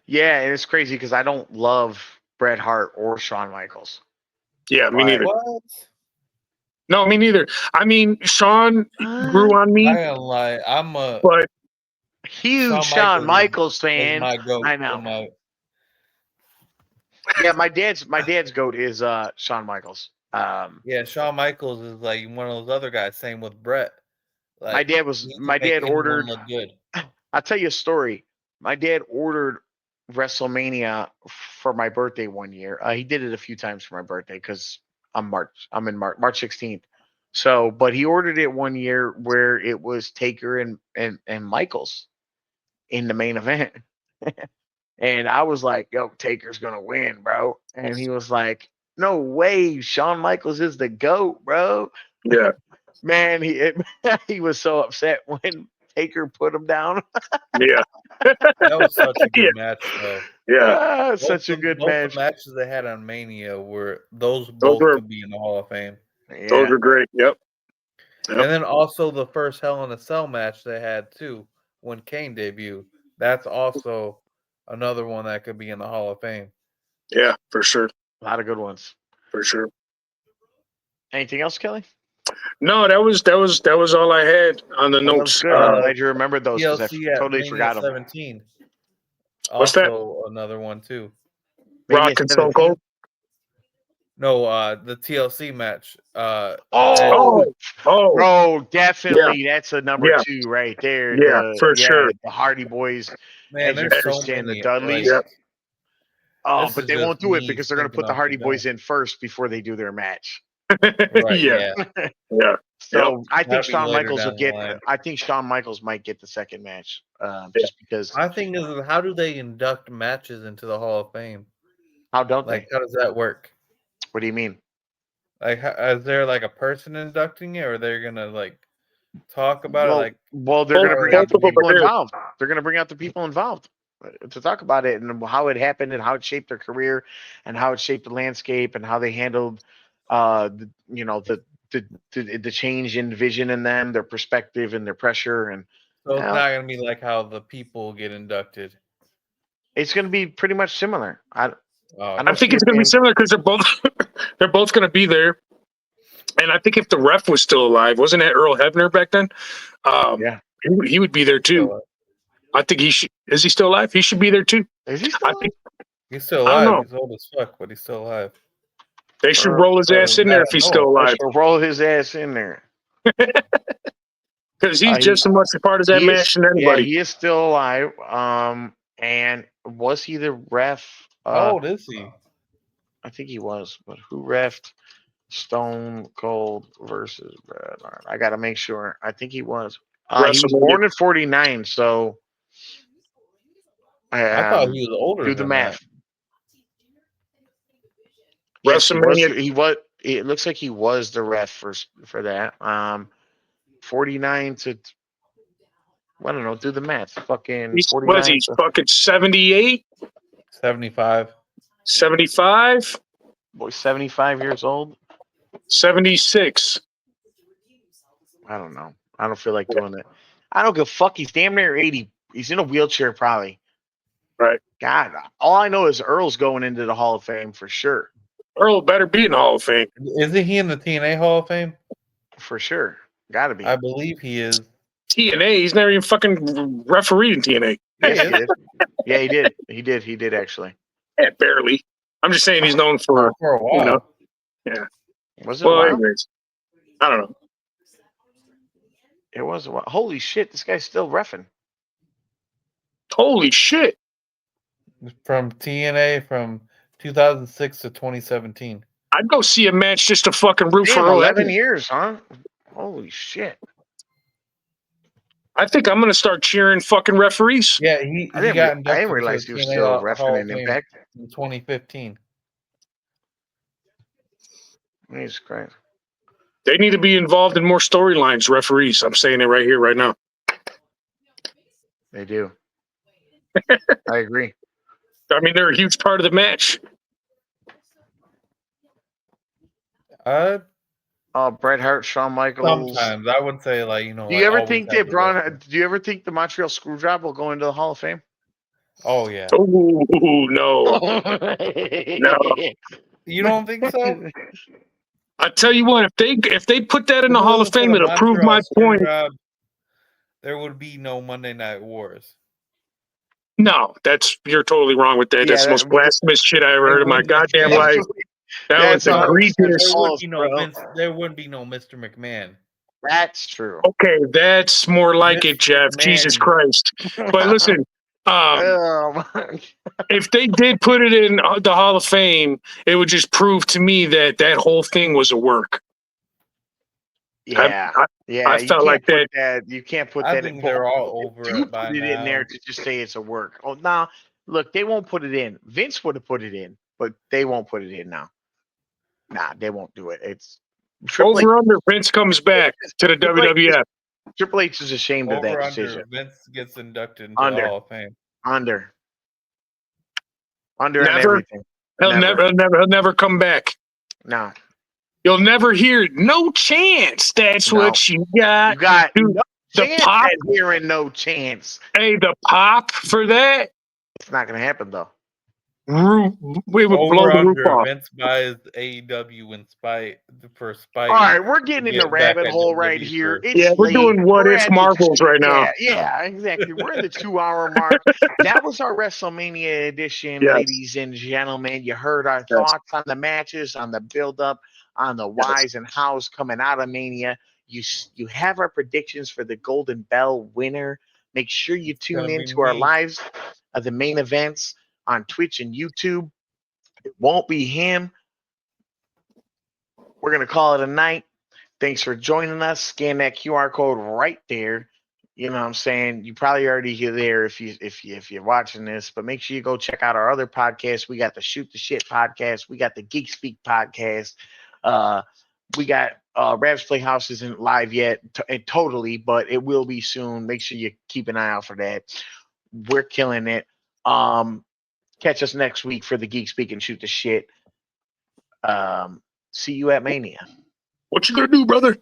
Yeah, and it's crazy because I don't love Bret Hart or Shawn Michaels. Yeah, me neither. What? No, me neither. I mean, Shawn grew on me, I ain't gonna lie. I'm a but huge Shawn Michaels is fan. my goat. I know. Yeah, my dad's goat is Shawn Michaels. Yeah, Shawn Michaels is like one of those other guys. Same with Brett. Like, my dad he can make anyone ordered. look good. I'll tell you a story. My dad ordered WrestleMania for my birthday one year. He did it a few times for my birthday because I'm in March 16th. So, but he ordered it one year where it was Taker and Michaels in the main event. And I was like, yo, Taker's gonna win, bro. And he was like, no way, Shawn Michaels is the GOAT, bro. yeah. Man, he was so upset when Taker put him down. Yeah. That was such a good match, though. Yeah. Such a good both match. the matches they had on Mania were those Those both could be in the Hall of Fame. Yeah. Those were great. Yep. And then also the first Hell in a Cell match they had too when Kane debuted. That's also another one that could be in the Hall of Fame. Yeah, for sure. A lot of good ones. For sure. Anything else, Kelly? No, that was all I had on the notes. Good. I'm glad you remembered those because I TLC at totally Mania forgot them. 17. What's that? Also another one too. Rock and Stone Cold. No, the TLC match. Bro, definitely. Yeah. That's a number 2 right there. Yeah, for sure. The Hardy Boys, Man, Edge and there's so Christian, many. the Dudleys. Like, but they won't do it because they're going to put the Hardy Boys in first before they do their match. Right, yeah. So I think That'd be Shawn later Michaels will down the get. line. I think Shawn Michaels might get the second match, just because. I think is how do they induct matches into the Hall of Fame? How don't Like, they? how does that work? What do you mean? Like, is there like a person inducting it, or they're gonna like talk about it? Like, well, they're going to bring out the people involved. They're going to bring out the people involved to talk about it and how it happened and how it shaped their career and how it shaped the landscape and how they handled, the change in vision in them, their perspective and their pressure. And so it's not gonna be like how the people get inducted. It's going to be pretty much similar. I think it's going to be similar because they're both going to be there. And I think if the ref was still alive, wasn't that Earl Hebner back then? He would be there too. I think he should. Is he still alive? He should be there too. Is he still alive? He's still alive. He's old as fuck, but he's still alive. They should roll his ass in there if he's still alive. They should roll his ass in there. Because he's just as much a part of that match than anybody. Yeah, he is still alive. And was he the ref? How old is he? I think he was, but who refed Stone Cold versus Bret Hart. I got to make sure. I think he was. He was born in 49, so I thought he was older do the than math. that. Yes, he was. WrestleMania. He was. It looks like he was the ref for that. 49 to I don't know. Do the math. Fucking He's 49. fucking 78, 75. 75, Boy, 75 years old. 76. I don't know. I don't feel like doing it. I don't give a fuck. He's damn near 80. He's in a wheelchair, probably. Right. God, all I know is Earl's going into the Hall of Fame for sure. Earl better be in the Hall of Fame. Isn't he in the TNA Hall of Fame? For sure. Gotta be. I believe he is. TNA, he's never even fucking refereed in TNA. Yes, he did. Yeah, he did. He did actually. Yeah, barely. I'm just saying he's known for, For a while. you know. Yeah. Was it a Well, while? anyways, I don't know. It was a while. Holy shit, this guy's still reffing. Holy shit. From TNA from 2006 to 2017. I'd go see a match just to fucking root Damn, for Earl. 11 years, huh? Holy shit. I think I'm going to start cheering fucking referees. Yeah, he I got didn't inducted realize to he the was TNA still Hall reffing of in Fame Impact. in 2015. Jesus Christ. They need to be involved in more storylines, referees. I'm saying it right here, right now. They do. I agree. I mean, they're a huge part of the match. Bret Hart, Shawn Michaels. Sometimes I would say, like, you know. Do you like, ever always think have that the Braun? best. Do you ever think the Montreal Screwjob will go into the Hall of Fame? Oh yeah. Oh no, no! You don't think so? I tell you what, if they put that in the If it Hall of wasn't for Fame, the it'll prove Montreal my point. Screwjob, there would be no Monday Night Wars. No, you're totally wrong with that. Yeah, That's the most blasphemous shit I ever heard in my goddamn life. That was That's all- egregious. There wouldn't be no bro. Vince. There wouldn't be no Mr. McMahon. That's true. Okay, that's more like it, Mr. Jeff. Jesus McMahon. Christ! But listen, Oh, my. if they did put it in the Hall of Fame, it would just prove to me that whole thing was a work. Yeah, yeah. I you felt can't like put that. You can't put I that. think they're all over You it by put it in there now. to just say it's a work. Oh, no. Look, they won't put it in. Vince would have put it in, but they won't put it in now. Nah, they won't do it. It's Triple H. Over under. Vince comes back to the Triple H, WWF. Triple H is ashamed of that Over decision. under. Vince gets inducted into Under. the Hall of Fame. Under on Never. everything. He'll never come back. No. You'll never hear no chance. That's No. what you got. You got Dude, no the chance pop. at hearing no chance. Hey, the pop for that. It's not going to happen, though. We would blow Over the roof under. off. Vince buys AEW for spite. All right, we're getting in the Get back rabbit at hole WWE right here. for- It's Yeah, we're late. doing what We're if at marbles right now. Yeah, exactly. We're in the 2-hour mark. That was our WrestleMania edition, Yes. ladies and gentlemen. You heard our thoughts on the matches, on the build-up, on the whys and hows coming out of Mania. You have our predictions for the Golden Bell winner. Make sure you tune gonna be into our me. lives of the main events on Twitch and YouTube. It won't be him. We're going to call it a night. Thanks for joining us. Scan that QR code right there. You know what I'm saying? You probably already hear there if you're watching this, but make sure you go check out our other podcasts. We got the Shoot the Shit podcast. We got the Geek Speak podcast. We got Rabz Playhouse isn't live yet totally, but it will be soon. Make sure you keep an eye out for that. We're killing it. Catch us next week for the Geek Speak and Shoot the Shit. See you at Mania. What you gonna do, brother?